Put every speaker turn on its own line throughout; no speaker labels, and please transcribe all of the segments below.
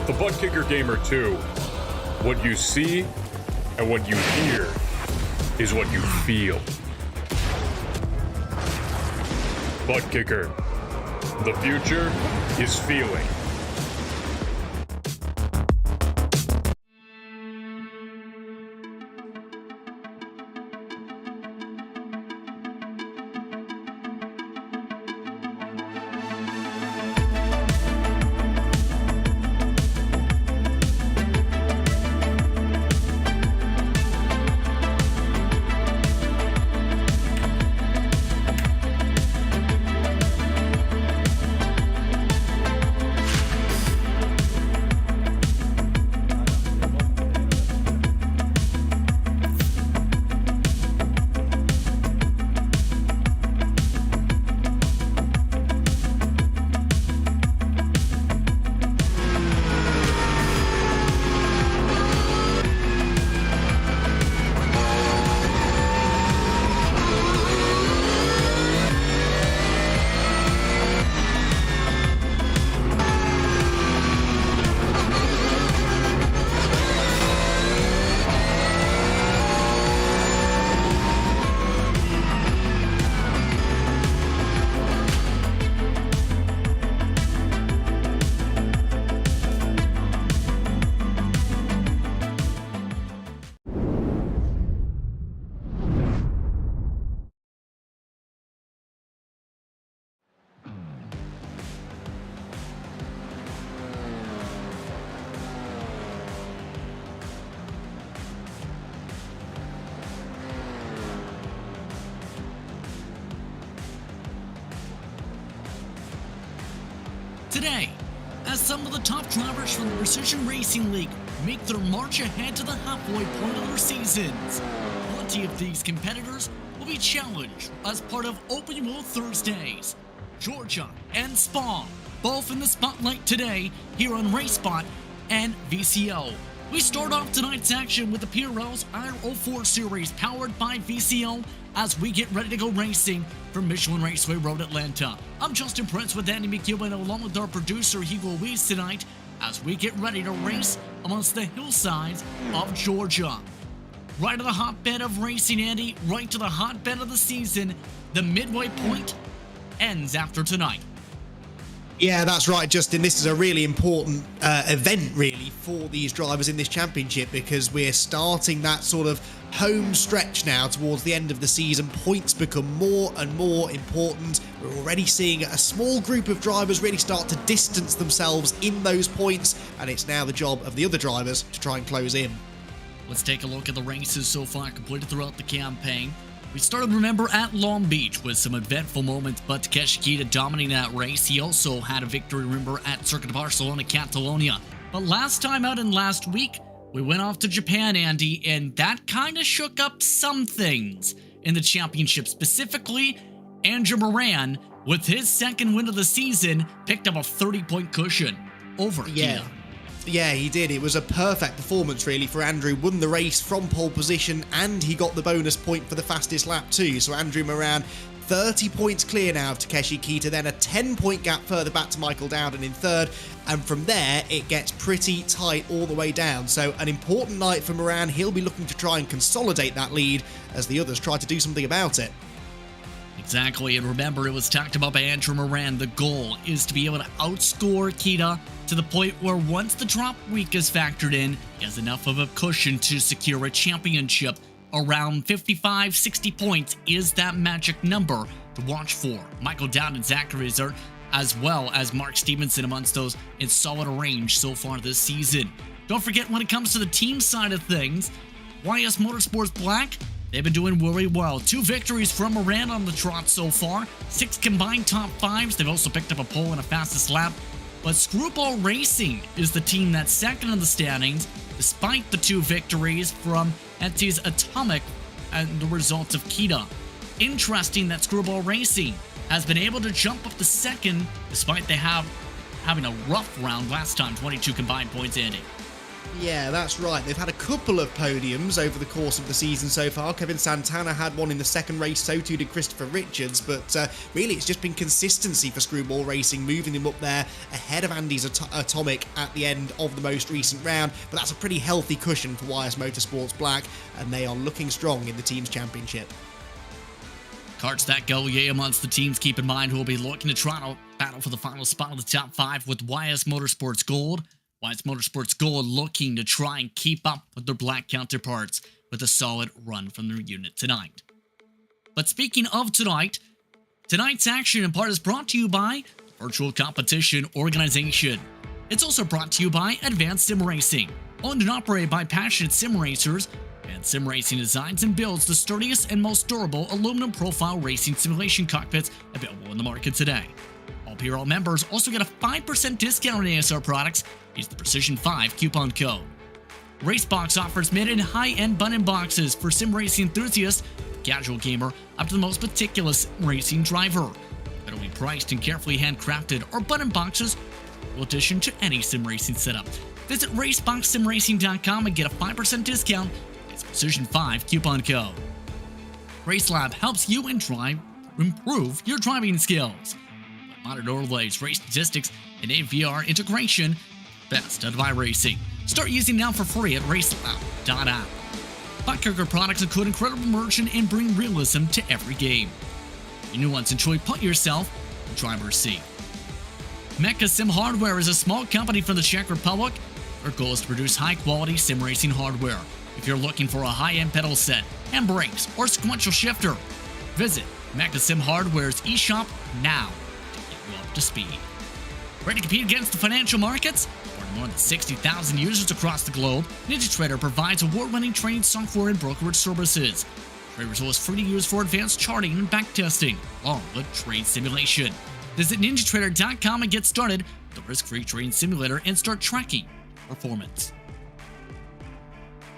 With the Butt Kicker Gamer 2, what you see and what you hear is what you feel. Butt Kicker. The future is feeling.
Today, as some of the top drivers from the Precision Racing League make their march ahead to the halfway point of their seasons, plenty of these competitors will be challenged as part of Open Wheel Thursdays. Georgia and Spa, both in the spotlight today here on RaceSpot and VCO. We start off tonight's action with the PRL's R04 series powered by VCO as we get ready to go racing from Michelin Raceway Road, Atlanta. I'm Justin Prince with Andy McEwen along with our producer Hugo Weiss tonight as we get ready to race amongst the hillsides of Georgia. Right to the hotbed of racing, Andy, right to the hotbed of the season. The midway point ends after tonight.
Yeah, that's right, Justin. This is a really important event, really, for these drivers in this championship because we're starting that sort of home stretch now towards the end of the season. Points become more and more important. We're already seeing a small group of drivers really start to distance themselves in those points, and it's now the job of the other drivers to try and close in.
Let's take a look at the races so far completed throughout the campaign. We started, remember, at Long Beach with some eventful moments, but Takeshi Kita dominating that race. He also had a victory, remember, at Circuit de Barcelona, Catalonia. But last time out and last week, we went off to Japan, Andy, and that kind of shook up some things in the championship. Specifically, Andrew Moran, with his second win of the season, picked up a 30-point cushion over Kita.
Yeah, he did. It was a perfect performance, really, for Andrew. Won the race from pole position, and he got the bonus point for the fastest lap, too. So Andrew Moran, 30 points clear now of Takeshi Kita, then a 10-point gap further back to Michael Dowden in third. And from there, it gets pretty tight all the way down. So an important night for Moran. He'll be looking to try and consolidate that lead as the others try to do something about it.
Exactly, and remember, it was talked about by Andrew Moran. The goal is to be able to outscore Kita to the point where once the drop week is factored in, he has enough of a cushion to secure a championship. Around 55, 60 points is that magic number to watch for. Michael Dowden and Zachary Zert, as well as Mark Stevenson amongst those in solid range so far this season. Don't forget, when it comes to the team side of things, YS Motorsports Black, they've been doing really well. 2 victories from Moran on the trot so far, 6 combined top 5s. They've also picked up a pole and a fastest lap. But Screwball Racing is the team that's second in the standings, despite the 2 victories from Entity's Atomic and the results of Kita. Interesting that Screwball Racing has been able to jump up to second, despite they having a rough round last time, 22 combined points, Andy.
Yeah, that's right. They've had a couple of podiums over the course of the season so far. Kevin Santana had one in the second race, so too did Christopher Richards, but really it's just been consistency for Screwball Racing, moving them up there ahead of Andy's Atomic at the end of the most recent round, but that's a pretty healthy cushion for YS Motorsports Black, and they are looking strong in the Teams Championship.
Cards that go, yeah, amongst the teams, keep in mind who will be looking to try to battle for the final spot of the top 5 with YS Motorsports Gold. YS Motorsports Gold looking to try and keep up with their black counterparts with a solid run from their unit tonight. But speaking of tonight, tonight's action in part is brought to you by Virtual Competition Organization. It's also brought to you by Advanced Sim Racing, owned and operated by passionate sim racers. And Sim Racing designs and builds the sturdiest and most durable aluminum profile racing simulation cockpits available in the market today. All PRL members also get a 5% discount on ASR products. Use the Precision 5 coupon code. Racebox offers mid and high-end button boxes for sim racing enthusiasts, casual gamer, up to the most meticulous racing driver. Better priced and carefully handcrafted or button boxes in addition to any sim racing setup. Visit RaceBoxSimRacing.com and get a 5% discount. It's Precision 5 coupon code. RaceLab helps you improve your driving skills. Modern overlays, race statistics, and AVR integration. Best out of iRacing. Start using now for free at racelab.app. Buttkicker products include incredible immersion and bring realism to every game. Your nuance enjoy, put yourself in the driver's seat. Mecha Sim Hardware is a small company from the Czech Republic. Their goal is to produce high-quality sim racing hardware. If you're looking for a high-end pedal set, handbrakes, or sequential shifter, visit Mecha Sim Hardware's eShop now to get you up to speed. Ready to compete against the financial markets? For more than 60,000 users across the globe, NinjaTrader provides award-winning trading software and brokerage services. TraderZoll is free to use for advanced charting and backtesting, along with trade simulation. Visit NinjaTrader.com and get started with the risk-free trading simulator and start tracking performance.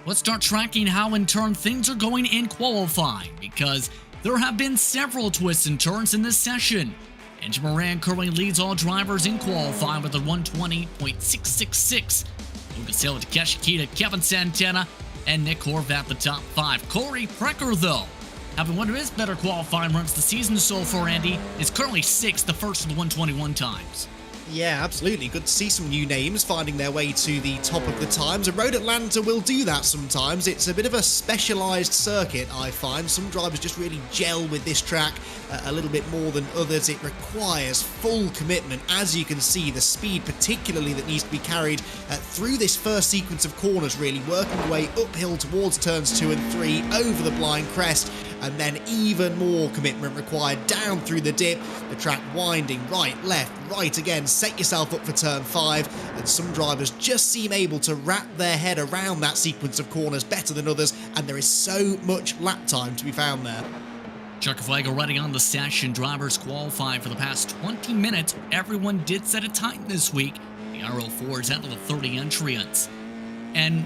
Let's start tracking how in turn things are going in qualifying, because there have been several twists and turns in this session. Andrew Moran currently leads all drivers in qualifying with a 120.666. Lucas Hill, Takeshi Kita, Kevin Santana, and Nick Horvath the top 5. Corey Precker, though, having one of his better qualifying runs the season so far, Andy, is currently 6th, the first of the 121 times.
Yeah, absolutely. Good to see some new names finding their way to the top of the times. And Road Atlanta will do that sometimes. It's a bit of a specialised circuit, I find. Some drivers just really gel with this track a little bit more than others. It requires full commitment. As you can see, the speed particularly that needs to be carried through this first sequence of corners, really working your way uphill towards turns 2 and 3, over the blind crest, and then even more commitment required down through the dip, the track winding right, left, right again. Set yourself up for turn 5, and some drivers just seem able to wrap their head around that sequence of corners better than others, and there is so much lap time to be found there.
Checker flag already on the session. Drivers qualified for the past 20 minutes. Everyone did set a time this week. The RL4 is out of the 30 entrants. And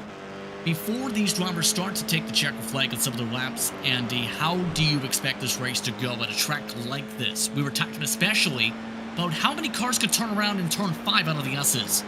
before these drivers start to take the checker flag on some of their laps, Andy, how do you expect this race to go at a track like this? We were talking especially about how many cars could turn around in turn 5 out of the S's.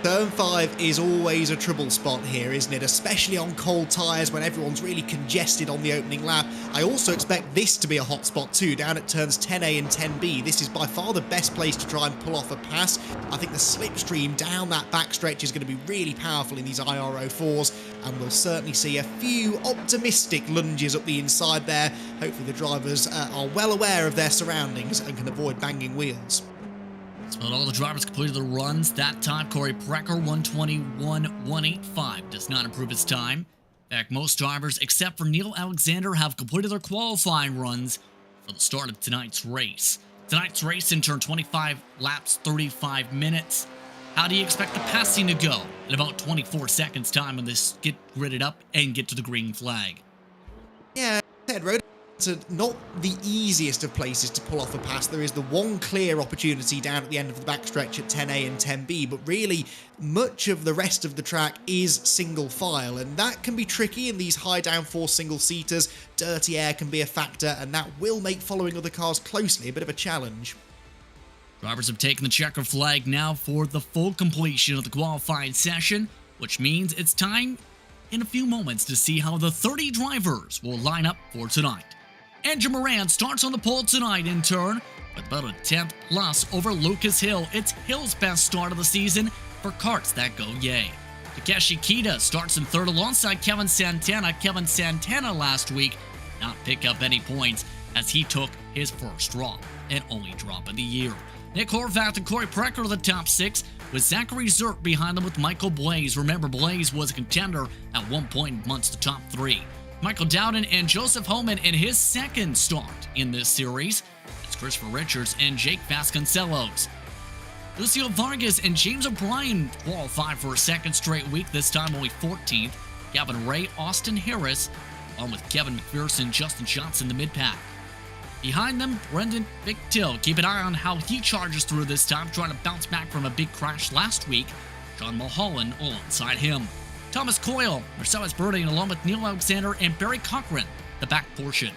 Turn 5 is always a trouble spot here, isn't it? Especially on cold tyres when everyone's really congested on the opening lap. I also expect this to be a hot spot too, down at turns 10A and 10B. This is by far the best place to try and pull off a pass. I think the slipstream down that backstretch is going to be really powerful in these IRO4s, and we'll certainly see a few optimistic lunges up the inside there. Hopefully the drivers are well aware of their surroundings and can avoid banging wheels.
But all the drivers completed their runs that time. Corey Precker, 121.185, does not improve his time. In fact, most drivers, except for Neil Alexander, have completed their qualifying runs for the start of tonight's race. Tonight's race in turn 25 laps, 35 minutes. How do you expect the passing to go in about 24 seconds time when this get gridded up and get to the green flag?
Yeah, Ted Road. Not the easiest of places to pull off a pass. There is the one clear opportunity down at the end of the backstretch at 10A and 10B, but really much of the rest of the track is single file, and that can be tricky in these high downforce single seaters. Dirty air can be a factor, and that will make following other cars closely a bit of a challenge.
Drivers have taken the checker flag now for the full completion of the qualifying session. which means it's time in a few moments to see how the 30 drivers will line up for tonight. Andrew Moran starts on the pole tonight in turn, with about a 10th plus over Lucas Hill. It's Hill's best start of the season for karts that go yay. Takeshi Kita starts in third alongside Kevin Santana. Kevin Santana last week not pick up any points as he took his first drop, and only drop of the year. Nick Horvath and Corey Precker are the top 6, with Zachary Zert behind them with Michael Blaze. Remember, Blaze was a contender at one point amongst the top 3. Michael Dowden and Joseph Homan in his second start in this series. It's Christopher Richards and Jake Vasconcelos. Lucio Vargas and James O'Brien qualify for a second straight week, this time only 14th. Gavin Ray, Austin Harris, along with Kevin McPherson, Justin Johnson, the mid-pack. Behind them, Brendan Bigtill. Keep an eye on how he charges through this time, trying to bounce back from a big crash last week. John Mulholland alongside him. Thomas Coyle, Marcellus Birding, along with Neil Alexander and Barry Cochran, the back portion.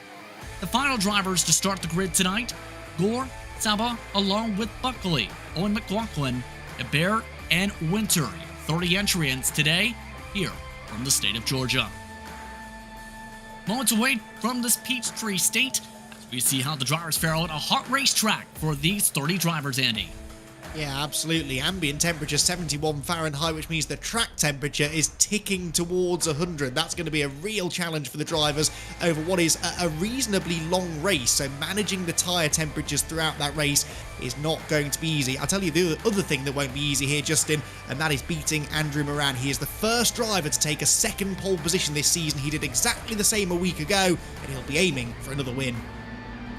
The final drivers to start the grid tonight, Gore, Saba, along with Buckley, Owen McLaughlin, Hebert, and Winter. 30 entrants today, here from the state of Georgia. Moments away from this Peachtree State, as we see how the drivers fare out a hot racetrack for these 30 drivers, Andy.
Yeah, absolutely. Ambient temperature 71 Fahrenheit, which means the track temperature is ticking towards 100. That's going to be a real challenge for the drivers over what is a reasonably long race. So managing the tyre temperatures throughout that race is not going to be easy. I'll tell you the other thing that won't be easy here, Justin, and that is beating Andrew Moran. He is the first driver to take a second pole position this season. He did exactly the same a week ago, and he'll be aiming for another win.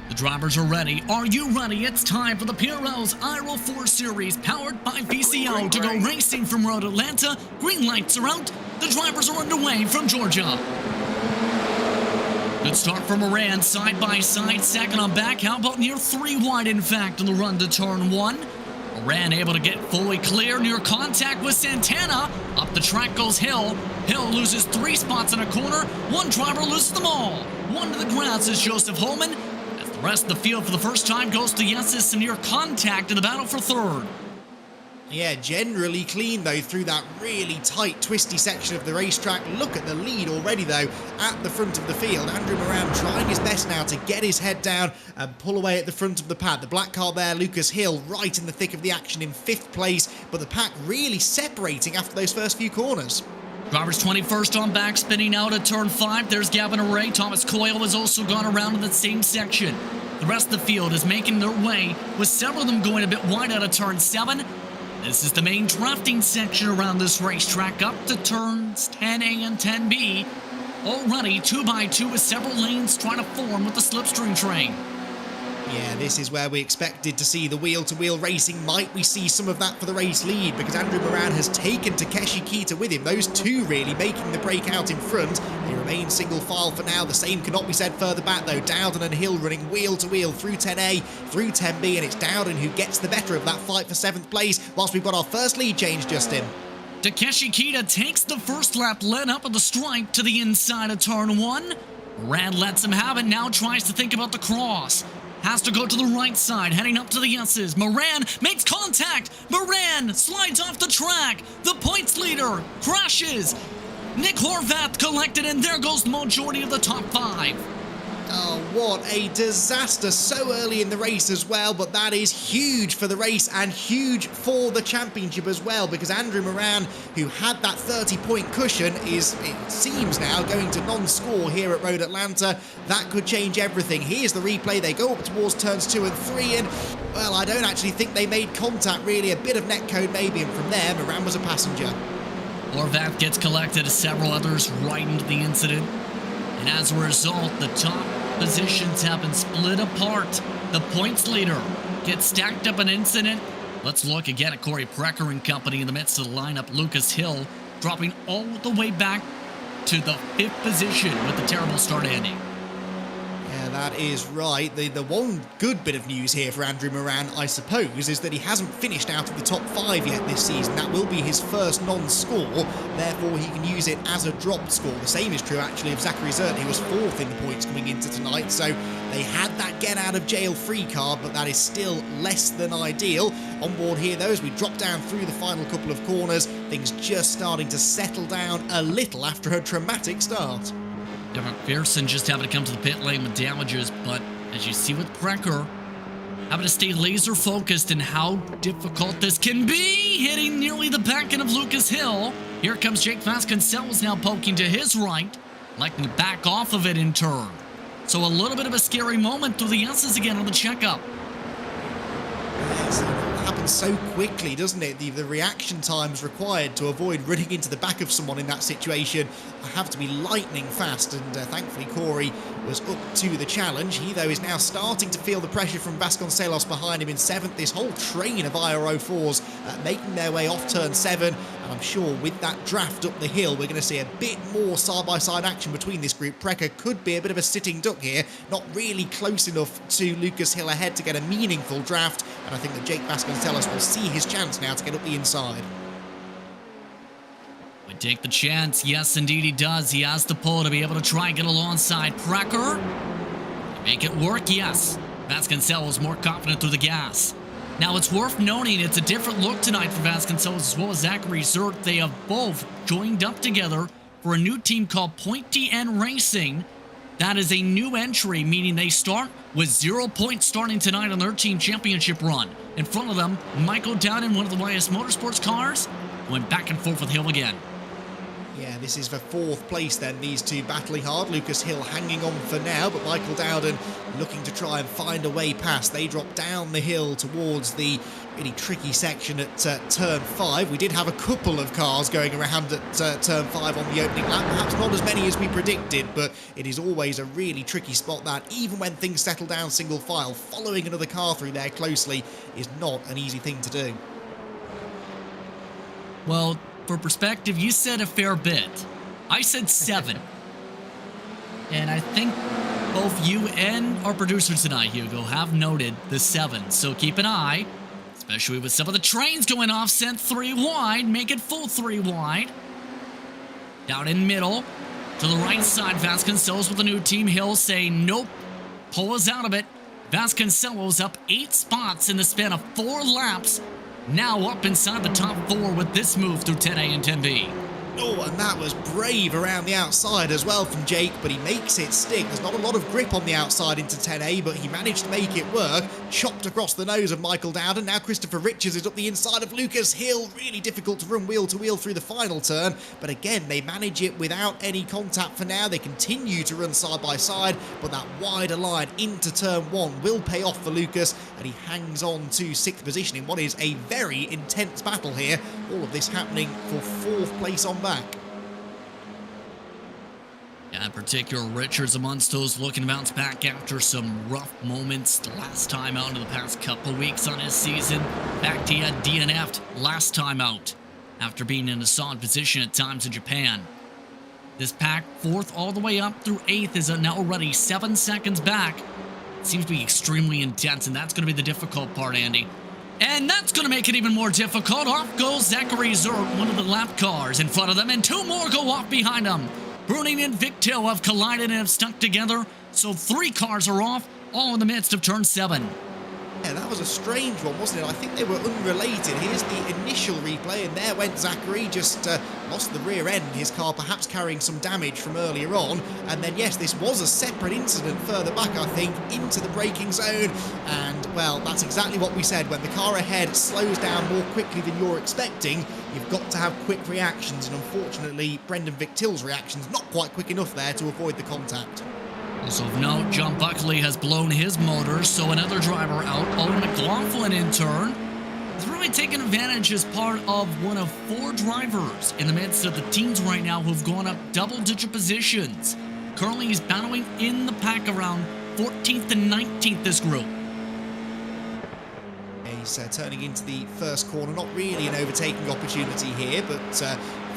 The drivers are ready. Are you ready? It's time for the PRL's iRacing 4 Series, powered by VCO, to go racing from Road Atlanta. Green lights are out. The drivers are underway from Georgia. Good start for Moran, side by side, second on back. How about near 3 wide, in fact, on the run to turn 1? Moran able to get fully clear, near contact with Santana. Up the track goes Hill. Hill loses 3 spots in a corner. One driver loses them all. One to the grass is Joseph Holman. The rest of the field for the first time goes to Yesus and near contact in the battle for third.
Yeah, generally clean though through that really tight, twisty section of the racetrack. Look at the lead already though at the front of the field. Andrew Moran trying his best now to get his head down and pull away at the front of the pad. The black car there, Lucas Hill, right in the thick of the action in 5th place, but the pack really separating after those first few corners.
Drivers 21st on back, spinning out at turn 5. There's Gavin Array. Thomas Coyle has also gone around in the same section. The rest of the field is making their way, with several of them going a bit wide out of turn 7. This is the main drafting section around this racetrack, up to turns 10A and 10B. Already 2x2 with several lanes trying to form with the slipstream train.
Yeah, this is where we expected to see the wheel-to-wheel racing. Might we see some of that for the race lead? Because Andrew Moran has taken Takeshi Kita with him. Those two really making the break out in front. They remain single file for now. The same cannot be said further back though. Dowden and Hill running wheel-to-wheel through 10A, through 10B, and it's Dowden who gets the better of that fight for 7th place, whilst we've got our first lead change, Justin.
Takeshi Kita takes the first lap, led up at the stripe to the inside of turn 1. Moran lets him have it, now tries to think about the cross. Has to go to the right side, heading up to the S's. Moran makes contact. Moran slides off the track. The points leader crashes. Nick Horvath collected, and there goes the majority of the top 5.
Oh, what a disaster so early in the race as well, but that is huge for the race and huge for the championship as well, because Andrew Moran, who had that 30-point cushion, is, it seems now, going to non-score here at Road Atlanta. That could change everything. Here's the replay. They go up towards turns 2 and 3, and, well, I don't actually think they made contact, really. A bit of netcode maybe, and from there, Moran was a passenger.
Horvath gets collected as several others right into the incident. And as a result, the top positions have been split apart. The points leader gets stacked up an incident. Let's look again at Corey Precker and company in the midst of the lineup. Lucas Hill dropping all the way back to the 5th position with the terrible start ending.
Yeah, that is right. The one good bit of news here for Andrew Moran, I suppose, is that he hasn't finished out of the top 5 yet this season. That will be his first non-score, therefore he can use it as a dropped score. The same is true, actually, of Zachary Zert, who was 4th in the points coming into tonight, so they had that get-out-of-jail-free card, but that is still less than ideal. On board here, though, as we drop down through the final couple of corners, things just starting to settle down a little after a traumatic start.
McPherson just having to come to the pit lane with damages, but as you see with Precker, having to stay laser focused in how difficult this can be, hitting nearly the back end of Lucas Hill. Here comes Jake Vasconcelos now poking to his right, liking to back off of it in turn. So a little bit of a scary moment through the S's again on the checkup.
Yes, it happens so quickly, doesn't it? The reaction times required to avoid running into the back of someone in that situation have to be lightning fast, and thankfully Corey was up to the challenge. He, though, is now starting to feel the pressure from Vasconcelos behind him in 7th. This whole train of IR04s making their way off turn 7, and I'm sure with that draft up the hill, we're going to see a bit more side-by-side action between this group. Precker could be a bit of a sitting duck here, not really close enough to Lucas Hill ahead to get a meaningful draft, and I think that Jake Vasconcelos will see his chance now to get up the inside.
We take the chance. Yes, indeed he does. He has the pull to be able to try and get alongside Precker. Make it work, yes. Vasconcelos more confident through the gas. Now, it's worth noting it's a different look tonight for Vasconcelos as well as Zachary Zert. They have both joined up together for a new team called Pointy End Racing. That is a new entry, meaning they start with 0 points starting tonight on their team championship run. In front of them, Michael Dowden, one of the YS Motorsports cars, went back and forth with Hill again.
Yeah, this is for 4th place then, these two battling hard. Lucas Hill hanging on for now, but Michael Dowden looking to try and find a way past. They drop down the hill towards the really tricky section at turn 5. We did have a couple of cars going around at turn 5 on the opening lap. Perhaps not as many as we predicted, but it is always a really tricky spot that, even when things settle down single file, following another car through there closely is not an easy thing to do.
Well, for perspective, you said a fair bit. I said 7. And I think both you and our producer tonight, Hugo, have noted the 7. So keep an eye, especially with some of the trains going off, sent 3 wide, make it full 3 wide. Down in middle, to the right side, Vasconcelos with a new team. Hill saying nope, pull us out of it. Vasconcelos up 8 spots in the span of 4 laps. Now up inside the top 4 with this move through 10A and 10B.
Oh, and that was brave around the outside as well from Jake, but he makes it stick. There's not a lot of grip on the outside into 10A, but he managed to make it work. Chopped across the nose of Michael Dowden. Now Christopher Richards is up the inside of Lucas Hill. Really difficult to run wheel to wheel through the final turn, but again, they manage it without any contact for now. They continue to run side by side, but that wider line into turn 1 will pay off for Lucas, and he hangs on to 6th position in what is a very intense battle here. All of this happening for 4th place on back.
Yeah, in particular, Richards amongst those looking to bounce back after some rough moments the last time out in the past couple weeks on his season. In fact, he had DNF'd last time out after being in a solid position at times in Japan. This pack, 4th all the way up through 8th, is now already 7 seconds back. It seems to be extremely intense, and that's going to be the difficult part, Andy. And that's going to make it even more difficult. Off goes Zachary Zert, one of the lap cars in front of them, and 2 more go off behind them. Bruning and Victil have collided and have stuck together, so 3 cars are off, all in the midst of turn 7.
Yeah, that was a strange one, wasn't it? I think they were unrelated. Here's the initial replay, and there went Zachary, just lost the rear end, his car perhaps carrying some damage from earlier on. And then, yes, this was a separate incident further back, I think, into the braking zone. And, well, that's exactly what we said. When the car ahead slows down more quickly than you're expecting, you've got to have quick reactions. And unfortunately, Brendan Victil's reaction's not quite quick enough there to avoid the contact.
Also of note, John Buckley has blown his motor, so another driver out. Owen McLaughlin in turn is really taking advantage as part of one of 4 drivers in the midst of the teams right now who've gone up double-digit positions. Currently, he's battling in the pack around 14th and 19th, this group.
He's turning into the first corner. Not really an overtaking opportunity here, but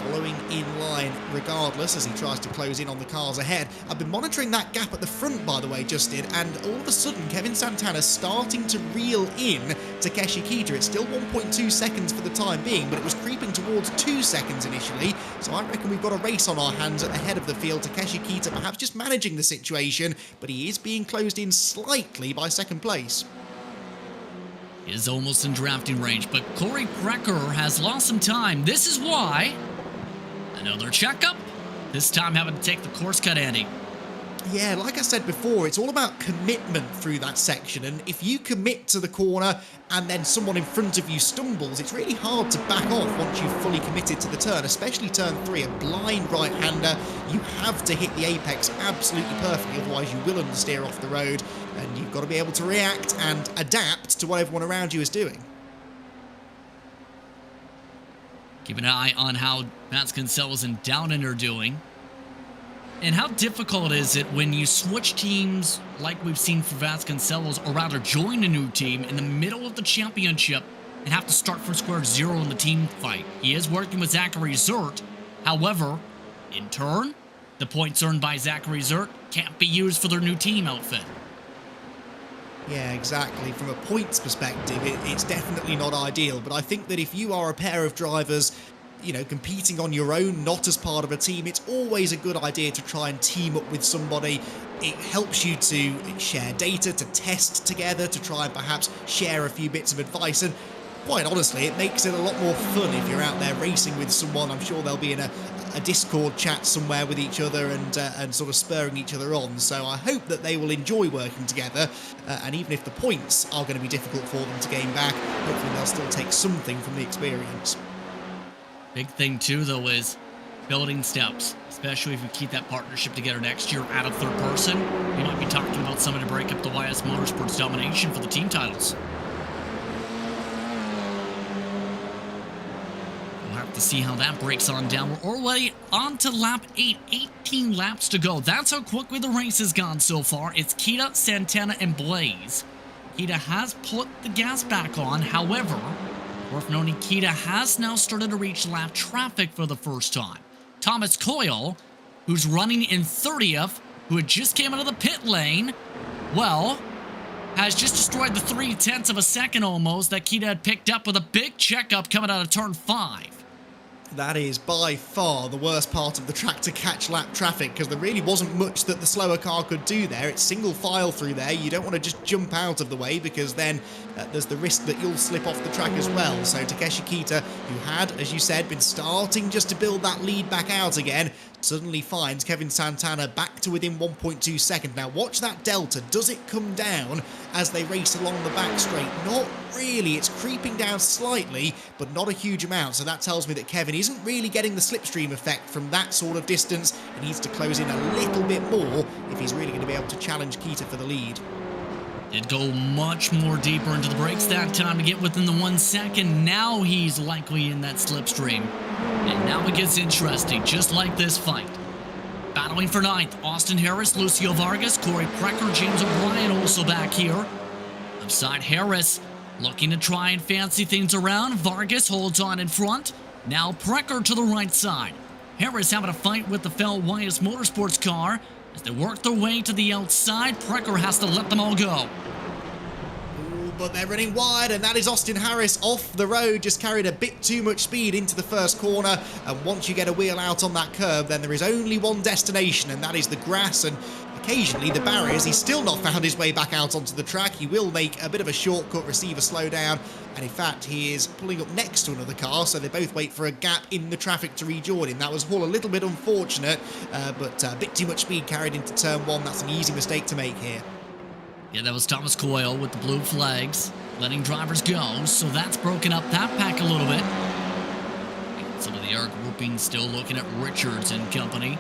following in line regardless as he tries to close in on the cars ahead. I've been monitoring that gap at the front, by the way, Justin, and all of a sudden Kevin Santana's starting to reel in Takeshi Kita. It's still 1.2 seconds for the time being, but it was creeping towards 2 seconds initially, so I reckon we've got a race on our hands at the head of the field. Takeshi Kita perhaps just managing the situation, but he is being closed in slightly by second place.
Is almost in drafting range, but Corey Precker has lost some time. This is why. Another checkup. This time having to take the course cut, Andy.
Yeah, like I said before, it's all about commitment through that section, and if you commit to the corner and then someone in front of you stumbles, it's really hard to back off once you've fully committed to the turn, especially turn 3, a blind right-hander. You have to hit the apex absolutely perfectly, otherwise you will understeer off the road, and you've got to be able to react and adapt to what everyone around you is doing.
Keep an eye on how Vasconcelos and Downen are doing. And how difficult is it when you switch teams like we've seen for Vasconcelos, or rather join a new team in the middle of the championship and have to start from square zero in the team fight? He is working with Zachary Zert. However, in turn, the points earned by Zachary Zert can't be used for their new team outfit.
Yeah, exactly. From a points perspective, it's definitely not ideal, but I think that if you are a pair of drivers, you know, competing on your own, not as part of a team, it's always a good idea to try and team up with somebody. It helps you to share data, to test together, to try and perhaps share a few bits of advice, and quite honestly, it makes it a lot more fun if you're out there racing with someone. I'm sure they'll be in a Discord chat somewhere with each other and sort of spurring each other on. So I hope that they will enjoy working together, and even if the points are going to be difficult for them to gain back, hopefully they'll still take something from the experience.
Big thing too, though, is building steps, especially if you keep that partnership together next year out of third person. You might be talking about somebody to break up the YS Motorsports domination for the team titles. We'll have to see how that breaks on down. We're already on to lap 8, 18 laps to go. That's how quickly the race has gone so far. It's Kita, Santana, and Blaze. Kita has put the gas back on, however, worth noting, Kita has now started to reach lap traffic for the first time. Thomas Coyle, who's running in 30th, who had just came out of the pit lane, well, has just destroyed the 0.3 of a second almost that Kita had picked up with a big checkup coming out of turn 5.
That is by far the worst part of the track to catch lap traffic, because there really wasn't much that the slower car could do there. It's single file through there. You don't want to just jump out of the way, because then there's the risk that you'll slip off the track as well. So Takeshi Kita, who had, as you said, been starting just to build that lead back out again, suddenly finds Kevin Santana back to within 1.2 seconds. Now watch that delta. Does it come down as they race along the back straight? Not really. It's creeping down slightly, but not a huge amount. So that tells me that Kevin isn't really getting the slipstream effect from that sort of distance. He needs to close in a little bit more if he's really going to be able to challenge Kita for the lead.
Did go much more deeper into the brakes that time to get within the 1 second. Now he's likely in that slipstream. And now it gets interesting, just like this fight. Battling for 9th, Austin Harris, Lucio Vargas, Corey Precker, James O'Brien also back here. Upside Harris looking to try and fancy things around. Vargas holds on in front. Now Precker to the right side. Harris having a fight with the fellow YS Motorsports car. As they work their way to the outside, Precker has to let them all go.
Ooh, but they're running wide, and that is Austin Harris off the road. Just carried a bit too much speed into the first corner, and once you get a wheel out on that curve, then there is only one destination, and that is the grass and occasionally the barriers. He's still not found his way back out onto the track. He will make a bit of a shortcut, receive a slowdown, and in fact he is pulling up next to another car, so they both wait for a gap in the traffic to rejoin him. That was all a little bit unfortunate, but a bit too much speed carried into turn 1. That's an easy mistake to make here.
Yeah, that was Thomas Coyle with the blue flags, letting drivers go, so that's broken up that pack a little bit. And some of the air grouping still looking at Richards and company.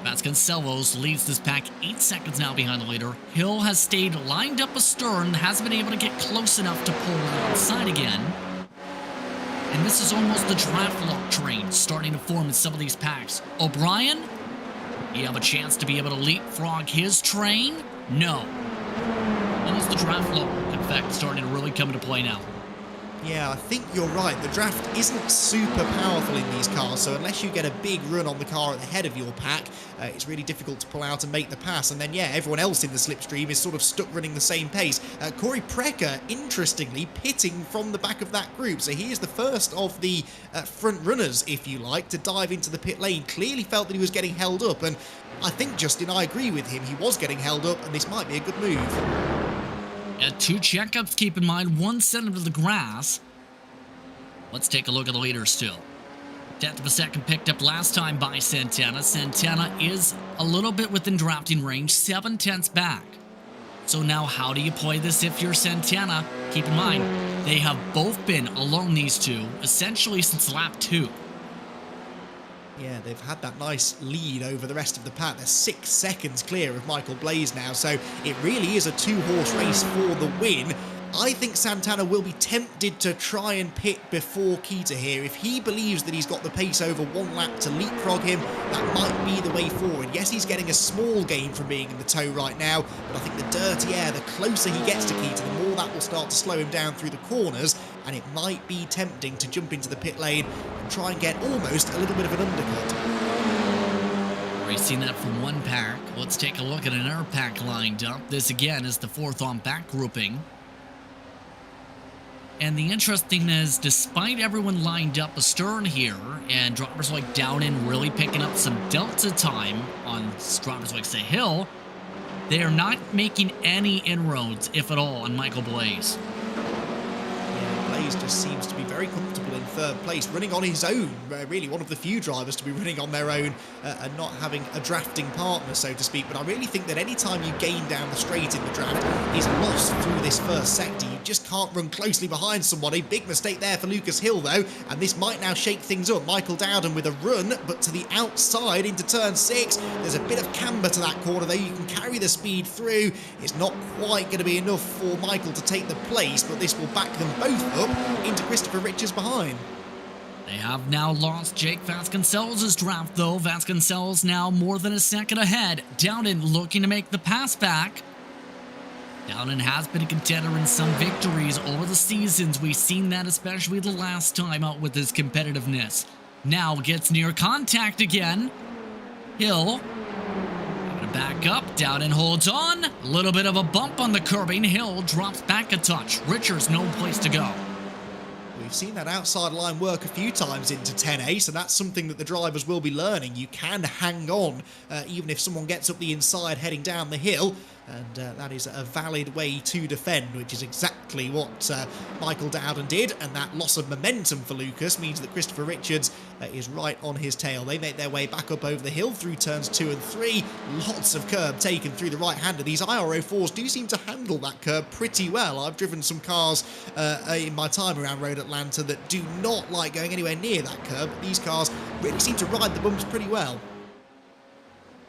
Vasconcelos leads this pack 8 seconds now behind the leader. Hill has stayed lined up astern, hasn't been able to get close enough to pull outside again. And this is almost the draft lock train starting to form in some of these packs. O'Brien, you have a chance to be able to leapfrog his train? No. Almost the draft lock effect starting to really come into play now.
Yeah, I think you're right. The draft isn't super powerful in these cars, so unless you get a big run on the car at the head of your pack, it's really difficult to pull out and make the pass. And then, yeah, everyone else in the slipstream is sort of stuck running the same pace. Corey Precker, interestingly, pitting from the back of that group. So he is the first of the front runners, if you like, to dive into the pit lane. Clearly felt that he was getting held up, and I think, Justin, I agree with him. He was getting held up, and this might be a good move.
Two checkups, keep in mind, one sent him to the grass. Let's take a look at the leaders still. 10th of a second picked up last time by Santana. Santana is a little bit within drafting range, 7/10ths back. So now how do you play this if you're Santana? Keep in mind, they have both been alone, these two, essentially since lap 2.
Yeah, they've had that nice lead over the rest of the pack. They're 6 seconds clear of Michael Blaze now, so it really is a 2-horse race for the win. I think Santana will be tempted to try and pit before Kita here. If he believes that he's got the pace over 1 lap to leapfrog him, that might be the way forward. Yes, he's getting a small gain from being in the tow right now, but I think the dirty air, the closer he gets to Kita, the more that will start to slow him down through the corners, and it might be tempting to jump into the pit lane and try and get almost a little bit of an undercut.
We've seen that from one pack. Let's take a look at another pack lined up. This again is the 4th on back grouping. And the interesting is, despite everyone lined up astern here, and drivers like Dowden really picking up some delta time on drivers like, say, Hill, they are not making any inroads, if at all, on Michael Blaze.
Yeah, Blaze just seems to be very comfortable in 3rd place, running on his own. Really one of the few drivers to be running on their own and not having a drafting partner, so to speak. But I really think that any time you gain down the straight in the draft is lost through this first sector. You just can't run closely behind somebody. Big mistake there for Lucas Hill, though, and this might now shake things up. Michael Dowden with a run, but to the outside into turn 6. There's a bit of camber to that corner, though. You can carry the speed through. It's not quite going to be enough for Michael to take the place, but this will back them both up into Christopher Richards behind.
They have now lost Jake Vasconcellos' draft, though. Vasconcellos now more than a second ahead. Dowden looking to make the pass back. Dowden has been a contender in some victories over the seasons. We've seen that especially the last time out with his competitiveness. Now gets near contact again. Hill gonna back up. Dowden holds on. A little bit of a bump on the curbing. Hill drops back a touch. Richards no place to go.
We've seen that outside line work a few times into 10A, so that's something that the drivers will be learning. You can hang on, even if someone gets up the inside heading down the hill, and that is a valid way to defend, which is exactly what Michael Dowden did, and that loss of momentum for Lucas means that Christopher Richards is right on his tail. They make their way back up over the hill through turns 2 and 3. Lots of curb taken through the right-hander. These IRO4s do seem to handle that curb pretty well. I've driven some cars in my time around Road Atlanta that do not like going anywhere near that curb, but these cars really seem to ride the bumps pretty well.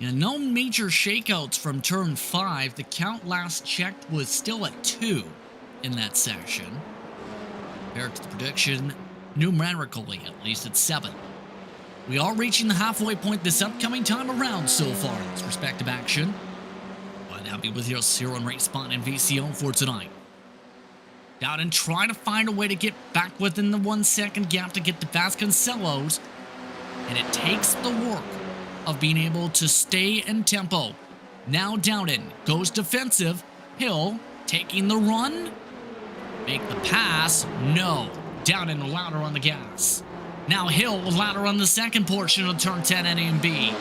Yeah, no major shakeouts from turn 5. The count last checked was still at 2 in that section. Compared to the prediction, numerically at least at 7. We are reaching the halfway point this upcoming time around so far in this respective action. But happy with us here on RaceSpot and VCO for tonight. Dowden trying to find a way to get back within the 1 second gap to get to Vasconcellos, and it takes the work of being able to stay in tempo. Now Dowden goes defensive. Hill taking the run. Make the pass. No. Dowden louder on the gas. Now Hill louder on the second portion of turn 10 A and B.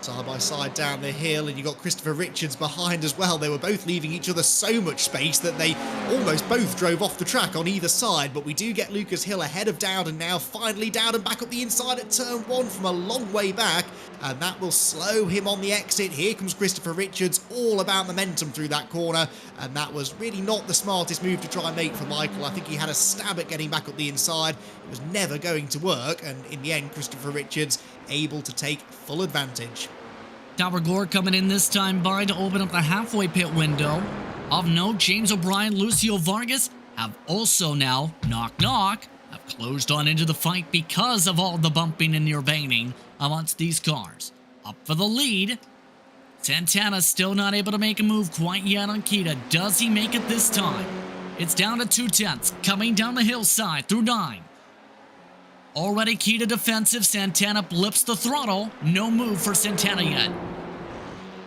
Side by side down the hill, and you got Christopher Richards behind as well. They were both leaving each other so much space that they almost both drove off the track on either side, but we do get Lucas Hill ahead of Dowden now. Finally, Dowden back up the inside at turn 1 from a long way back, and that will slow him on the exit. Here comes Christopher Richards, all about momentum through that corner, and that was really not the smartest move to try and make for Michael. I think he had a stab at getting back up the inside. It was never going to work, and in the end, Christopher Richards able to take full advantage.
Tower Gore coming in this time by to open up the halfway pit window. Of note, James O'Brien, Lucio Vargas have also now, knock knock, have closed on into the fight because of all the bumping and urbaning amongst these cars. Up for the lead. Santana still not able to make a move quite yet on Kita. Does he make it this time? It's down to 2/10, coming down the hillside through 9. Already key to defensive, Santana blips the throttle. No move for Santana yet.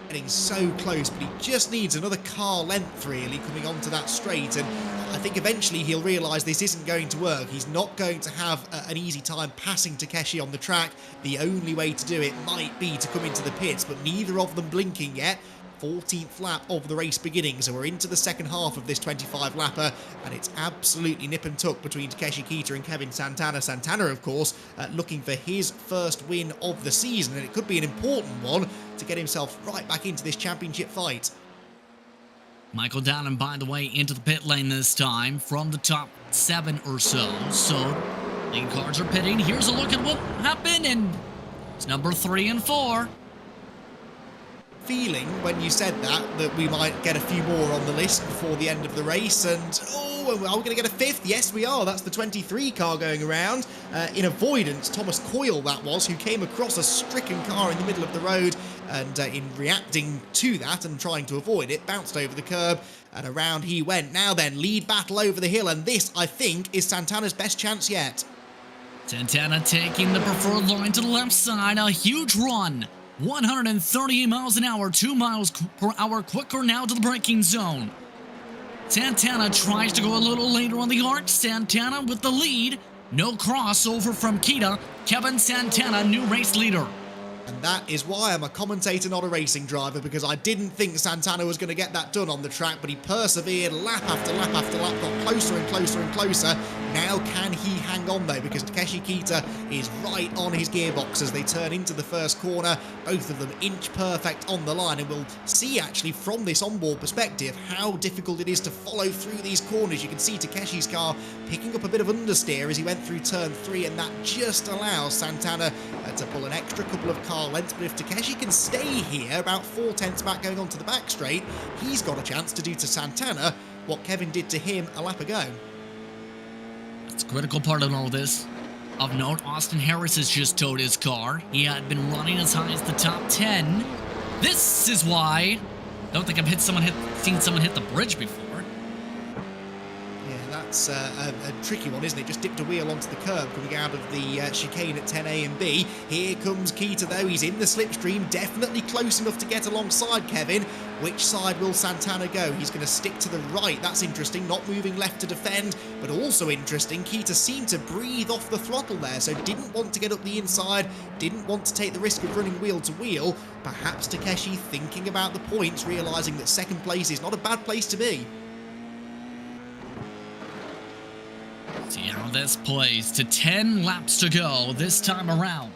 Getting so close, but he just needs another car length really coming onto that straight, and I think eventually he'll realise this isn't going to work. He's not going to have an easy time passing Takeshi on the track. The only way to do it might be to come into the pits, but neither of them blinking yet. 14th lap of the race beginning, so we're into the second half of this 25 lapper, and it's absolutely nip and tuck between Takeshi Kita and Kevin Santana. Santana, of course, looking for his first win of the season, and it could be an important one to get himself right back into this championship fight.
Michael Downing, by the way, into the pit lane this time from the top 7 or so. So, lead cars are pitting. Here's a look at what happened, and it's number 3 and 4.
Feeling when you said that we might get a few more on the list before the end of the race, and are we going to get a 5th? Yes, we are. That's the 23 car going around. In avoidance, Thomas Coyle that was, who came across a stricken car in the middle of the road, and in reacting to that and trying to avoid it, bounced over the curb, and around he went. Now then, lead battle over the hill, and this, I think, is Santana's best chance yet.
Santana taking the preferred line to the left side. A huge run. 138 miles an hour, 2 miles per hour quicker now to the braking zone. Santana tries to go a little later on the arc. Santana with the lead. No crossover from Kita. Kevin Santana, new race leader.
And that is why I'm a commentator, not a racing driver, because I didn't think Santana was going to get that done on the track, but he persevered lap after lap after lap, got closer and closer and closer. Now can he hang on though, because Takeshi Kita is right on his gearbox as they turn into the first corner, both of them inch perfect on the line, and we'll see actually from this onboard perspective how difficult it is to follow through these corners. You can see Takeshi's car picking up a bit of understeer as he went through turn 3, and that just allows Santana to pull an extra couple of car lengths. But if Takeshi can stay here about 4/10 back going onto the back straight, he's got a chance to do to Santana what Kevin did to him a lap ago.
That's a critical part of all this. Of note, Austin Harris has just towed his car. He had been running as high as the top 10. This is why I don't think I've seen someone hit the bridge before.
That's a tricky one, isn't it? Just dipped a wheel onto the curb coming out of the chicane at 10A and B. Here comes Kita though. He's in the slipstream, definitely close enough to get alongside Kevin. Which side will Santana go? He's going to stick to the right. That's interesting. Not moving left to defend, but also interesting. Kita seemed to breathe off the throttle there, so didn't want to get up the inside, didn't want to take the risk of running wheel to wheel. Perhaps Takeshi thinking about the points, realising that second place is not a bad place to be.
See how this plays to 10 laps to go this time around.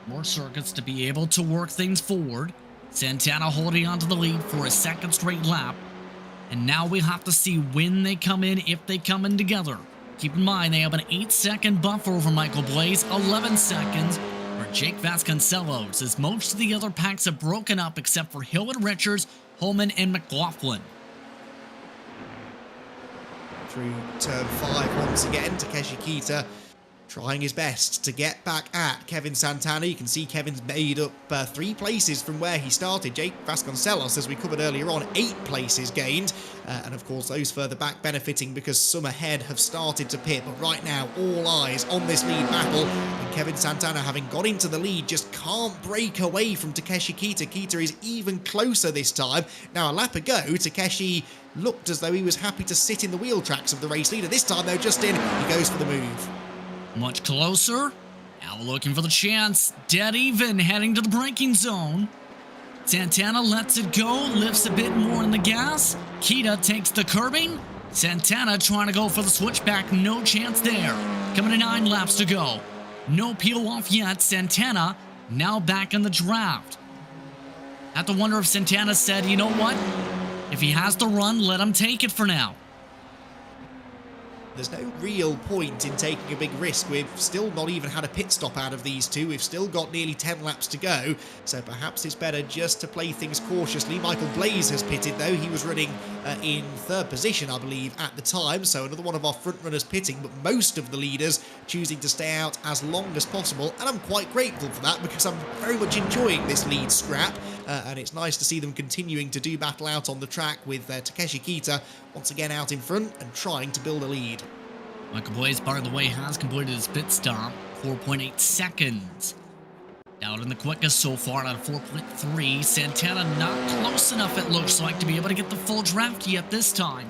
More circuits to be able to work things forward. Santana holding on to the lead for a second straight lap. And now we have to see when they come in, if they come in together. Keep in mind, they have an 8-second buffer over Michael Blaze, 11 seconds for Jake Vasconcelos, as most of the other packs have broken up except for Hill and Richards, Holman, and McLaughlin.
Through turn 5 once again, Takeshi Kita trying his best to get back at Kevin Santana. You can see Kevin's made up 3 places from where he started. Jake Vasconcelos, as we covered earlier on, 8 places gained. And of course, those further back benefiting because some ahead have started to pit. But right now, all eyes on this lead battle. And Kevin Santana, having got into the lead, just can't break away from Takeshi Kita. Kita is even closer this time. Now, a lap ago, Takeshi looked as though he was happy to sit in the wheel tracks of the race leader. This time, though, Justin, he goes for the move.
Much closer. Now looking for the chance. Dead even, heading to the braking zone. Santana lets it go, lifts a bit more in the gas. Kita takes the curbing. Santana trying to go for the switchback, no chance there. Coming to 9 laps to go. No peel off yet. Santana now back in the draft. Have to wonder if Santana said, you know what? If he has the run, let him take it for now.
There's no real point in taking a big risk. We've still not even had a pit stop out of these two. We've still got nearly 10 laps to go, so perhaps it's better just to play things cautiously. Michael Blaze has pitted, though. He was running in 3rd position, I believe, at the time, so another one of our front runners pitting, but most of the leaders choosing to stay out as long as possible, and I'm quite grateful for that because I'm very much enjoying this lead scrap. and it's nice to see them continuing to do battle out on the track with Takeshi Kita once again out in front and trying to build a lead.
Michael Blaze, by the way, has completed his pit stop, 4.8 seconds. Out in the quickest so far at 4.3. Santana not close enough, it looks like, to be able to get the full draft yet this time.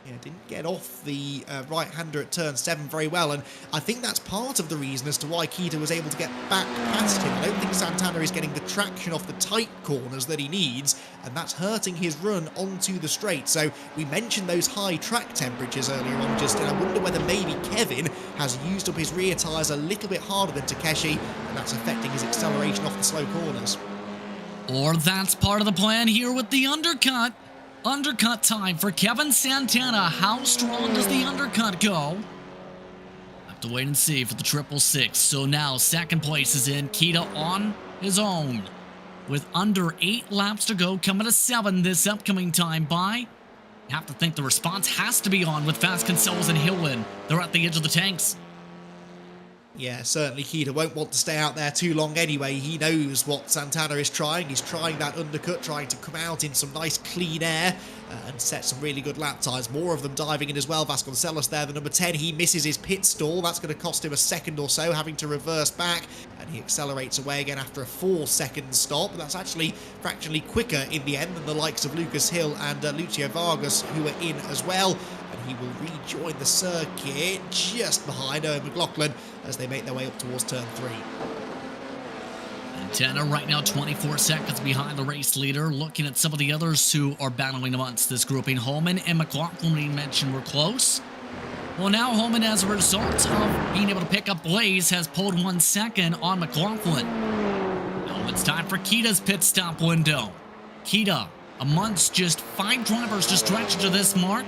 Yeah, didn't get off the right-hander at turn 7 very well, and I think that's part of the reason as to why Kita was able to get back past him. I don't think Santana is getting the traction off the tight corners that he needs, and that's hurting his run onto the straight. So we mentioned those high track temperatures earlier on, Justin. I wonder whether maybe Kevin has used up his rear tyres a little bit harder than Takeshi, and that's affecting his acceleration off the slow corners.
Or that's part of the plan here with the undercut. Undercut time for Kevin Santana. How strong does the undercut go? Have to wait and see for the 666. So now second place is in. Kita on his own with under 8 laps to go, coming to 7 this upcoming time by. You have to think the response has to be on with Vasconcelos and Hillwin. They're at the edge of the tanks.
Yeah, certainly Kita won't want to stay out there too long anyway. He knows what Santana is trying. He's trying that undercut, trying to come out in some nice clean air and set some really good lap times. More of them diving in as well. Vasconcelos there, the number 10. He misses his pit stall. That's going to cost him a second or so, having to reverse back. And he accelerates away again after a 4-second stop. That's actually fractionally quicker in the end than the likes of Lucas Hill and Lucio Vargas, who are in as well. He will rejoin the circuit just behind Owen McLaughlin as they make their way up towards turn 3.
Santana right now 24 seconds behind the race leader. Looking at some of the others who are battling amongst this grouping. Holman and McLaughlin, we mentioned, were close. Well, now Holman, as a result of being able to pick up Blaze, has pulled 1 second on McLaughlin. Now it's time for Kita's pit stop window. Kita, amongst just 5 drivers to stretch to this mark,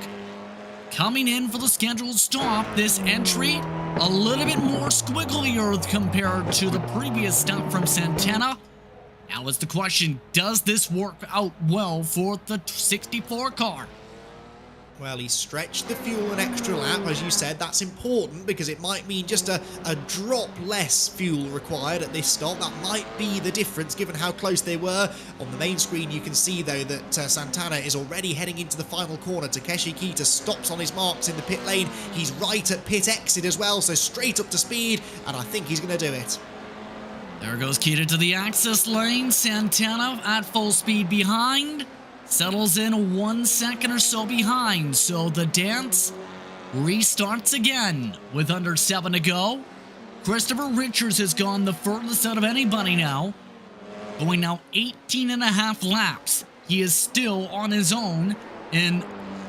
coming in for the scheduled stop. This entry a little bit more squigglier compared to the previous stop from Santana. Now is the question, does this work out well for the 64 car?
Well, he stretched the fuel an extra lap, as you said. That's important because it might mean just a drop less fuel required at this stop. That might be the difference given how close they were. On the main screen, you can see, though, that Santana is already heading into the final corner. Takeshi Kita stops on his marks in the pit lane. He's right at pit exit as well, so straight up to speed, and I think he's going to do it.
There goes Kita to the access lane. Santana at full speed behind. Settles in 1 second or so behind, so the dance restarts again with under 7 to go. Christopher Richards has gone the furthest out of anybody now, going now 18.5 laps. He is still on his own and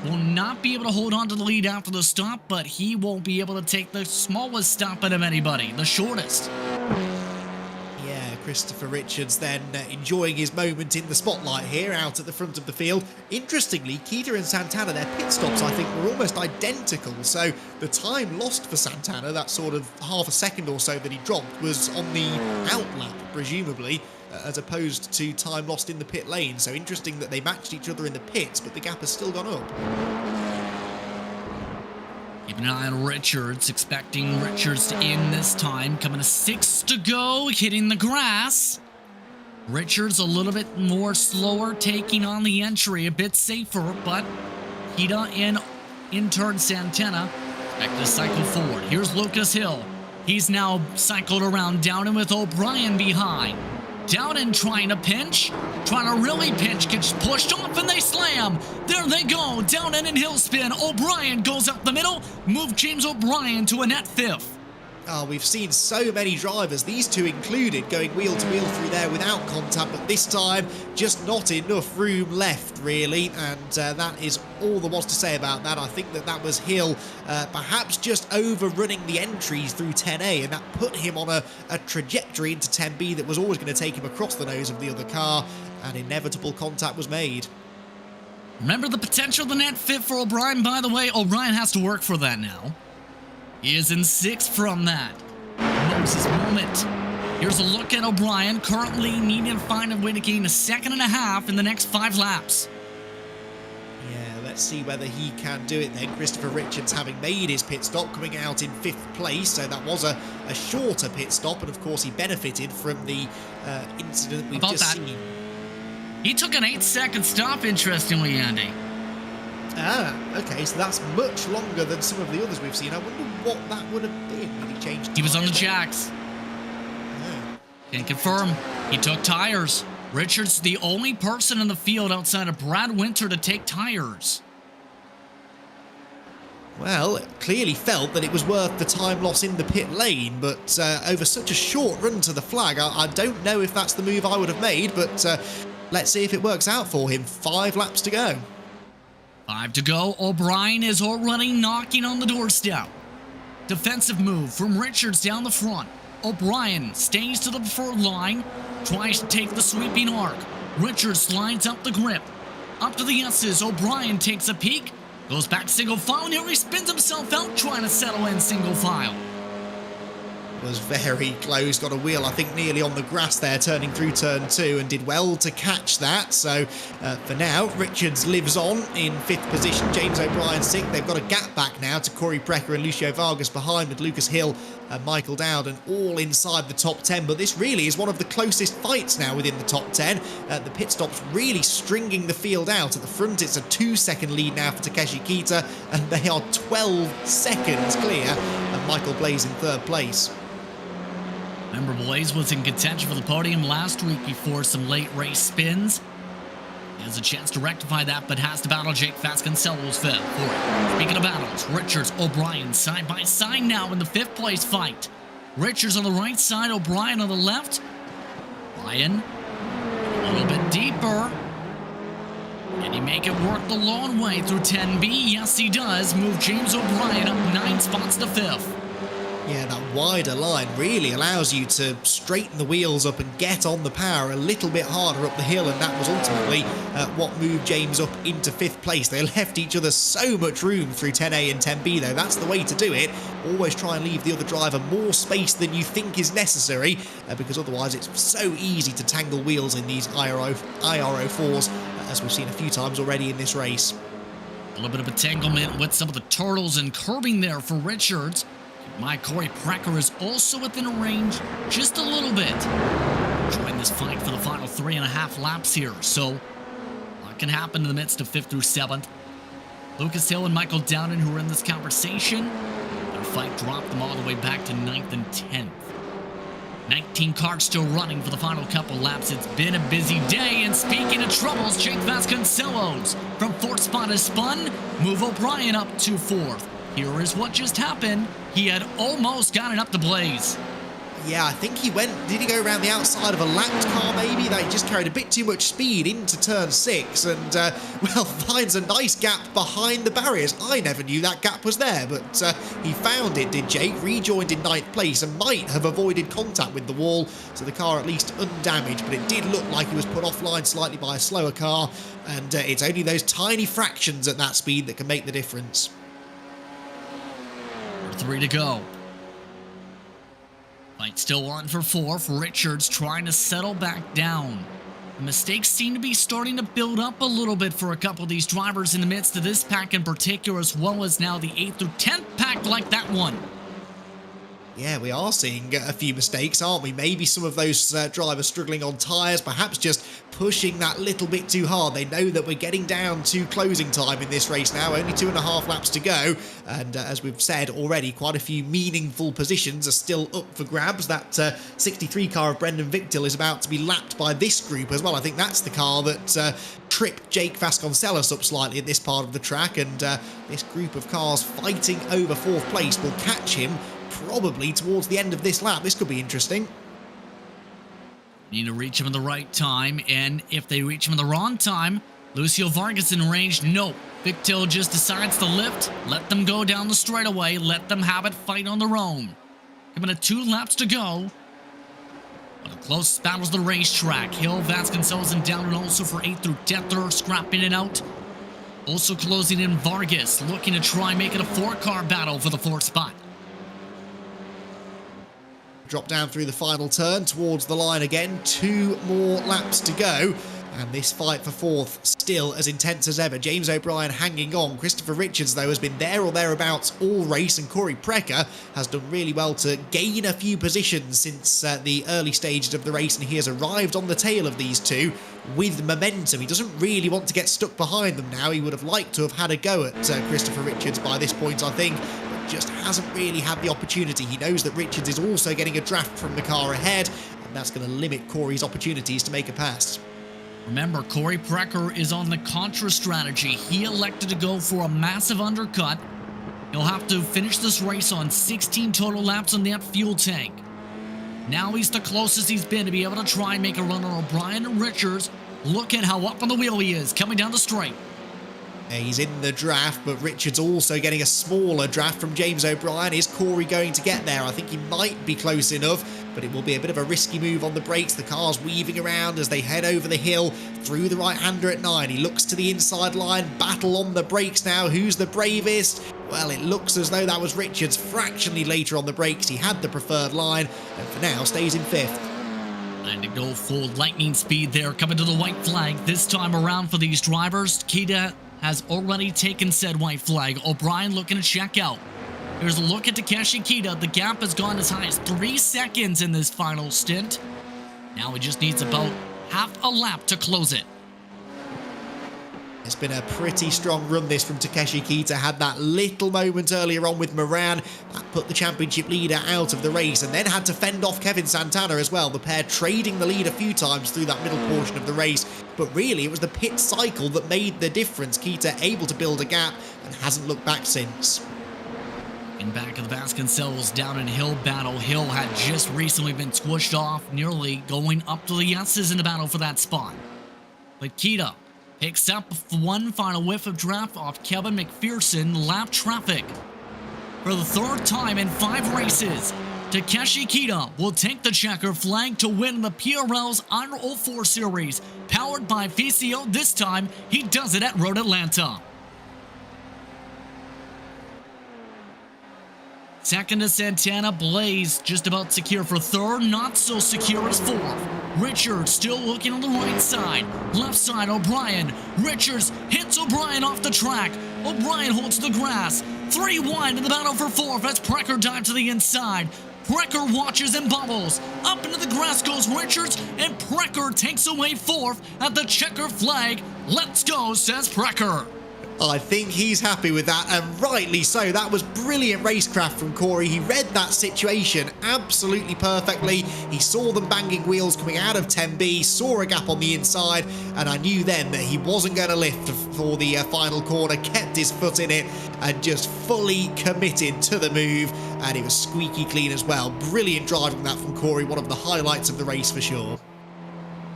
will not be able to hold on to the lead after the stop, but he won't be able to take the smallest stop out of anybody, the shortest.
Christopher Richards then enjoying his moment in the spotlight here out at the front of the field. Interestingly, Kita and Santana, their pit stops, I think, were almost identical. So the time lost for Santana, that sort of half a second or so that he dropped, was on the out lap, presumably, as opposed to time lost in the pit lane. So interesting that they matched each other in the pits, but the gap has still gone up.
Keep an eye on Richards, expecting Richards to in this time. Coming to 6 to go, hitting the grass. Richards a little bit more slower, taking on the entry, a bit safer, but Kita in turn Santana. Expect to cycle forward. Here's Lucas Hill. He's now cycled around Dowden with O'Brien behind. Dowden trying to pinch, trying to really pinch, gets pushed off and they slam. There they go, Dowden and Hill spin. O'Brien goes up the middle, move James O'Brien to a net 5th.
Oh, we've seen so many drivers, these two included, going wheel to wheel through there without contact, but this time just not enough room left, really, and that is all there was to say about that. I think that was Hill perhaps just overrunning the entries through 10A, and that put him on a trajectory into 10B that was always going to take him across the nose of the other car, and inevitable contact was made.
Remember the potential of the net 5th for O'Brien, by the way? O'Brien has to work for that now. He is in 6th from that. Moses moment. Here's a look at O'Brien, currently needing to find a way to gain a 1.5 seconds in the next 5 laps.
Yeah, Let's see whether he can do it then. Christopher Richards having made his pit stop, coming out in 5th place, so that was a shorter pit stop, and of course he benefited from the incident we've just seen.
He took an 8-second stop, interestingly, Andy.
Ah, okay, so that's much longer than some of the others we've seen. I wonder what that would have been. Did he change?
He was on the jacks.
Oh.
Can confirm. He took tires. Richards, the only person in the field outside of Brad Winter to take tires.
Well, it clearly felt that it was worth the time loss in the pit lane, but over such a short run to the flag, I don't know if that's the move I would have made, but let's see if it works out for him. 5 laps to go.
5 to go. O'Brien is already knocking on the doorstep. Defensive move from Richards down the front. O'Brien stays to the preferred line, tries to take the sweeping arc. Richards slides up the grip. Up to the S's, O'Brien takes a peek, goes back single file, and here he spins himself out trying to settle in single file.
Was very close, got a wheel I think nearly on the grass there turning through turn 2 and did well to catch that. So for now Richards lives on in 5th position, James O'Brien 6th. They've got a gap back now to Corey Precker and Lucio Vargas behind, with Lucas Hill and Michael Dowden all inside the top 10, but this really is one of the closest fights now within the top 10. The pit stops really stringing the field out. At the front it's a 2-second lead now for Takeshi Kita, and they are 12 seconds clear, and Michael Blaze in 3rd place.
Remember, Blaze was in contention for the podium last week before some late race spins. He has a chance to rectify that, but has to battle Jake Vasconcelos for it. Speaking of battles, Richards, O'Brien side by side now in the 5th place fight. Richards on the right side, O'Brien on the left. O'Brien a little bit deeper. Can he make it work the long way through 10B? Yes, he does. Move James O'Brien up 9 spots to 5th.
Yeah, that wider line really allows you to straighten the wheels up and get on the power a little bit harder up the hill, and that was ultimately what moved James up into 5th place. They left each other so much room through 10A and 10B though. That's the way to do it. Always try and leave the other driver more space than you think is necessary, because otherwise it's so easy to tangle wheels in these IRO4s, as we've seen a few times already in this race.
A little bit of entanglement with some of the turtles and curbing there for Richards. My Corey Precker is also within range just a little bit. Join this fight for the final 3.5 laps here, so a lot can happen in the midst of 5th through 7th. Lucas Hill and Michael Dowden, who are in this conversation, their fight dropped them all the way back to 9th and 10th. 19 cars still running for the final couple laps. It's been a busy day, and speaking of troubles, Jake Vasconcelos from 4th spot has spun, move O'Brien up to 4th. Here is what just happened. He had almost gotten up to Blaze.
Yeah, I think he went, did he go around the outside of a lapped car maybe? They just carried a bit too much speed into turn 6 and, well, finds a nice gap behind the barriers. I never knew that gap was there, but he found it, did Jake, rejoined in 9th place and might have avoided contact with the wall, so the car at least undamaged, but it did look like he was put offline slightly by a slower car, and it's only those tiny fractions at that speed that can make the difference.
3 to go. Fight still on for 4 for Richards, trying to settle back down. The mistakes seem to be starting to build up a little bit for a couple of these drivers in the midst of this pack in particular, as well as now the 8th through 10th pack like that one.
Yeah, we are seeing a few mistakes, aren't we? Maybe some of those drivers struggling on tyres, perhaps just pushing that little bit too hard. They know that we're getting down to closing time in this race now, only 2.5 laps to go. And as we've said already, quite a few meaningful positions are still up for grabs. That 63 car of Brendan Victil is about to be lapped by this group as well. I think that's the car that tripped Jake Vasconcelos up slightly at this part of the track. And this group of cars fighting over 4th place will catch him probably towards the end of this lap. This could be interesting.
Need to reach him in the right time, and if they reach him in the wrong time, Lucio Vargas in range. Nope. Victil just decides to lift, let them go down the straightaway, let them have it fight on their own. Coming to 2 laps to go. But a close battles the racetrack. Hill, Vasconcelos, and Dowden also for 8th through 10th. They're scrapping it out. Also closing in Vargas, looking to try make it a 4-car battle for the 4th spot.
Drop down through the final turn towards the line again. 2 more laps to go. And this fight for fourth still as intense as ever. James O'Brien hanging on. Christopher Richards, though, has been there or thereabouts all race, and Corey Precker has done really well to gain a few positions since the early stages of the race, and he has arrived on the tail of these two with momentum. He doesn't really want to get stuck behind them now. He would have liked to have had a go at Christopher Richards by this point, I think, but just hasn't really had the opportunity. He knows that Richards is also getting a draft from the car ahead, and that's going to limit Corey's opportunities to make a pass.
Remember, Corey Precker is on the contra strategy. He elected to go for a massive undercut. He'll have to finish this race on 16 total laps on that fuel tank. Now he's the closest he's been to be able to try and make a run on O'Brien and Richards. Look at how up on the wheel he is, coming down the straight.
He's in the draft, but Richards also getting a smaller draft from James O'Brien. Is Corey going to get there? I think he might be close enough, but it will be a bit of a risky move on the brakes. The car's weaving around as they head over the hill through the right-hander at 9. He looks to the inside line, battle on the brakes now. Who's the bravest? Well, it looks as though that was Richards. Fractionally later on the brakes, he had the preferred line, and for now stays in 5th.
And to go full lightning speed there, coming to the white flag this time around for these drivers. Kita has already taken said white flag. O'Brien looking to check out. Here's a look at Takeshi Kita. The gap has gone as high as 3 seconds in this final stint. Now he just needs about half a lap to close it.
It's been a pretty strong run this from Takeshi Kita. Had that little moment earlier on with Moran that put the championship leader out of the race, and then had to fend off Kevin Santana as well. The pair trading the lead a few times through that middle portion of the race, but really it was the pit cycle that made the difference. Kita able to build a gap and hasn't looked back since.
In back of the Vasconcelos down in Hill battle. Hill had just recently been squished off, nearly going up to the yeses in the battle for that spot. But Kita picks up one final whiff of draft off Kevin McPherson. Lap traffic. For the 3rd time in 5 races, Takeshi Kita will take the checker flag to win the PRL's Honor 04 Series. Powered by VCO this time, he does it at Road Atlanta. Second to Santana. Blaze just about secure for 3rd, not so secure as 4th. Richards still looking on the right side. Left side, O'Brien. Richards hits O'Brien off the track. O'Brien holds the grass. 3 wide in the battle for 4th as Precker dives to the inside. Precker watches and bubbles. Up into the grass goes Richards, and Precker takes away 4th at the checker flag. Let's go, says Precker.
I think he's happy with that, and rightly so. That was brilliant racecraft from Corey. He read that situation absolutely perfectly. He saw them banging wheels coming out of 10B, saw a gap on the inside, and I knew then that he wasn't going to lift for the final corner, kept his foot in it, and just fully committed to the move, and it was squeaky clean as well. Brilliant driving that from Corey, one of the highlights of the race for sure.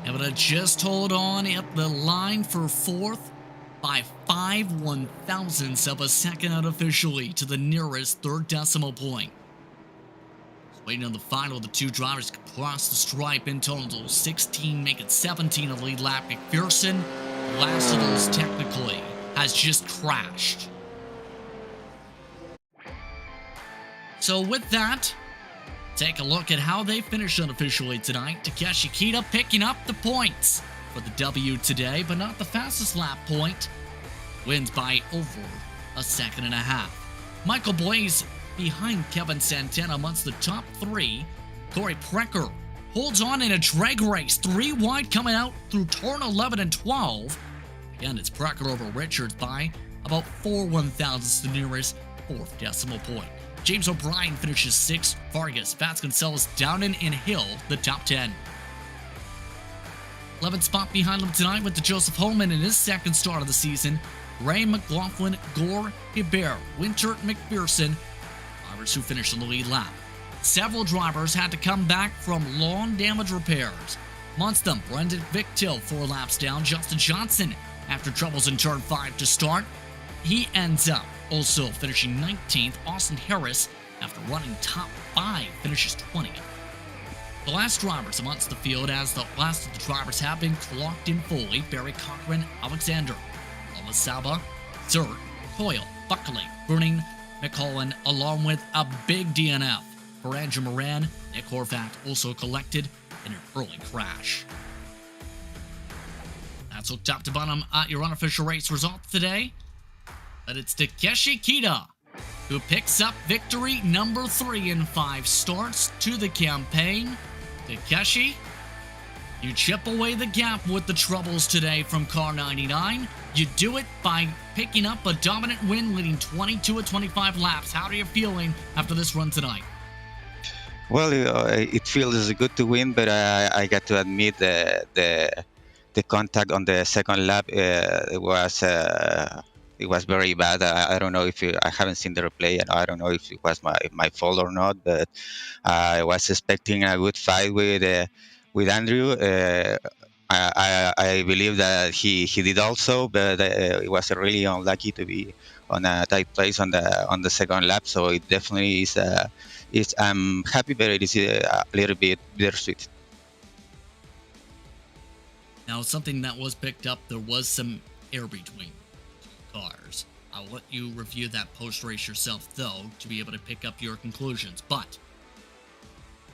Able to just hold on at the line for 4th. By 5/1,000ths of a second unofficially to the nearest 3rd decimal point. Just waiting on the final, the 2 drivers can cross the stripe in total. 16, make it 17 of the lead lap. McPherson, the last of those technically, has just crashed. So with that, take a look at how they finished unofficially tonight. Takeshi Kita picking up the points for the W today, but not the fastest lap point. Wins by over 1.5 seconds. Michael Blaze behind Kevin Santana amongst the top 3. Corey Precker holds on in a drag race. 3 wide coming out through turn 11 and 12. Again, it's Precker over Richards by about 4/1,000ths, the nearest 4th decimal point. James O'Brien finishes 6th. Vargas, Vasconcelos, Dowden, and Hill, the top 10. 11th spot behind him tonight went to Joseph Holman in his 2nd start of the season. Ray McLaughlin, Gore Hebert, Winter McPherson, drivers who finished on the lead lap. Several drivers had to come back from lawn damage repairs. Amongst them, Brendan Victil 4 laps down. Justin Johnson, after troubles in turn 5 to start, he ends up also finishing 19th. Austin Harris, after running top 5, finishes 20th. The last drivers amongst the field, as the last of the drivers have been clocked in fully. Barry Cochran, Alexander, Lama Saba, Zert, Coyle, Buckley, Bruning, McCullen, along with a big DNF for Andrew Moran. Nick Horvath also collected in an early crash. Let's look top to bottom at your unofficial race results today. But it's Takeshi Kita who picks up victory number 3 in 5 starts to the campaign. Takeshi, you chip away the gap with the troubles today from car 99. You do it by picking up a dominant win, leading 22 of 25 laps. How are you feeling after this run tonight?
Well, it feels good to win, but I got to admit the contact on the second lap it was very bad. I don't know if I haven't seen the replay, and I don't know if it was my fault or not. But I was expecting a good fight with Andrew. I believe that he did also, but it was really unlucky to be on a tight place on the second lap. So it definitely is. I'm happy, but it is a little bit bittersweet.
Now, something that was picked up, there was some air between two cars. I'll let you review that post-race yourself, though, to be able to pick up your conclusions. But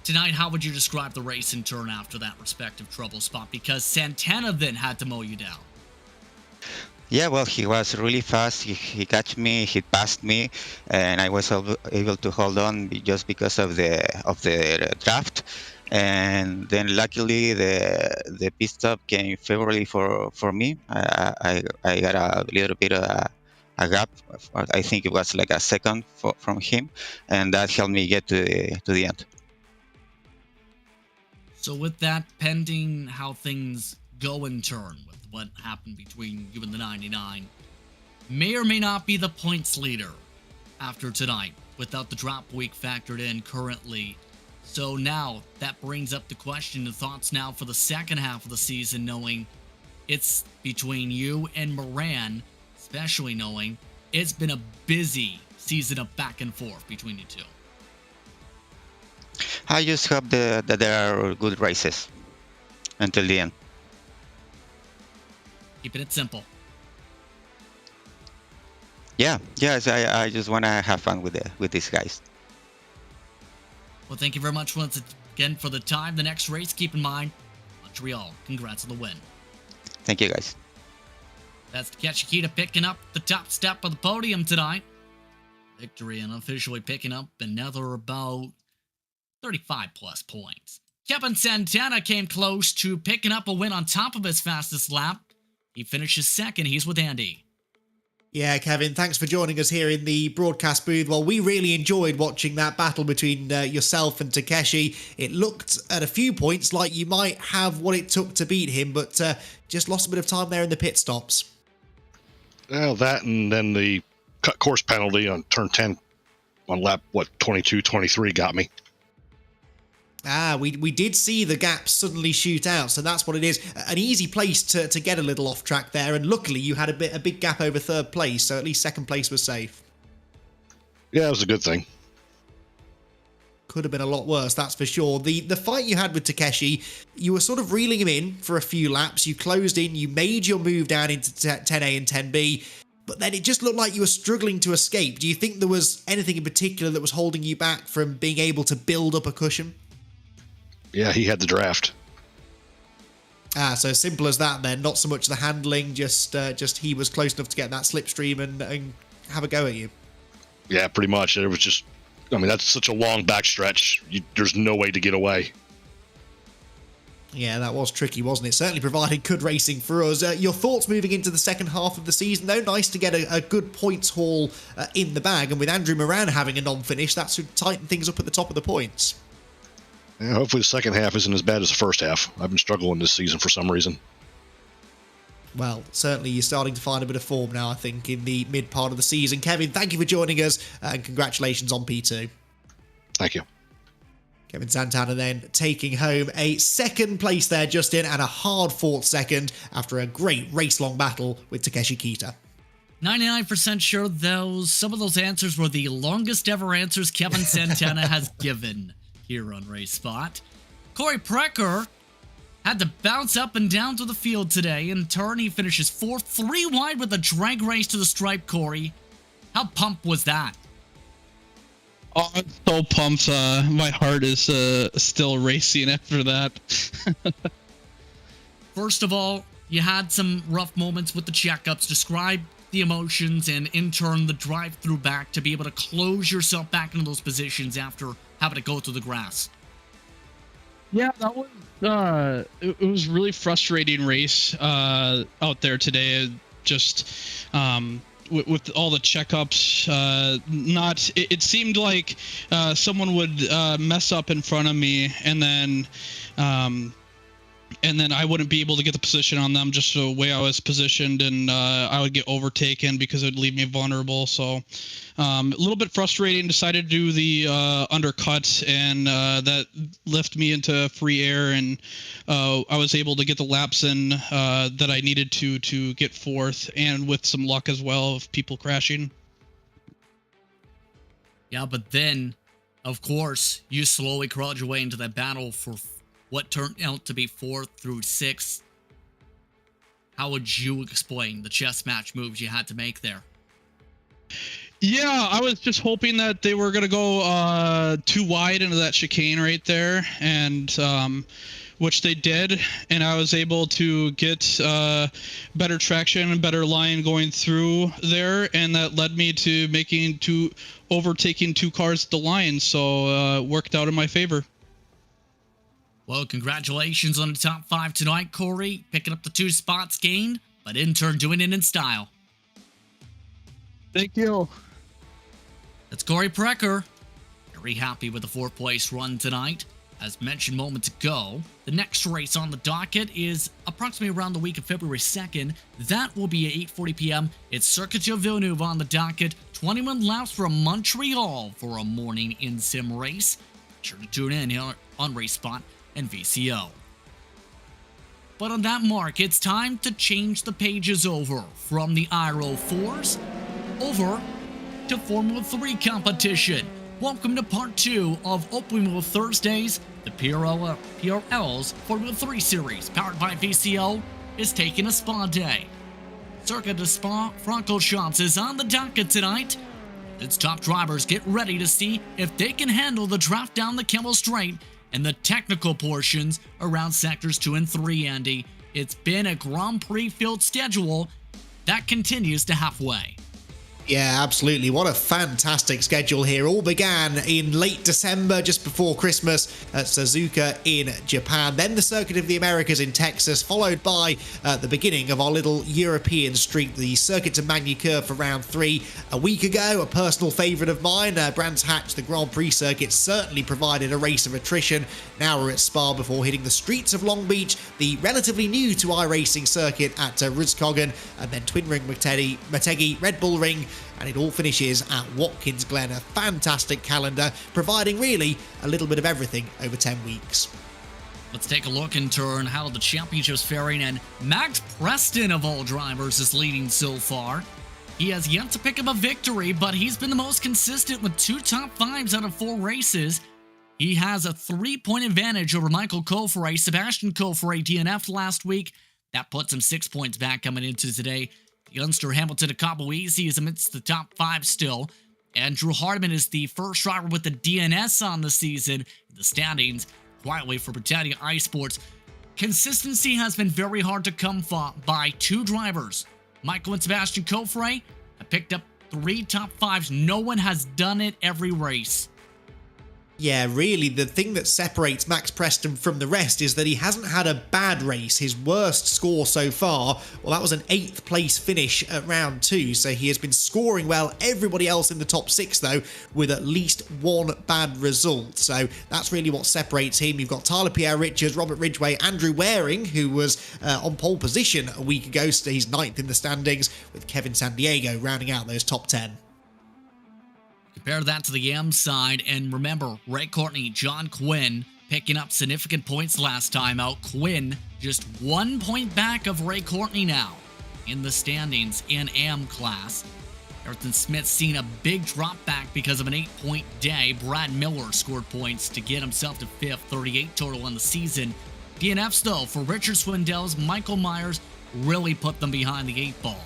tonight, how would you describe the race in turn after that respective trouble spot? Because Santana then had to mow you down.
Yeah, well, he was really fast. He catch me, he passed me, and I was able to hold on just because of the draft. And then luckily the pit stop came favorably for me. I got a little bit of a gap. I think it was like a second from him, and that helped me get to the end.
So with that, pending how things go in turn with what happened between you and the 99, may or may not be the points leader after tonight without the drop week factored in currently. So now that brings up the question and thoughts now for the second half of the season, knowing it's between you and Moran, especially knowing it's been a busy season of back and forth between you two.
I just hope that there are good races until the end.
Keeping it simple.
Yes, I just want to have fun with these guys.
Well, thank you very much once again for the time. The next race, keep in mind, Montreal. Congrats on the win.
Thank you, guys.
That's Takeshi Kita picking up the top step of the podium tonight. Victory and officially picking up another about 35 plus points. Kevin Santana came close to picking up a win on top of his fastest lap. He finishes second. He's with Andy.
Yeah, Kevin, thanks for joining us here in the broadcast booth. Well, we really enjoyed watching that battle between yourself and Takeshi. It looked at a few points like you might have what it took to beat him, but just lost a bit of time there in the pit stops.
Well, that and then the cut course penalty on turn 10 on lap, 22, 23 got me.
We did see the gap suddenly shoot out, so that's what it is. An easy place to get a little off track there, and luckily you had a big gap over third place, so at least second place was safe.
Yeah, it was a good thing.
Could have been a lot worse, that's for sure. The fight you had with Takeshi, you were sort of reeling him in for a few laps. You closed in, you made your move down into 10A and 10B, but then it just looked like you were struggling to escape. Do you think there was anything in particular that was holding you back from being able to build up a cushion?
Yeah, he had the draft.
So simple as that then. Not so much the handling, just he was close enough to get that slipstream and have a go at you.
Yeah, pretty much. It was just, I mean, that's such a long backstretch. There's no way to get away.
Yeah, that was tricky, wasn't it? Certainly provided good racing for us. Your thoughts moving into the second half of the season, though? Nice to get a good points haul in the bag. And with Andrew Moran having a non-finish, that should tighten things up at the top of the points.
Yeah, hopefully the second half isn't as bad as the first half. I've been struggling this season for some reason.
Well, certainly you're starting to find a bit of form now, I think, in the mid part of the season. Kevin, thank you for joining us, and congratulations on P2.
Thank you.
Kevin Santana then taking home a second place there, Justin, and a hard-fought second after a great race-long battle with Takeshi Kita.
99% sure some of those answers were the longest ever answers Kevin Santana has given here on Race Spot. Corey Precker had to bounce up and down to the field today. In turn, he finishes fourth, 3 wide with a drag race to the stripe, Corey. How pumped was that?
Oh, I'm so pumped. My heart is still racing after that.
First of all, you had some rough moments with the checkups. Describe the emotions and, in turn, the drive-through back to be able to close yourself back into those positions after having to go through the grass.
Yeah, that was it was really frustrating race out there today. Just with all the checkups, it seemed like someone would mess up in front of me, and then I wouldn't be able to get the position on them just the way I was positioned, and I would get overtaken because it would leave me vulnerable. So a little bit frustrating. Decided to do the undercut, and that left me into free air, and I was able to get the laps in that I needed to get fourth, and with some luck as well of people crashing.
Yeah, but then, of course, you slowly crawled your way into that battle for what turned out to be 4th through 6th. How would you explain the chess match moves you had to make there?
Yeah, I was just hoping that they were going to go too wide into that chicane right there, and which they did, and I was able to get better traction and better line going through there, and that led me to overtaking 2 cars at the line, so worked out in my favor.
Well, congratulations on the top 5 tonight, Corey, picking up the 2 spots gained, but in turn doing it in style.
Thank you.
That's Corey Precker. Very happy with the 4th place run tonight. As mentioned moments ago, the next race on the docket is approximately around the week of February 2nd. That will be at 8:40 p.m. It's Circuit de Villeneuve on the docket. 21 laps from Montreal for a morning in-sim race. Be sure to tune in here on RaceSpot and VCO. But on that mark, it's time to change the pages over from the Aero 4s over to Formula 3 competition. Welcome to part 2 of Open Wheel Thursdays. The PRL's Formula 3 series, powered by VCO, is taking a spa day. Circuit de Spa-Francorchamps is on the docket tonight. Its top drivers get ready to see if they can handle the draft down the Kemmel Straight and the technical portions around sectors 2 and 3, Andy. It's been a Grand Prix-filled schedule that continues to halfway.
Yeah, absolutely. What a fantastic schedule here. All began in late December, just before Christmas, at Suzuka in Japan. Then the Circuit of the Americas in Texas, followed by the beginning of our little European streak, the Circuit to Magny-Cours for round 3. A week ago, a personal favourite of mine, Brands Hatch, the Grand Prix circuit, certainly provided a race of attrition. Now we're at Spa before hitting the streets of Long Beach, the relatively new to iRacing circuit at Rudskogen, and then Twin Ring Motegi, Red Bull Ring, and it all finishes at Watkins Glen. A fantastic calendar, providing really a little bit of everything over 10 weeks.
Let's take a look in turn how the championship's faring, and Max Preston, of all drivers, is leading so far. He has yet to pick up a victory, but he's been the most consistent with 2 top 5s out of 4 races. He has a 3-point advantage over Michael Kofre. Sebastian Kofre DNF'd last week. That puts him 6 points back coming into today. Youngster Hamilton Akabuisi is amidst the top 5 still. Andrew Hardman is the first driver with the DNS on the season. The standings quietly for Britannia iSports. Consistency has been very hard to come by 2 drivers. Michael and Sebastian Kofre have picked up 3 top 5s. No one has done it every race.
Yeah, really, the thing that separates Max Preston from the rest is that he hasn't had a bad race. His worst score so far, well, that was an 8th place finish at round 2, so he has been scoring well. Everybody else in the top 6, though, with at least 1 bad result. So that's really what separates him. You've got Tyler Pierre-Richards, Robert Ridgway, Andrew Waring, who was on pole position a week ago, so he's 9th in the standings, with Kevin Sandiego rounding out those top 10.
Compare that to the Yam side, and remember, Ray Courtney, John Quinn picking up significant points last time out. Quinn just 1 point back of Ray Courtney now in the standings in AM class. Ayrton Smith's seen a big drop back because of an 8-point day. Brad Miller scored points to get himself to 5th, 38 total on the season. DNFs, though, for Richard Swindells, Michael Myers really put them behind the 8 ball.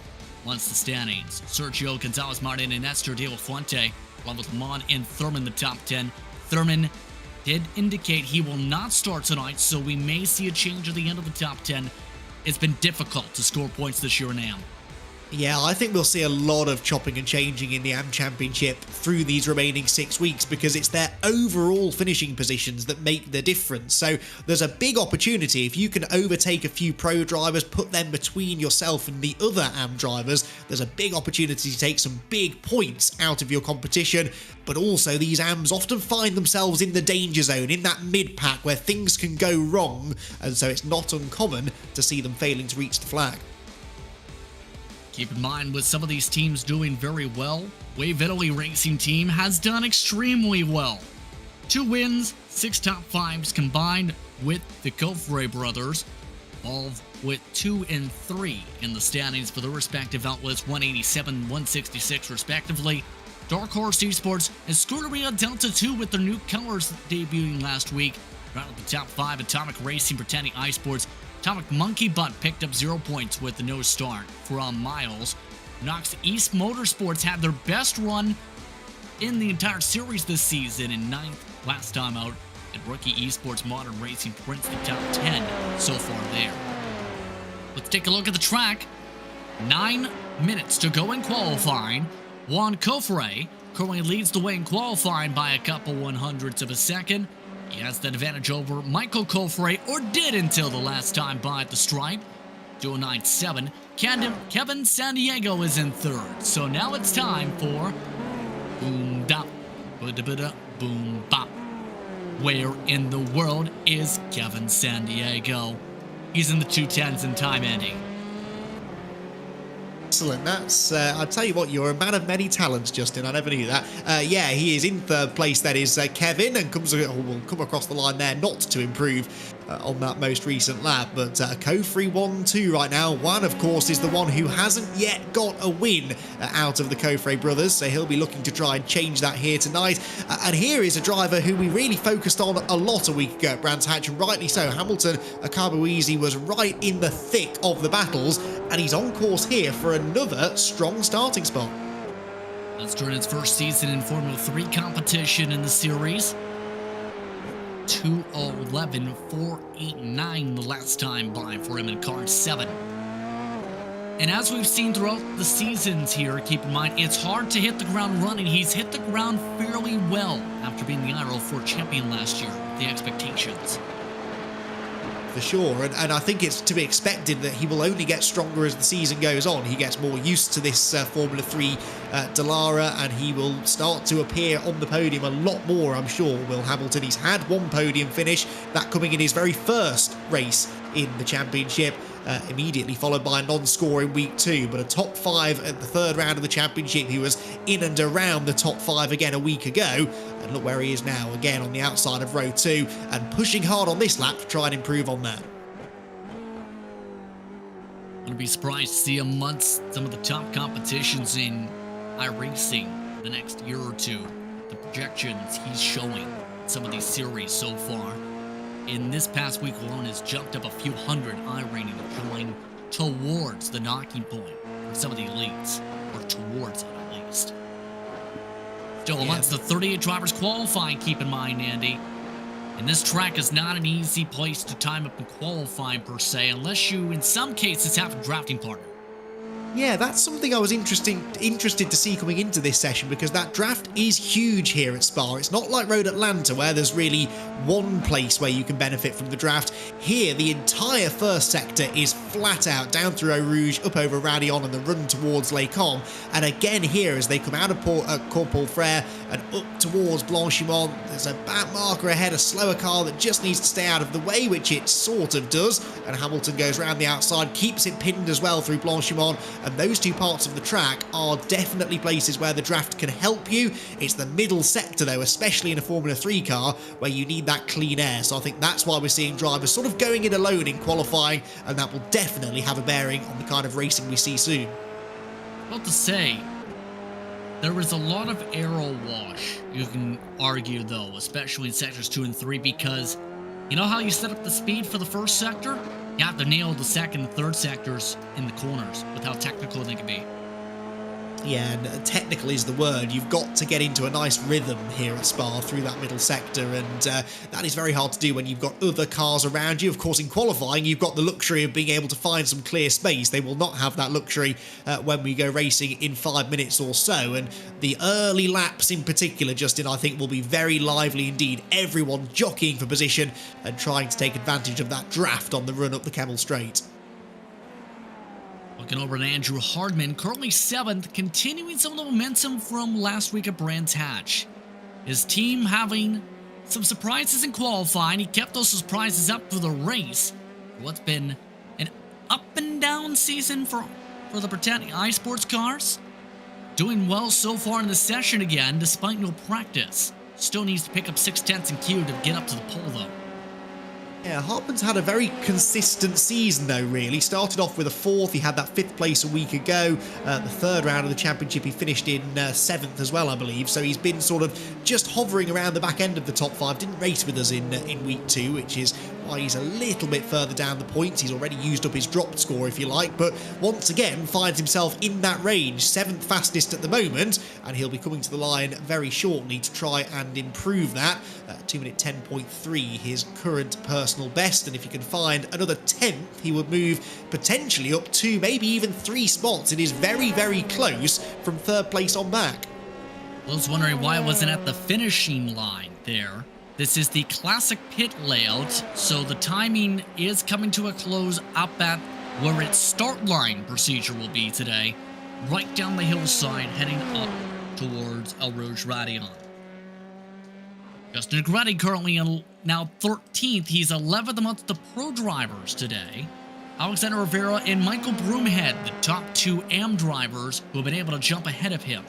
Once the standings, Sergio Gonzalez Martin and Esther De La Fuente, along with Mon and Thurman, the top 10. Thurman did indicate he will not start tonight, so we may see a change at the end of the top 10. it's been difficult to score points this year in AM.
Yeah, I think we'll see a lot of chopping and changing in the AM Championship through these remaining 6 weeks because it's their overall finishing positions that make the difference. So there's a big opportunity if you can overtake a few pro drivers, put them between yourself and the other AM drivers. There's a big opportunity to take some big points out of your competition, but also these AMs often find themselves in the danger zone, in that mid-pack where things can go wrong, and so it's not uncommon to see them failing to reach the flag.
Keep in mind, with some of these teams doing very well, Wave Italy Racing Team has done extremely well. 2 wins, 6 top 5s combined with the Kofre brothers, all with 2 and 3 in the standings for their respective outlets, 187, 166 respectively. Dark Horse Esports and Scuderia Delta 2 with their new colors debuting last week. Right at the top 5, Atomic Racing, Britannia iSports, Atomic Monkey Butt picked up 0 points with the no start from Miles. Knox East Motorsports had their best run in the entire series this season in 9th last time out. And Rookie Esports Modern Racing prints the top 10 so far there. Let's take a look at the track. 9 minutes to go in qualifying. Juan Kofre currently leads the way in qualifying by a couple 100ths of a second. He has the advantage over Michael Kofre, or did until the last time by at the stripe. 209.7. Kevin San Diego is in 3rd. So now it's time for Boom Dop, Boom Bop. Where in the world is Kevin San Diego? He's in the 210s in time, Andy.
Excellent. That's, I'll tell you what, you're a man of many talents, Justin. I never knew that. Yeah, he is in 3rd place. That is Kevin, and will come across the line there, not to improve on that most recent lap, but Kofre 1-2 right now. Juan, of course, is the one who hasn't yet got a win out of the Kofre brothers, so he'll be looking to try and change that here tonight. And here is a driver who we really focused on a lot a week ago at Brands Hatch, and rightly so. Hamilton Akabuizi was right in the thick of the battles, and he's on course here for another strong starting spot.
That's during its first season in Formula 3 competition in the series. 2:11.489 the last time by for him in car 7. And as we've seen throughout the seasons here, keep in mind, it's hard to hit the ground running. He's hit the ground fairly well after being the IRL4 champion last year, the expectations.
For sure, and I think it's to be expected that he will only get stronger as the season goes on. He gets more used to this Formula 3 Dallara, and he will start to appear on the podium a lot more, I'm sure, Will Hamilton. He's had 1 podium finish, that coming in his very first race in the championship, immediately followed by a non-score in week 2, but a top 5 at the 3rd round of the championship. He was in and around the top 5 again a week ago, and look where he is now, again on the outside of row 2, and pushing hard on this lap to try and improve on that.
Wouldn't be surprised to see him amongst some of the top competitions in iRacing the next year or two. The projections he's showing some of these series so far in this past week alone has jumped up a few hundred iRating, going towards the knocking point for some of the elites, or towards it at least. Still amongst the 38 drivers qualifying, keep in mind, Andy. And this track is not an easy place to time up in qualifying per se, unless you, in some cases, have a drafting partner.
Yeah, that's something I was interested to see coming into this session, because that draft is huge here at Spa. It's not like Road Atlanta where there's really one place where you can benefit from the draft. Here, the entire first sector is flat out down through Eau Rouge, up over Radion and the run towards Les Combes. And again here, as they come out of Corporal Frere and up towards Blanchimont, there's a back marker ahead, a slower car that just needs to stay out of the way, which it sort of does. And Hamilton goes round the outside, keeps it pinned as well through Blanchimont. And those two parts of the track are definitely places where the draft can help you. It's the middle sector, though, especially in a Formula 3 car, where you need that clean air. So I think that's why we're seeing drivers sort of going in alone in qualifying, and that will definitely have a bearing on the kind of racing we see soon.
What to say? There is a lot of aero wash, you can argue, though, especially in sectors 2 and 3, because you know how you set up the speed for the first sector? You have to nail the second and third sectors in the corners with how technical they can be.
Yeah, and technical is the word. You've got to get into a nice rhythm here at Spa through that middle sector, and that is very hard to do when you've got other cars around you. Of course, in qualifying, you've got the luxury of being able to find some clear space. They will not have that luxury when we go racing in 5 minutes or so, and the early laps in particular, Justin, I think will be very lively indeed. Everyone jockeying for position and trying to take advantage of that draft on the run up the Kemmel Straight.
Looking over at Andrew Hardman, currently 7th, continuing some of the momentum from last week at Brands Hatch. His team having some surprises in qualifying. He kept those surprises up for the race. What's been an up and down season for the Britannia iSports cars. Doing well so far in the session again, despite no practice. Still needs to pick up 6/10 in Q to get up to the pole though.
Yeah, Hartman's had a very consistent season though, really. Started off with a 4th, he had that 5th place a week ago. The 3rd round of the championship he finished in 7th as well, I believe. So he's been sort of just hovering around the back end of the top 5. Didn't race with us in week 2, which is why he's a little bit further down the points. He's already used up his dropped score, if you like, but once again finds himself in that range. 7th fastest at the moment, and he'll be coming to the line very shortly to try and improve that. 2-minute 10.3, his current personal best, and if he can find another 10th, he would move potentially up 2, maybe even 3 spots. It is very, very close from 3rd place on back.
I was wondering why it wasn't at the finishing line there. This is the classic pit layout, so the timing is coming to a close up at where its start line procedure will be today, right down the hillside heading up towards El Rouge Radion. Justin Negretti currently now 13th. He's 11th amongst the pro drivers today. Alexander Rivera and Michael Broomhead, the top 2 AM drivers who have been able to jump ahead of him.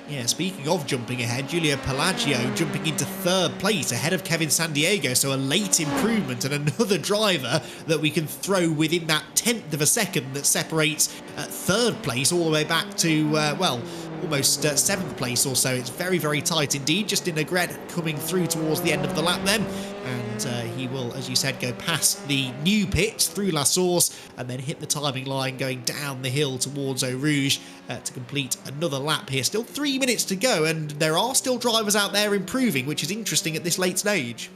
Yeah, speaking of jumping ahead, Giulio Pelagio jumping into 3rd place ahead of Kevin Sandiego, so a late improvement and another driver that we can throw within that 10th of a second that separates 3rd place all the way back to, well, almost 7th place or so. It's very, very tight indeed. Justin Negret coming through towards the end of the lap then, and he will, as you said, go past the new pits through La Source and then hit the timing line going down the hill towards Eau Rouge to complete another lap here. Still 3 minutes to go, and there are still drivers out there improving, which is interesting at this late stage.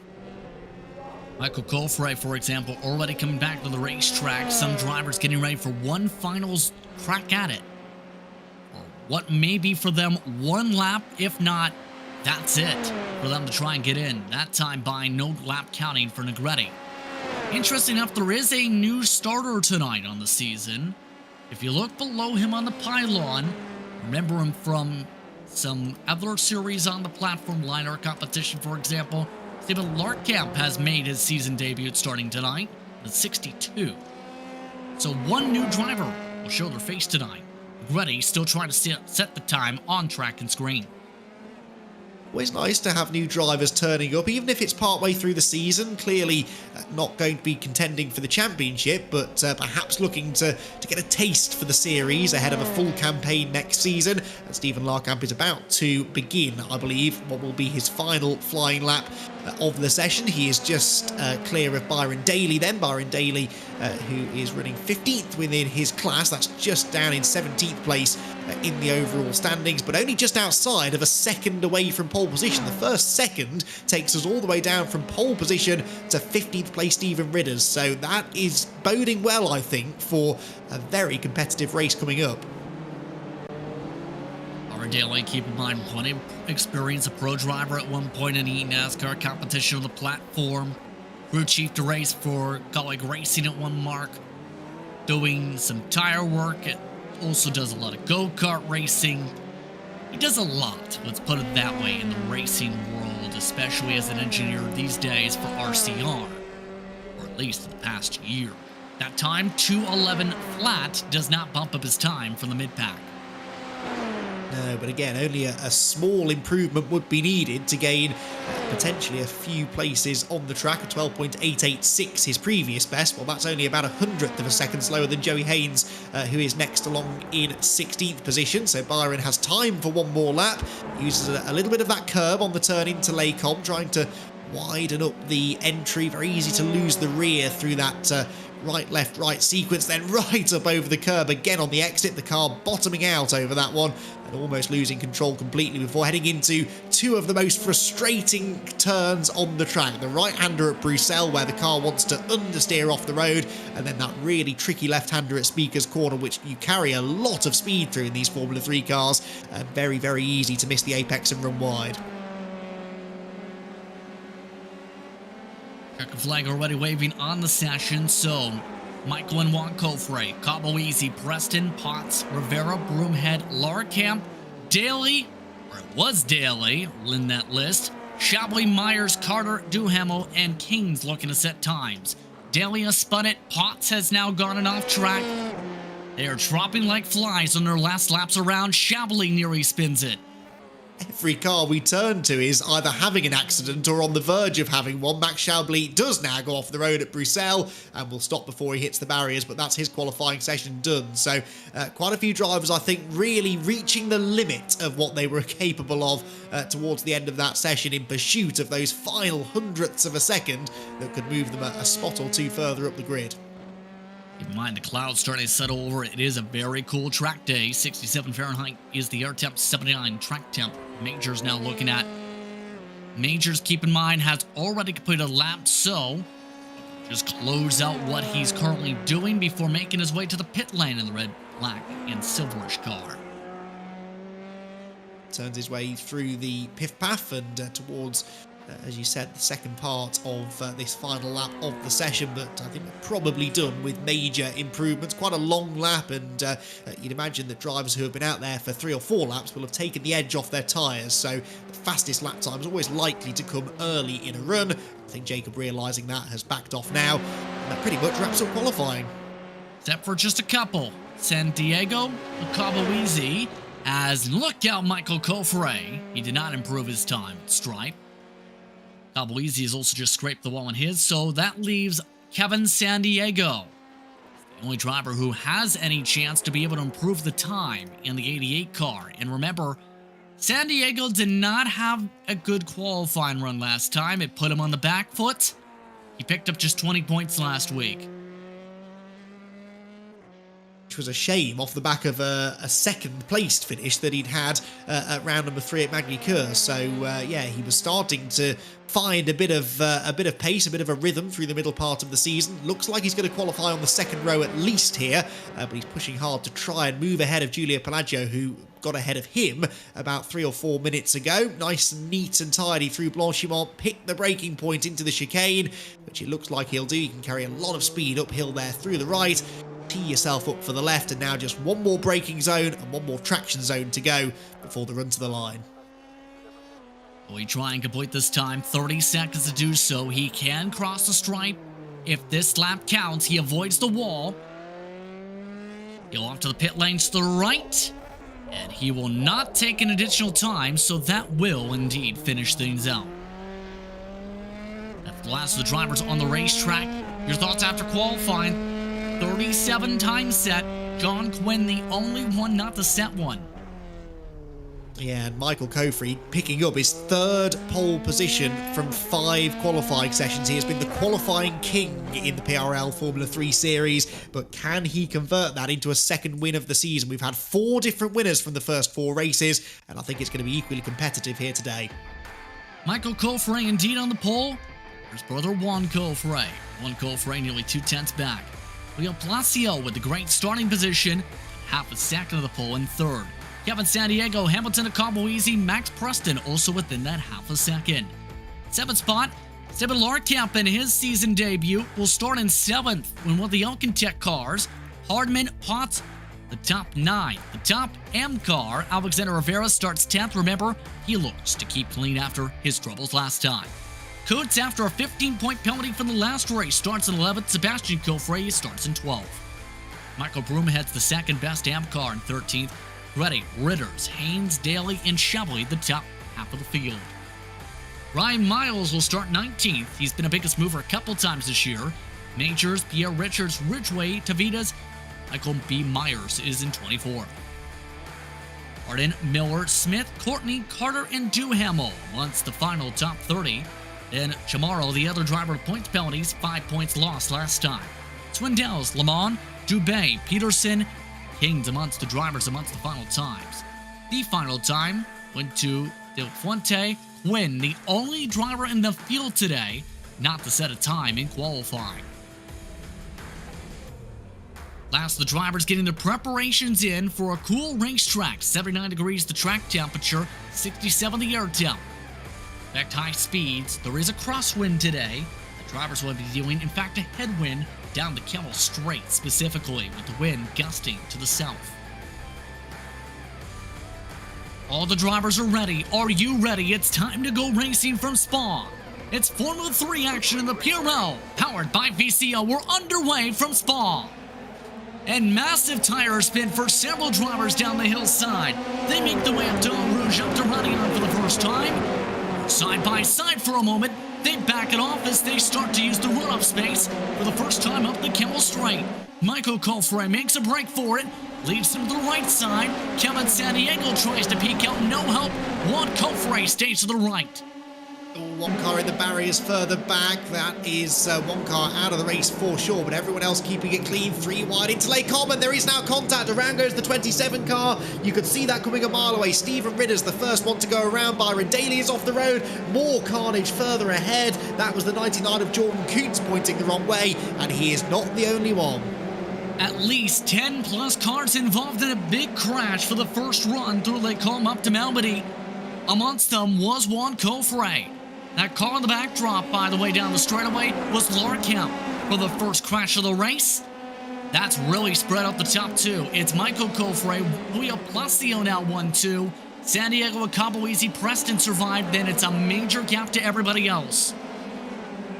Michael Colfray, for example, already coming back to the racetrack. Some drivers getting ready for one final crack at it. Or what may be for them one lap, if not, that's it for them to try and get in. That time by no lap counting for Negretti. Interesting enough, there is a new starter tonight on the season. If you look below him on the pylon, remember him from some other series on the platform, Liner competition, for example. Stephen Larkamp has made his season debut starting tonight at 62. So one new driver will show their face tonight. Negretti still trying to set the time on track and screen.
Always nice to have new drivers turning up, even if it's partway through the season. Clearly not going to be contending for the championship, but perhaps looking to get a taste for the series ahead of a full campaign next season. And Stephen Larkamp is about to begin, I believe, what will be his final flying lap of the session. He is just clear of Byron Daly then. Byron Daly, who is running 15th within his class. That's just down in 17th place in the overall standings, but only just outside of a second away from pole position. The first second takes us all the way down from pole position to 15th place Stephen Ridders. So that is boding well, I think, for a very competitive race coming up.
Daly, keep in mind, plenty of experience, a pro driver at one point in the NASCAR competition on the platform, crew chief to race for Colleague Racing at one mark, doing some tire work, it also does a lot of go-kart racing. He does a lot, let's put it that way, in the racing world, especially as an engineer these days for RCR, or at least in the past year. That time, 2:11 flat, does not bump up his time from the mid-pack.
No, but again, only a small improvement would be needed to gain potentially a few places on the track. A 12.886, his previous best. Well, that's only about 100th of a second slower than Joey Haynes, who is next along in 16th position. So Byron has time for one more lap. Uses a little bit of that curb on the turn into Lacombe, trying to widen up the entry. Very easy to lose the rear through that right, left, right sequence, then right up over the curb again on the exit. The car bottoming out over that one and almost losing control completely before heading into two of the most frustrating turns on the track. The right-hander at Bruxelles, where the car wants to understeer off the road, and then that really tricky left-hander at Speaker's Corner, which you carry a lot of speed through in these Formula 3 cars. Very, very easy to miss the apex and run wide.
Checker flag already waving on the session, so Michael and Juan Cofre, Cabo Easy, Preston, Potts, Rivera, Broomhead, Larkamp, Daly, or it was Daly, in that list, Chablis, Myers, Carter, Duhamel, and Kings looking to set times. Daly has spun it, Potts has now gone and off track. They are dropping like flies on their last laps around. Chablis nearly spins it.
Every car we turn to is either having an accident or on the verge of having one. Max Chablis does now go off the road at Bruxelles and will stop before he hits the barriers, but that's his qualifying session done. So quite a few drivers, I think, really reaching the limit of what they were capable of towards the end of that session in pursuit of those final hundredths of a second that could move them a spot or two further up the grid.
Keep in mind, the clouds starting to settle over. It is a very cool track day. 67 Fahrenheit is the air temp, 79 track temp. Majors now looking at. Majors, keep in mind, has already completed a lap, so just close out what he's currently doing before making his way to the pit lane in the red, black, and silverish car.
Turns his way through the piff-paff and towards, as you said, the second part of this final lap of the session, but I think we're probably done with major improvements. Quite a long lap, and you'd imagine that drivers who have been out there for 3 or 4 laps will have taken the edge off their tyres, so the fastest lap time is always likely to come early in a run. I think Jacob, realising that, has backed off now, and that pretty much wraps up qualifying.
Except for just a couple. San Diego, Cabo Easy, as look out Michael Cofre. He did not improve his time at Stripe. Cabo Easy has also just scraped the wall on his, so that leaves Kevin San Diego, the only driver who has any chance to be able to improve the time in the 88 car. And remember, San Diego did not have a good qualifying run last time. It put him on the back foot. He picked up just 20 points last week.
Which was a shame off the back of a second placed finish that he'd had at round number 3 at Magny Cours. So yeah, he was starting to find a bit of pace, a bit of a rhythm through the middle part of the season. Looks like he's going to qualify on the second row at least here, but he's pushing hard to try and move ahead of Giulio Pelaggio, who got ahead of him about 3 or 4 minutes ago. Nice and neat and tidy through Blanchimont, picked the braking point into the chicane, which it looks like he'll do. He can carry a lot of speed uphill there through the right, tee yourself up for the left, and now just one more braking zone and one more traction zone to go before the run to the line.
Will he try and complete this time? 30 seconds to do so. He can cross the stripe. If this lap counts, he avoids the wall. He'll off to the pit lanes to the right, and he will not take an additional time, so that will indeed finish things out. That's the last of the drivers on the racetrack. Your thoughts after qualifying? 37 times set. John Quinn, the only one not to set one.
Yeah, and Michael Cofre picking up his 3rd pole position from 5 qualifying sessions. He has been the qualifying king in the PRL Formula 3 series, but can he convert that into a 2nd win of the season? We've had 4 different winners from the first 4 races, and I think it's going to be equally competitive here today.
Michael Cofre indeed on the pole. His brother Juan Cofre. Juan Cofre nearly 2/10 back. Leo Palacio with the great starting position, half a second of the pole in 3rd. Kevin San Diego, Hamilton at Cabo Easy, Max Preston also within that half a second. 7th spot, Stephen Larkamp in his season debut will start in 7th when one of the Alcantech cars. Hardman, Potts, the top 9. The top M car, Alexander Rivera, starts 10th. Remember, he looks to keep clean after his troubles last time. Coots, after a 15-point penalty from the last race, starts in 11th. Sebastian Cofre starts in 12th. Michael Broomhead's the second best AM car in 13th. Reddy, Ritters, Haynes, Daly, and Chablis the top half of the field. Ryan Miles will start 19th. He's been a biggest mover a couple times this year. Majors, Pierre Richards, Ridgway, Tavitas, Michael B. Myers is in 24th. Arden, Miller, Smith, Courtney, Carter, and Duhamel amongst the final top 30. Then Chamorro, the other driver with points penalties, 5 points lost last time. Swindell's, Lemon, Dubé, Peterson, Kings amongst the drivers amongst the final times. The final time went to Del Fuente, Quinn, the only driver in the field today not to set a time in qualifying. Last, the drivers getting their preparations in for a cool racetrack. 79 degrees the track temperature, 67 the air temp. Expect high speeds. There is a crosswind today. The drivers will be doing, in fact, a headwind down the Kemmel Straight, specifically with the wind gusting to the south. All the drivers are ready. Are you ready? It's time to go racing from Spa. It's Formula 3 action in the PRL, powered by VCO. We're underway from Spa. And massive tire spin for several drivers down the hillside. They make the way up to Eau Rouge up to Radion for the first time. Side by side for a moment, they back it off as they start to use the run-up space for the first time up the Kemmel Straight. Michael Colfray makes a break for it, leaves him to the right side. Kevin Santiago tries to peek out, no help. Juan Colfray stays to the right.
One car in the barriers further back. That is one car out of the race for sure, but everyone else keeping it clean. 3 wide into Lake Common. There is now contact. Around goes the 27 car. You could see that coming a mile away. Stephen Ritter's the first one to go around. Byron Daly is off the road. More carnage further ahead. That was the 99 of Jordan Coots pointing the wrong way, and he is not the only one.
At least 10 plus cars involved in a big crash for the first run through Lake Combs up to Melbourne. Amongst them was Juan Colfray. That car in the backdrop, by the way, down the straightaway was Larkamp for the first crash of the race. That's really spread out the top two. It's Michael Colfray, Julio Placio now 1-2. Santiago Akabuizi, Preston survived, then it's a major gap to everybody else.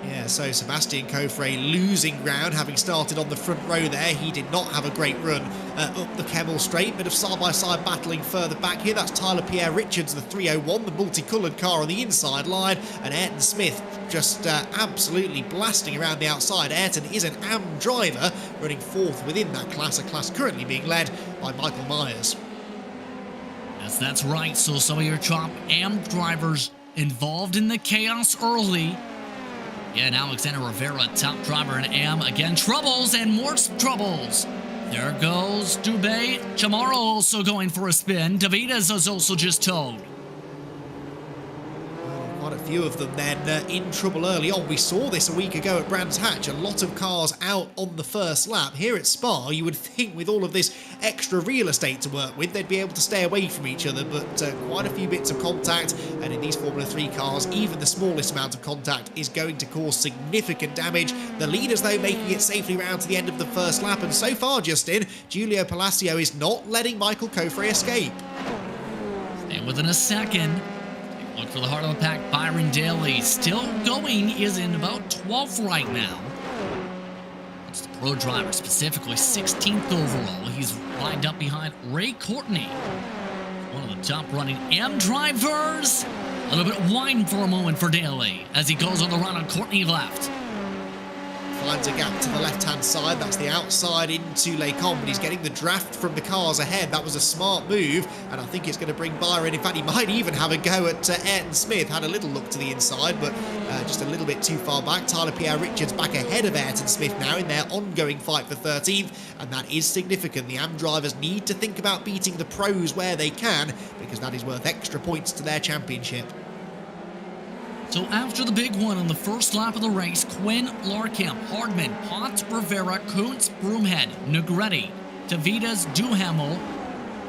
Yeah, so Sebastian Colfray losing ground, having started on the front row there. He did not have a great run up the Kemmel Straight. Bit of side-by-side battling further back here. That's Tyler Pierre-Richards, the 301, the multicoloured car on the inside line. And Ayrton Smith just absolutely blasting around the outside. Ayrton is an AM driver, running fourth within that class, a class currently being led by Michael Myers.
Yes, that's right. So some of your top AM drivers involved in the chaos early. Yeah, and Alexander Rivera, top driver in AM. Again, troubles and more troubles. There goes Dubé. Chamorro also going for a spin. Davidas is also just towed.
Quite a few of them then in trouble early on. We saw this a week ago at Brands Hatch. A lot of cars out on the first lap. Here at Spa, you would think with all of this extra real estate to work with, they'd be able to stay away from each other, but quite a few bits of contact. And in these Formula 3 cars, even the smallest amount of contact is going to cause significant damage. The leaders, though, making it safely round to the end of the first lap. And so far, Justin, Julio Palacio is not letting Michael Colfray escape.
Stay within a second. Look for the heart of the pack. Byron Daly still going, is in about 12th right now. It's the pro driver, specifically 16th overall. He's lined up behind Ray Courtney, one of the top running AM drivers. A little bit wide for a moment for Daly as he goes on the run on Courtney left.
Finds a gap to the left-hand side. That's the outside into Les Combes, but he's getting the draft from the cars ahead. That was a smart move, and I think it's going to bring Byron. In fact, he might even have a go at Ayrton Smith. Had a little look to the inside, but just a little bit too far back. Tyler Pierre-Richards back ahead of Ayrton Smith now in their ongoing fight for 13th, and that is significant. The AM drivers need to think about beating the pros where they can, because that is worth extra points to their championship.
So after the big one on the first lap of the race, Quinn, Larkamp, Hardman, Potts, Rivera, Kuntz, Broomhead, Negretti, Tavidas, Duhamel,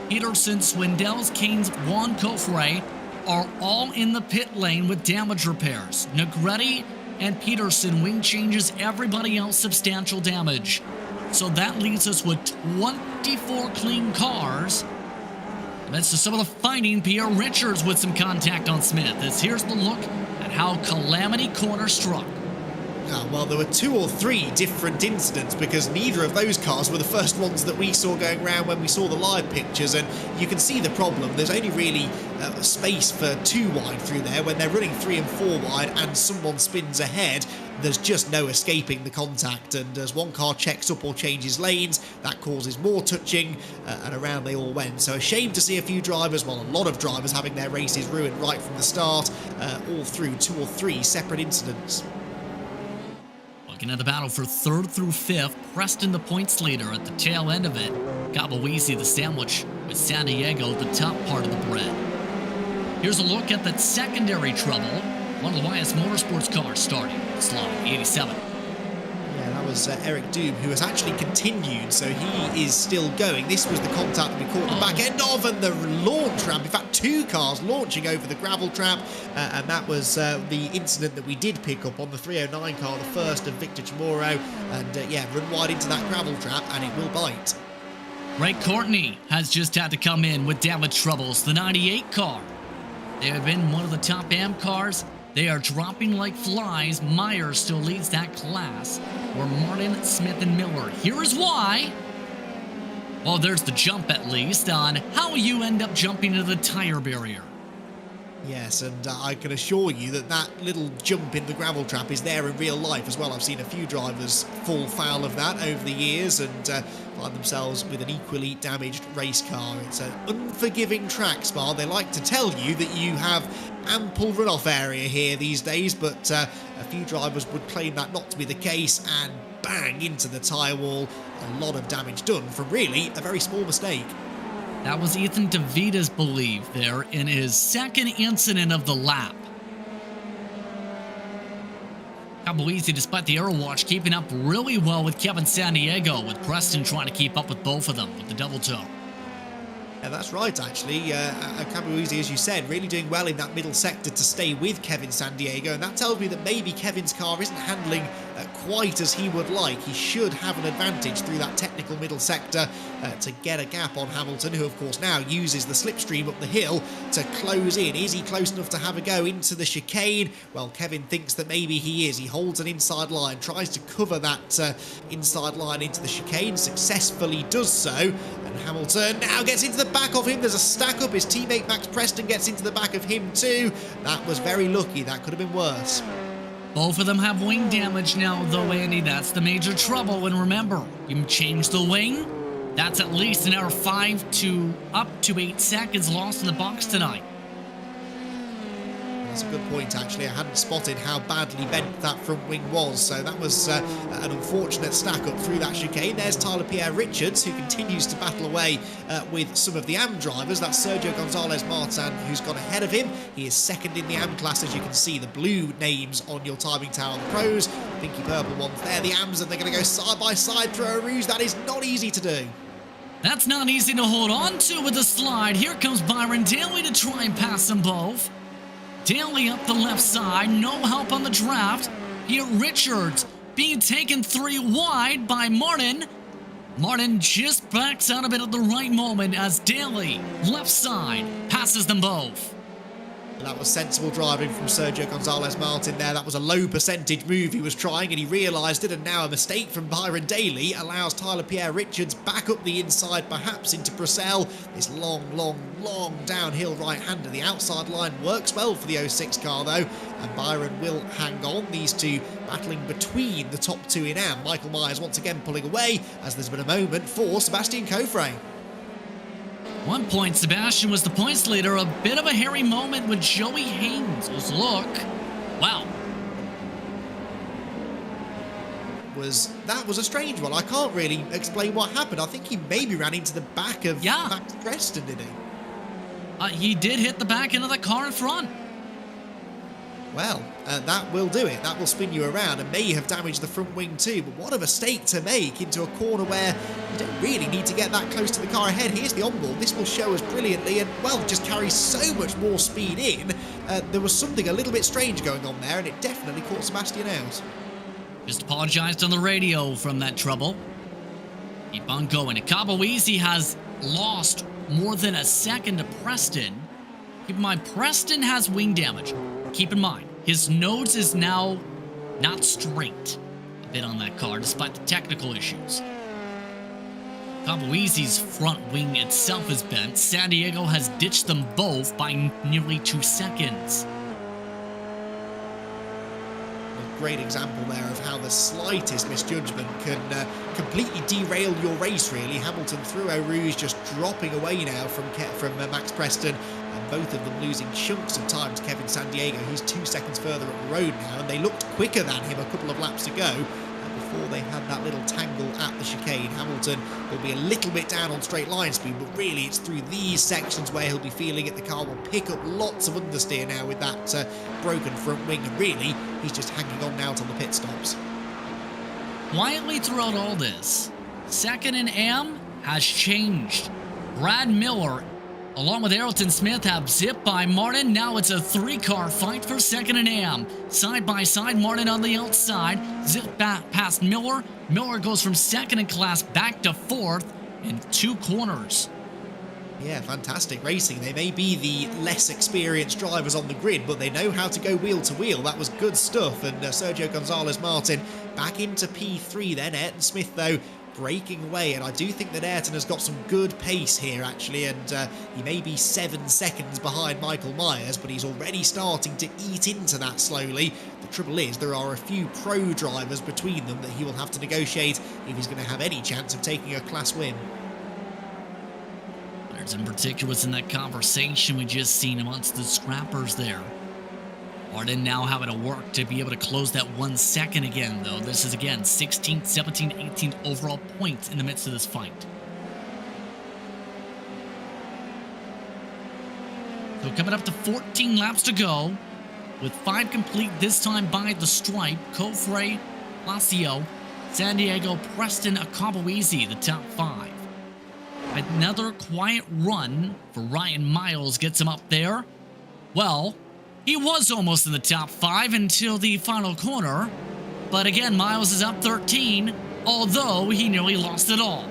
Peterson, Swindell's, Keynes, Juan Colfray are all in the pit lane with damage repairs. Negretti and Peterson wing changes, everybody else substantial damage. So that leaves us with 24 clean cars. Amidst some of the fighting, Pierre Richards with some contact on Smith. As here's the look at how Calamity Corner struck.
Well, there were 2 or 3 different incidents because neither of those cars were the first ones that we saw going around when we saw the live pictures, and you can see the problem. There's only really space for 2 wide through there. When they're running 3 and 4 wide and someone spins ahead, there's just no escaping the contact, and as one car checks up or changes lanes, that causes more touching, and around they all went. So a shame to see a few drivers, well, a lot of drivers, having their races ruined right from the start, all through 2 or 3 separate incidents.
Looking at the battle for 3rd through 5th, Preston the points leader at the tail end of it. Gabaweezy the sandwich with San Diego at the top part of the bread. Here's a look at that secondary trouble. One of the YS Motorsports cars starting, slot 87.
Yeah, that was Eric Doom, who has actually continued, so he is still going. This was the contact that we caught the back end of, and the launch ramp. In fact, 2 cars launching over the gravel trap, and that was the incident that we did pick up on the 309 car, the first of Victor Chamorro, and yeah, run wide into that gravel trap, and it will bite.
Ray Courtney has just had to come in with damage troubles, the 98 car. They have been one of the top AM cars. They are dropping like flies. Myers still leads that class, where Martin, Smith, and Miller. Here is why. Well, there's the jump at least on how you end up jumping into the tire barrier.
Yes, and I can assure you that that little jump in the gravel trap is there in real life as well. I've seen a few drivers fall foul of that over the years and find themselves with an equally damaged race car. It's an unforgiving track, Spa. They like to tell you that you have ample runoff area here these days, but a few drivers would claim that not to be the case, and bang into the tyre wall. A lot of damage done from really a very small mistake.
That was Ethan DeVita's belief there in his 2nd incident of the lap. Gabaweezy, despite the error watch, keeping up really well with Kevin San Diego, with Preston trying to keep up with both of them with the double toe.
Yeah, that's right, actually. Gabaweezy, as you said, really doing well in that middle sector to stay with Kevin San Diego, and that tells me that maybe Kevin's car isn't handling quite as he would like. He should have an advantage through that technical middle sector to get a gap on Hamilton, who of course now uses the slipstream up the hill to close in. Is he close enough to have a go into the chicane? Well, Kevin thinks that maybe he is. He holds an inside line, tries to cover that inside line into the chicane, successfully does so, and Hamilton now gets into the back of him. There's a stack up. His teammate Max Preston gets into the back of him too. That was very lucky. That could have been worse.
Both of them have wing damage now, though, Andy. That's the major trouble. And remember, you change the wing, that's at least an hour 5 to up to 8 seconds lost in the box tonight.
That's a good point, actually. I hadn't spotted how badly bent that front wing was, so that was an unfortunate stack up through that chicane. There's Tyler Pierre-Richards, who continues to battle away with some of the AM drivers. That's Sergio Gonzalez-Martin, who's gone ahead of him. He is 2nd in the AM class, as you can see, the blue names on your timing tower, the pros, pinky purple ones there, the AMs, and they're going to go side by side through a ruse. That is not easy to do.
That's not easy to hold on to with the slide. Here comes Byron Daly to try and pass them both. Daly up the left side, no help on the draft. Here Richards being taken 3 wide by Martin. Martin just backs out of it at the right moment as Daly, left side, passes them both.
That was sensible driving from Sergio Gonzalez-Martin there. That was a low percentage move he was trying, and he realised it, and now a mistake from Byron Daly allows Tyler Pierre-Richards back up the inside, perhaps into Purcell. This long downhill right-hander. The outside line works well for the 06 car, though, and Byron will hang on. These two battling between the top 2 in AM. Michael Myers once again pulling away, as there's been a moment for Sebastian Coffray.
1 point, Sebastian was the points leader. A bit of a hairy moment with Joey Haynes. Look. Wow. That was a strange one. I can't really explain what happened. I think he maybe ran into the back of Max Preston, did he? He did hit the back end of the car in front.
Well, that will do it. That will spin you around and may have damaged the front wing too. But what a mistake to make into a corner where you don't really need to get that close to the car ahead. Here's the onboard. This will show us brilliantly and, well, just carries so much more speed in. There was something a little bit strange going on there, and it definitely caught Sebastian out.
Just apologized on the radio from that trouble. Keep on going. Gabaweezy has lost more than a second to Preston. Keep in mind, Preston has wing damage. Keep in mind, his nose is now not straight a bit on that car, despite the technical issues. Caboeasy's front wing itself is bent. San Diego has ditched them both by nearly 2 seconds.
A great example there of how the slightest misjudgment can completely derail your race, really. Hamilton through Eau Rouge just dropping away now from Max Preston, and both of them losing chunks of time to Kevin San Diego. He's 2 seconds further up the road now, and they looked quicker than him a couple of laps ago. Before they had that little tangle at the chicane. Hamilton will be a little bit down on straight line speed, but really it's through these sections where he'll be feeling it. The car will pick up lots of understeer now with that broken front wing, and really he's just hanging on out on the pit stops.
Quietly throughout all this, second and AM has changed. Brad Miller, along with Ayrton Smith, have zipped by Martin. Now it's a 3-car fight for second and AM. Side by side, Martin on the outside, zipped back past Miller. Miller goes from second in class back to 4th in 2 corners.
Yeah, fantastic racing. They may be the less experienced drivers on the grid, but they know how to go wheel to wheel. That was good stuff. And Sergio Gonzalez Martin back into P3 then. Ayrton Smith, though, breaking away, and I do think that Ayrton has got some good pace here actually, and he may be 7 seconds behind Michael Myers, but he's already starting to eat into that slowly. The trouble is there are a few pro drivers between them that he will have to negotiate if he's going to have any chance of taking a class win.
There's in particular was in that conversation we just seen amongst the scrappers there. Martin now having to work to be able to close that 1 second again, though. This is, again, 16th, 17th, 18th overall points in the midst of this fight. So coming up to 14 laps to go, with 5 complete this time by the stripe. Cofre, Lacio, San Diego, Preston, Caboeasy, the top 5. Another quiet run for Ryan Miles gets him up there. Well, he was almost in the top 5 until the final corner, but again, Miles is up 13, although he nearly lost it all.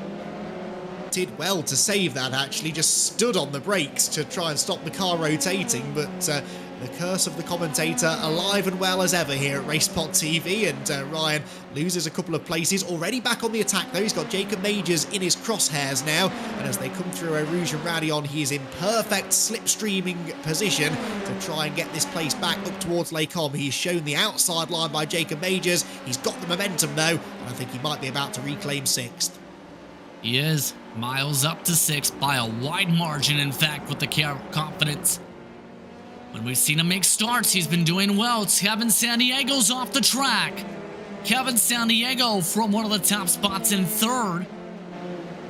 Did well to save that, actually, just stood on the brakes to try and stop the car rotating, but the curse of the commentator alive and well as ever here at RaceSpotTV, and Ryan loses a couple of places. Already back on the attack though, he's got Jacob Majors in his crosshairs now, and as they come through Eau Rouge and Radion, he is in perfect slipstreaming position to try and get this place back up towards Les Combes. He's shown the outside line by Jacob Majors. He's got the momentum though, and I think he might be about to reclaim 6th.
He is. Miles up to 6th by a wide margin, in fact, with the confidence. When we've seen him make starts, he's been doing well. Kevin San Diego's off the track. Kevin San Diego from one of the top spots in 3rd.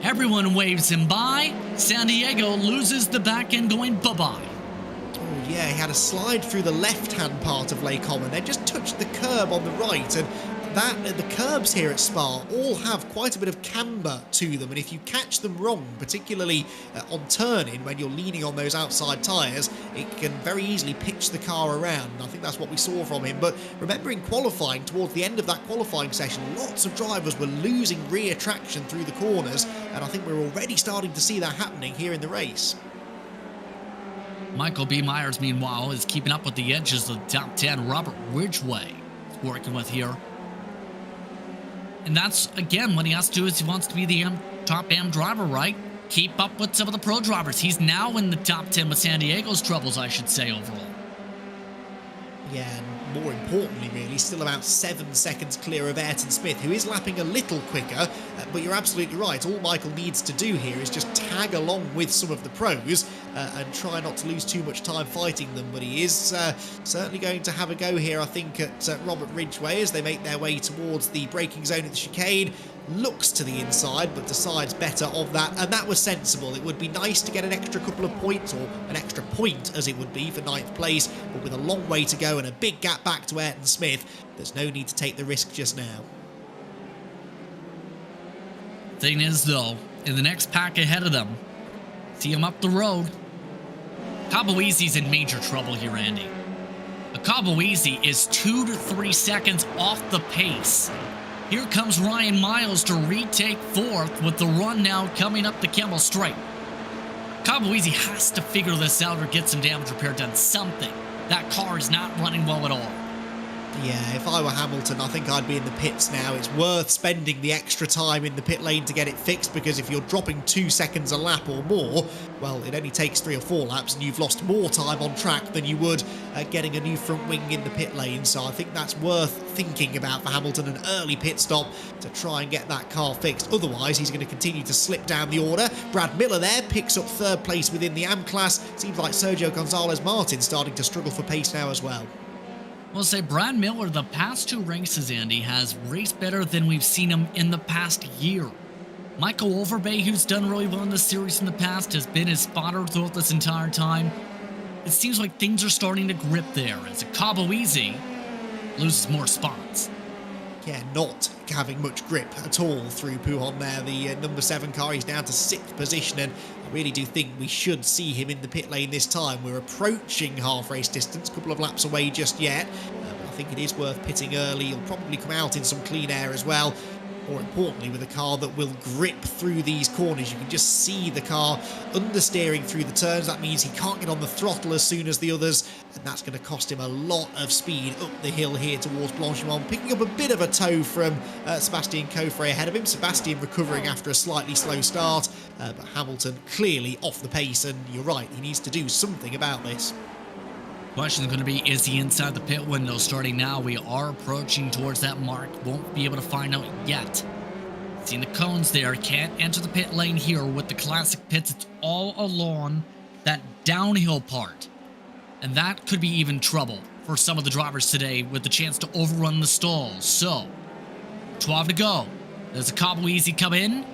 Everyone waves him by. San Diego loses the back end going bye-bye.
Oh yeah, he had a slide through the left-hand part of Les Combes, and they just touched the curb on the right, and the curbs here at Spa all have quite a bit of camber to them, and if you catch them wrong, particularly on turning when you're leaning on those outside tyres, it can very easily pitch the car around. I think that's what we saw from him. But remember, in qualifying, towards the end of that qualifying session, lots of drivers were losing rear traction through the corners, and I think we're already starting to see that happening here in the race.
Michael B. Myers, meanwhile, is keeping up with the edges of the top 10. Robert Ridgway is working with here. And that's, again, what he has to do is he wants to be the top AM driver, right? Keep up with some of the pro drivers. He's now in the top 10 with San Diego's troubles, I should say, overall.
Yeah, and more importantly, really, still about 7 seconds clear of Ayrton Smith, who is lapping a little quicker, but you're absolutely right. All Michael needs to do here is just tag along with some of the pros and try not to lose too much time fighting them, but he is certainly going to have a go here, I think, at Robert Ridgway as they make their way towards the braking zone at the chicane. Looks to the inside, but decides better of that, and that was sensible. It would be nice to get an extra couple of points, or an extra point as it would be for 9th place, but with a long way to go and a big gap back to Ayrton Smith, there's no need to take the risk just now.
Thing is, though, in the next pack ahead of them, see him up the road. Caboeasy's in major trouble here, Andy. Caboeasy is 2 to 3 seconds off the pace. Here comes Ryan Miles to retake 4th with the run now coming up the Kemmel Straight. Caboeasy has to figure this out or get some damage repair done. Something. That car is not running well at all.
Yeah, if I were Hamilton, I think I'd be in the pits now. It's worth spending the extra time in the pit lane to get it fixed, because if you're dropping 2 seconds a lap or more, well, it only takes 3 or 4 laps and you've lost more time on track than you would getting a new front wing in the pit lane. So I think that's worth thinking about for Hamilton, an early pit stop to try and get that car fixed. Otherwise, he's going to continue to slip down the order. Brad Miller there picks up 3rd place within the AM class. Seems like Sergio Gonzalez Martin starting to struggle for pace now as well.
We'll say Brad Miller, the past 2 races, Andy, has raced better than we've seen him in the past year. Michael Overbay, who's done really well in this series in the past, has been his spotter throughout this entire time. It seems like things are starting to grip there as Cabo Easy loses more spots.
Yeah, not having much grip at all through Pujon there. The number 7 car, he's down to 6th position, and I really do think we should see him in the pit lane this time. We're approaching half race distance, a couple of laps away just yet. But I think it is worth pitting early. He'll probably come out in some clean air as well. More importantly, with a car that will grip through these corners. You can just see the car understeering through the turns. That means he can't get on the throttle as soon as the others, and that's going to cost him a lot of speed up the hill here towards Blanchimont, picking up a bit of a tow from Sebastian Coffret ahead of him. Sebastian recovering after a slightly slow start, but Hamilton clearly off the pace, and you're right, he needs to do something about this.
Question is going to be, is he inside the pit window starting now? We are approaching towards that mark. Won't be able to find out yet. Seeing the cones there. Can't enter the pit lane here with the classic pits. It's all along that downhill part. And that could be even trouble for some of the drivers today with the chance to overrun the stalls. So, 12 to go. Does a Cabo Easy come in?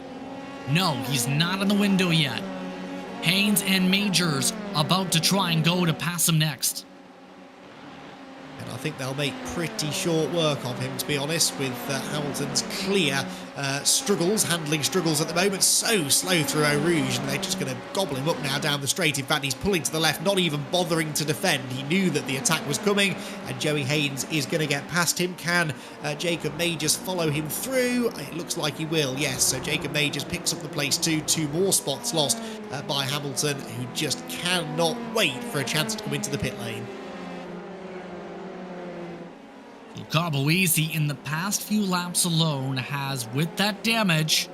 No, he's not in the window yet. Haynes and Majors about to try and go to pass him next.
And I think they'll make pretty short work of him, to be honest, with Hamilton's clear handling struggles at the moment. So slow through Eau Rouge, and they're just going to gobble him up now down the straight. In fact, he's pulling to the left, not even bothering to defend. He knew that the attack was coming, and Joey Haynes is going to get past him. Can Jacob Majors follow him through? It looks like he will, yes. So Jacob Majors picks up the place too. 2 more spots lost by Hamilton, who just cannot wait for a chance to come into the pit lane.
Cabo Easy in the past few laps alone has, with that damage,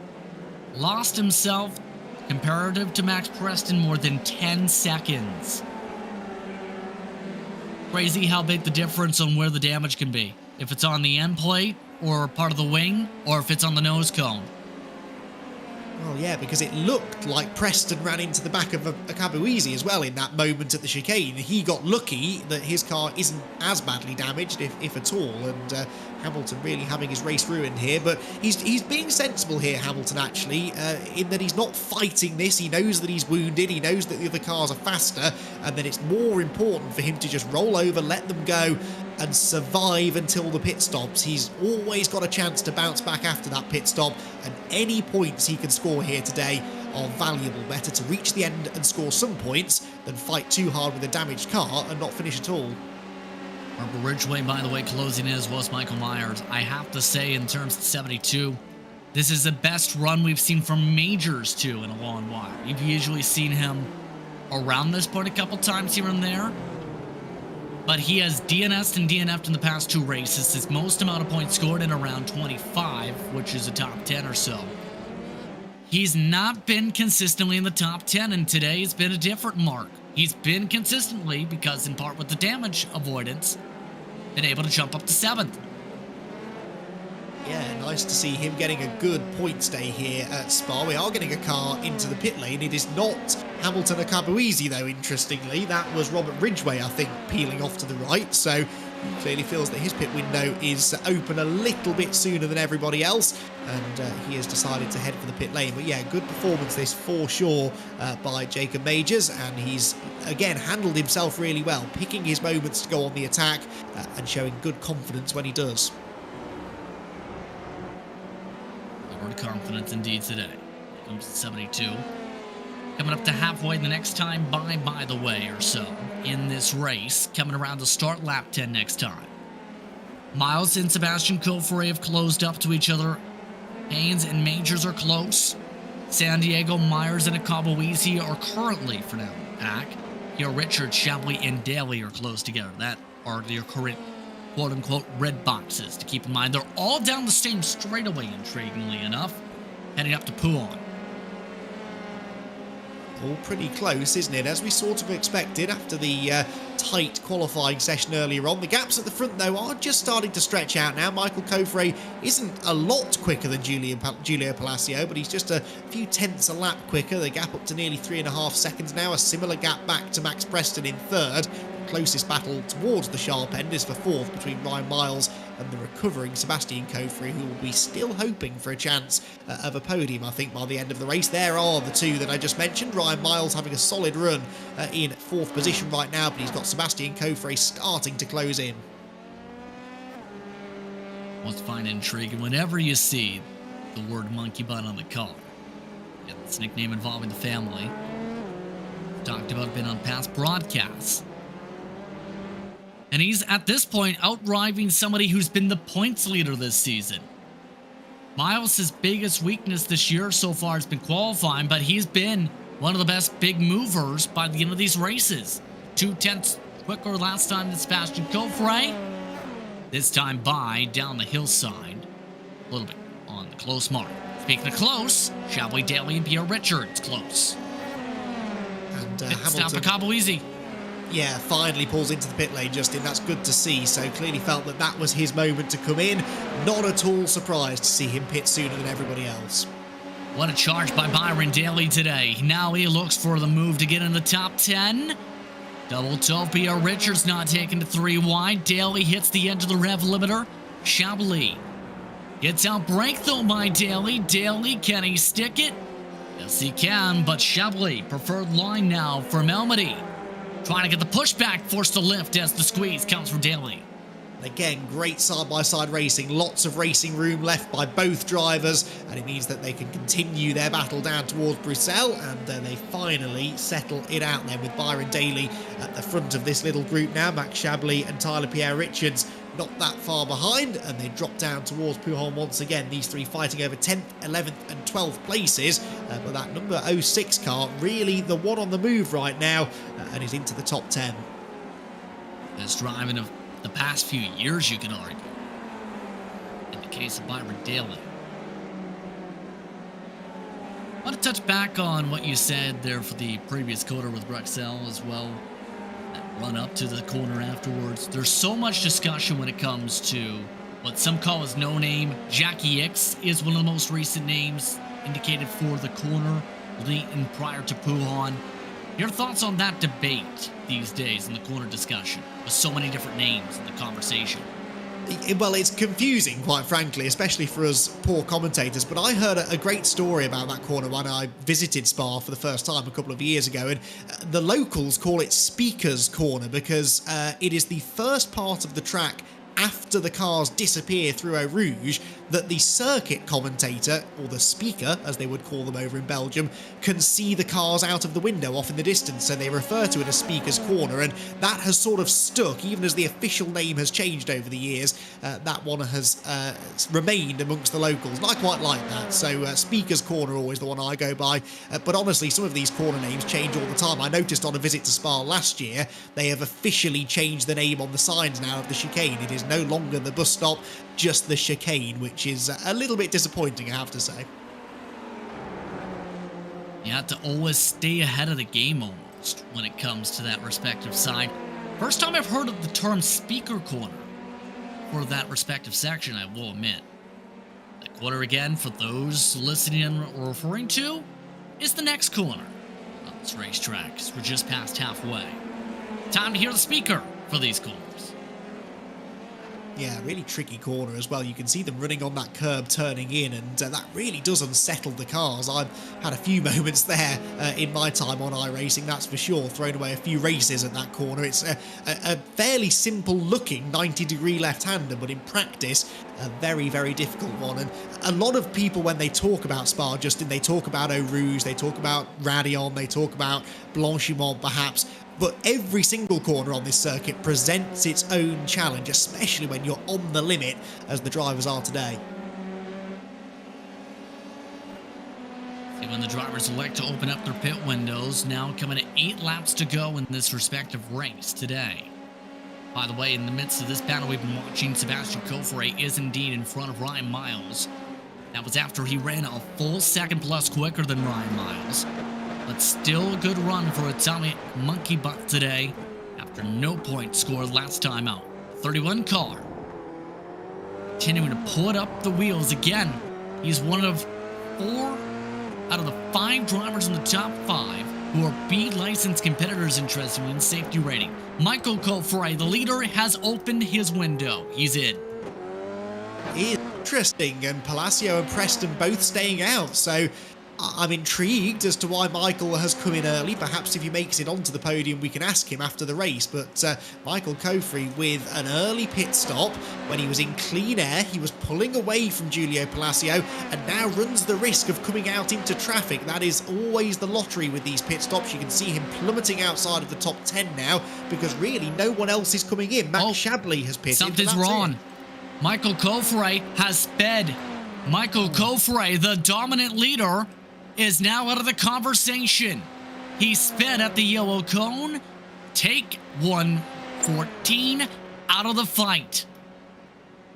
lost himself, comparative to Max Preston, more than 10 seconds. Crazy how big the difference on where the damage can be. If it's on the end plate, or part of the wing, or if it's on the nose cone.
Well, yeah, because it looked like Preston ran into the back of a Cabo Easy as well in that moment at the chicane. He got lucky that his car isn't as badly damaged, if at all, and Hamilton really having his race ruined here. But he's being sensible here, Hamilton, actually, in that he's not fighting this. He knows that he's wounded, he knows that the other cars are faster, and that it's more important for him to just roll over, let them go, and survive until the pit stops. He's always got a chance to bounce back after that pit stop, and any points he can score here today are valuable. Better to reach the end and score some points than fight too hard with a damaged car and not finish at all.
Robert Ridgway, by the way, closing in as well as Michael Myers. I have to say, in terms of 72, this is the best run we've seen from Majors too in a long while. You've usually seen him around this point a couple times here and there, but he has DNS'd and DNF'd in the past 2 races. His most amount of points scored in around 25, which is a top 10 or so. He's not been consistently in the top 10, and today has been a different mark. He's been consistently, because in part with the damage avoidance, been able to jump up to 7th.
Yeah, nice to see him getting a good points day here at Spa. We are getting a car into the pit lane. It is not Hamilton or Cabo Easy, though, interestingly. That was Robert Ridgway, I think, peeling off to the right. So he clearly feels that his pit window is open a little bit sooner than everybody else, and he has decided to head for the pit lane. But yeah, good performance this for sure by Jacob Majors, and he's again handled himself really well, picking his moments to go on the attack and showing good confidence when he does.
Confidence indeed today. Comes to 72. Coming up to halfway the next time by the way, or so, in this race. Coming around to start lap 10 next time. Miles and Sebastian Coffret have closed up to each other. Haynes and Majors are close. San Diego, Myers, and Cabo Easy are currently, for now, back. Here, Richard, Shapley, and Daly are close together. That are their current quote-unquote red boxes to keep in mind. They're all down the same straightaway, intriguingly enough, heading up to Pouhon.
All pretty close, isn't it? As we sort of expected after the tight qualifying session earlier on. The gaps at the front, though, are just starting to stretch out now. Michael Coffre isn't a lot quicker than Giulio Palacio, but he's just a few tenths a lap quicker. The gap up to nearly 3.5 seconds now. A similar gap back to Max Preston in third. The closest battle towards the sharp end is for fourth between Ryan Miles and the recovering Sebastian Coffre, who will be still hoping for a chance of a podium, I think, by the end of the race. There are the two that I just mentioned. Ryan Miles having a solid run in fourth position right now, but he's got Sebastian Coffre starting to close in.
What's fine and intriguing whenever you see the word monkey butt on the car. Yeah, it's a nickname involving the family. Talked about, been on past broadcasts. And he's, at this point, outdriving somebody who's been the points leader this season. Miles' biggest weakness this year so far has been qualifying, but he's been one of the best big movers by the end of these races. 2/10 quicker last time than Sebastian Coffre. This time by down the hillside. A little bit on the close mark. Speaking of close, Chablis, Daly, and Pierre Richards close.
And
Stop a Cabo easy.
Yeah, finally pulls into the pit lane, Justin. That's good to see. So clearly felt that that was his moment to come in. Not at all surprised to see him pit sooner than everybody else.
What a charge by Byron Daly today. Now he looks for the move to get in the top 10. Double toe, Pierre Richards not taking to 3 wide. Daly hits the edge of the rev limiter. Chablis gets out brake though by Daly. Daly, can he stick it? Yes, he can, but Chablis, preferred line now for Melmedy. Trying to get the pushback, forced to lift as the squeeze comes from Daly.
Again, great side-by-side racing. Lots of racing room left by both drivers, and it means that they can continue their battle down towards Bruxelles, and they finally settle it out then with Byron Daly at the front of this little group now. Max Chablis and Tyler Pierre Richards not that far behind, and they drop down towards Pouhon once again. These three fighting over 10th, 11th and 12th places, but that number 06 car really the one on the move right now, and is into the top 10.
This driving of the past few years, you can argue, in the case of Byron Daly. I want to touch back on what you said there for the previous quarter with Bruxelles as well. Run up to the corner afterwards. There's so much discussion when it comes to what some call as no name. Jackie X is one of the most recent names indicated for the corner late and prior to Pouhon. Your thoughts on that debate these days in the corner discussion with so many different names in the conversation?
Well, it's confusing, quite frankly, especially for us poor commentators, but I heard a great story about that corner when I visited Spa for the first time a couple of years ago, and the locals call it Speaker's Corner because it is the first part of the track after the cars disappear through Eau Rouge that the circuit commentator, or the speaker as they would call them over in Belgium, can see the cars out of the window off in the distance, so they refer to it as Speaker's Corner, and that has sort of stuck. Even as the official name has changed over the years, that one has remained amongst the locals, and I quite like that. So Speaker's Corner always the one I go by, but honestly some of these corner names change all the time. I noticed on a visit to Spa last year they have officially changed the name on the signs now of the chicane. It is no longer the bus stop, just the chicane, which is a little bit disappointing, I have to say.
You have to always stay ahead of the game almost when it comes to that respective side. First time I've heard of the term Speaker Corner for that respective section, I will admit. The corner, again, for those listening and referring to, is the next corner on this racetrack. We're just past halfway. Time to hear the speaker for these corners.
Yeah, really tricky corner as well. You can see them running on that curb turning in, and that really does unsettle the cars. I've had a few moments there in my time on iRacing, that's for sure. Thrown away a few races at that corner. It's a fairly simple looking 90-degree left-hander, but in practice, a very, very difficult one. And a lot of people, when they talk about Spa, Justin, they talk about Eau Rouge, they talk about Raidillon, they talk about Blanchimont perhaps, but every single corner on this circuit presents its own challenge, especially when you're on the limit, as the drivers are today.
See when the drivers elect to open up their pit windows, now coming at 8 laps to go in this respective race today. By the way, in the midst of this battle we've been watching, Sebastian Coffre is indeed in front of Ryan Miles. That was after he ran a full second plus quicker than Ryan Miles. But still a good run for Atomic Monkey Butt today, after no points scored last time out. 31 car. Continuing to put up the wheels again. He's one of 4 out of the 5 drivers in the top 5 who are B licensed competitors, interestingly, in safety rating. Michael Coffre, the leader, has opened his window. He's in.
Interesting, and Palacio and Preston both staying out, so I'm intrigued as to why Michael has come in early. Perhaps if he makes it onto the podium we can ask him after the race, but Michael Coffre with an early pit stop when he was in clean air. He was pulling away from Giulio Palacio and now runs the risk of coming out into traffic. That is always the lottery with these pit stops. You can see him plummeting outside of the top 10 now because really no one else is coming in. Max Shabley has pitted.
Something's wrong. Michael Coffre has sped. Michael Coffre, the dominant leader, is now out of the conversation. He sped at the yellow cone. Take 114 out of the fight.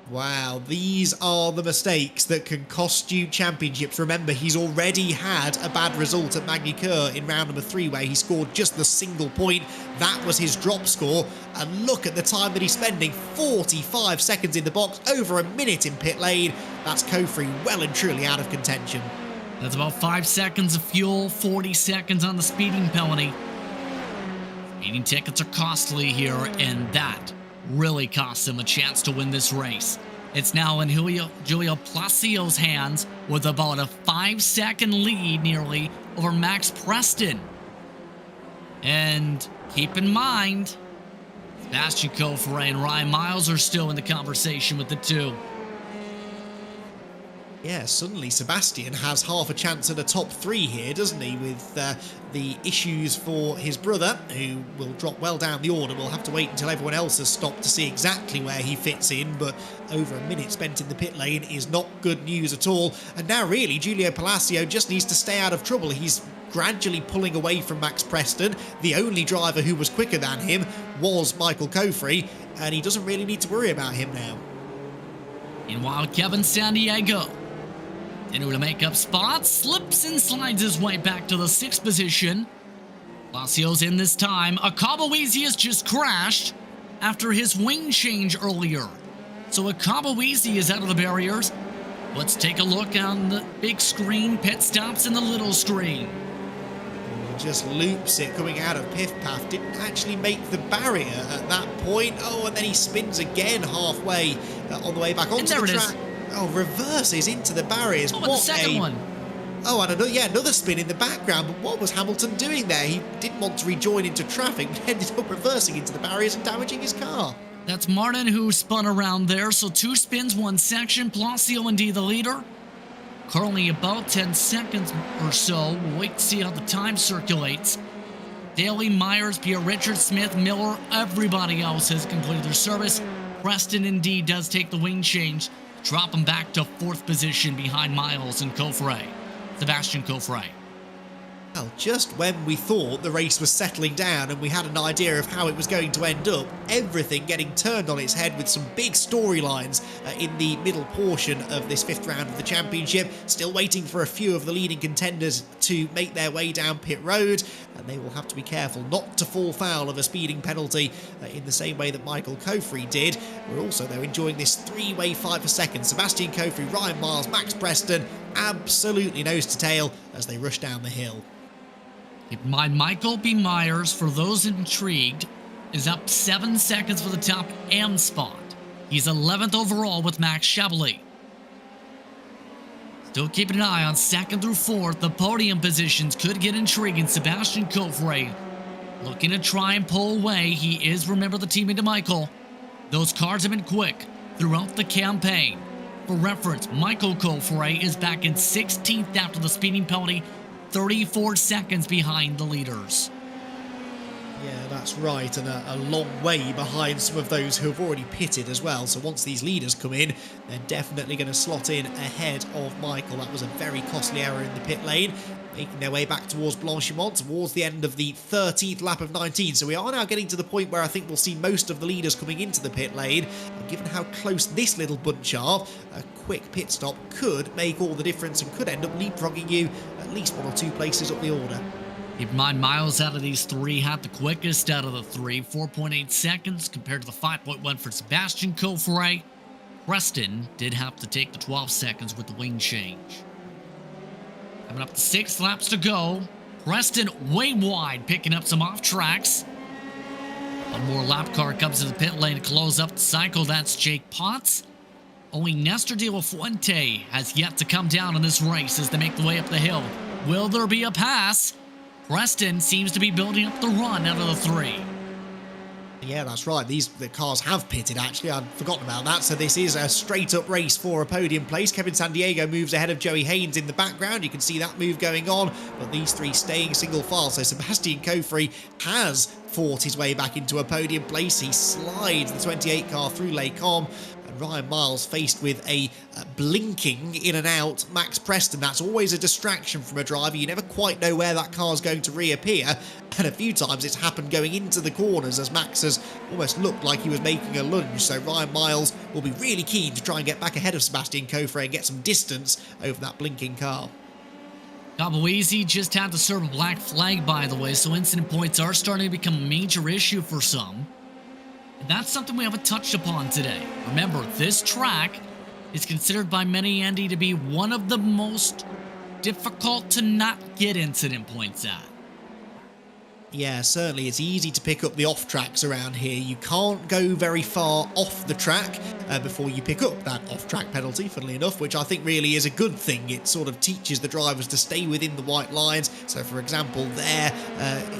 Wow, these are the mistakes that can cost you championships. Remember, he's already had a bad result at Magny-Cours in round number 3 where he scored just the single point. That was his drop score. And look at the time that he's spending, 45 seconds in the box, over a minute in pit lane. That's Coffre well and truly out of contention.
That's about 5 seconds of fuel, 40 seconds on the speeding penalty. Speeding tickets are costly here, and that really costs him a chance to win this race. It's now in Giulio Palacio's hands with about a 5-second lead nearly over Max Preston. And keep in mind, Sebastian Coffre and Ryan Miles are still in the conversation with the two.
Yeah, suddenly Sebastian has half a chance at a top 3 here, doesn't he? With the issues for his brother, who will drop well down the order. We'll have to wait until everyone else has stopped to see exactly where he fits in, but over a minute spent in the pit lane is not good news at all. And now really, Giulio Palacio just needs to stay out of trouble. He's gradually pulling away from Max Preston. The only driver who was quicker than him was Michael Coffre, and he doesn't really need to worry about him now.
Meanwhile, Kevin Sandiego, in order to make up spots, slips and slides his way back to the 6th position. Palacio's in this time. Akabuizi has just crashed after his wing change earlier. So Akabuizi is out of the barriers. Let's take a look on the big screen, pit stops in the little screen.
Just loops it coming out of Piff Path. Didn't actually make the barrier at that point. Oh, and then he spins again halfway on the way back onto the track. Oh, reverses into the barriers.
Oh, and the second one.
Oh, and another spin in the background. But what was Hamilton doing there? He didn't want to rejoin into traffic, but ended up reversing into the barriers and damaging his car.
That's Martin who spun around there. So 2 spins, 1 section. Palacio indeed the leader. Currently about 10 seconds or so. We'll wait to see how the time circulates. Daly, Myers, Pierre Richard, Smith, Miller, everybody else has completed their service. Preston indeed does take the wing change. Drop him back to 4th position behind Miles and Coffre. Sebastian Coffre.
Well, just when we thought the race was settling down and we had an idea of how it was going to end up, everything getting turned on its head with some big storylines in the middle portion of this 5th round of the championship. Still waiting for a few of the leading contenders to make their way down pit road, and they will have to be careful not to fall foul of a speeding penalty in the same way that Michael Coffre did. We're also, though, enjoying this 3-way fight for second. Sebastian Coffre, Ryan Miles, Max Preston, absolutely nose to tail as they rush down the hill.
Keep in mind, Michael B. Myers, for those intrigued, is up 7 seconds for the top M spot. He's 11th overall with Max Shabley. Still keeping an eye on 2nd through 4th. The podium positions could get intriguing. Sebastian Coffre looking to try and pull away. He is, remember, the teammate to Michael. Those cars have been quick throughout the campaign. For reference, Michael Coffre is back in 16th after the speeding penalty, 34 seconds behind the leaders.
Yeah, that's right, and a long way behind some of those who have already pitted as well. So once these leaders come in, they're definitely going to slot in ahead of Michael. That was a very costly error in the pit lane. making their way back towards Blanchimont towards the end of the 13th lap of 19. So we are now getting to the point where I think we'll see most of the leaders coming into the pit lane. And given how close this little bunch are, a quick pit stop could make all the difference and could end up leapfrogging you at least 1 or 2 places up the order.
Keep in mind, Miles out of these 3 had the quickest out of the 3, 4.8 seconds compared to the 5.1 for Sebastian Coffret. Preston did have to take the 12 seconds with the wing change. Coming up to 6 laps to go. Preston way wide, picking up some off tracks. One more lap car comes to the pit lane to close up the cycle. That's Jake Potts. Only Nestor De La Fuente has yet to come down in this race as they make the way up the hill. Will there be a pass? Preston seems to be building up the run out of the 3.
Yeah, that's right. The cars have pitted, actually. I'd forgotten about that. So this is a straight-up race for a podium place. Kevin Sandiego moves ahead of Joey Haynes in the background. You can see that move going on, but these 3 staying single file. So Sebastian Coffret has fought his way back into a podium place. He slides the 28 car through Les Combes. Ryan Miles faced with a blinking in and out Max Preston. That's always a distraction from a driver. You never quite know where that car's going to reappear. And a few times it's happened going into the corners as Max has almost looked like he was making a lunge. So Ryan Miles will be really keen to try and get back ahead of Sebastian Coffret and get some distance over that blinking car.
Gaboezy just had to serve a black flag, by the way, so incident points are starting to become a major issue for some. And that's something we haven't touched upon today. Remember, this track is considered by many, Andy, to be one of the most difficult to not get incident points at.
Yeah, certainly it's easy to pick up the off tracks around here. You can't go very far off the track before you pick up that off track penalty, funnily enough, which I think really is a good thing. It sort of teaches the drivers to stay within the white lines. So for example, they're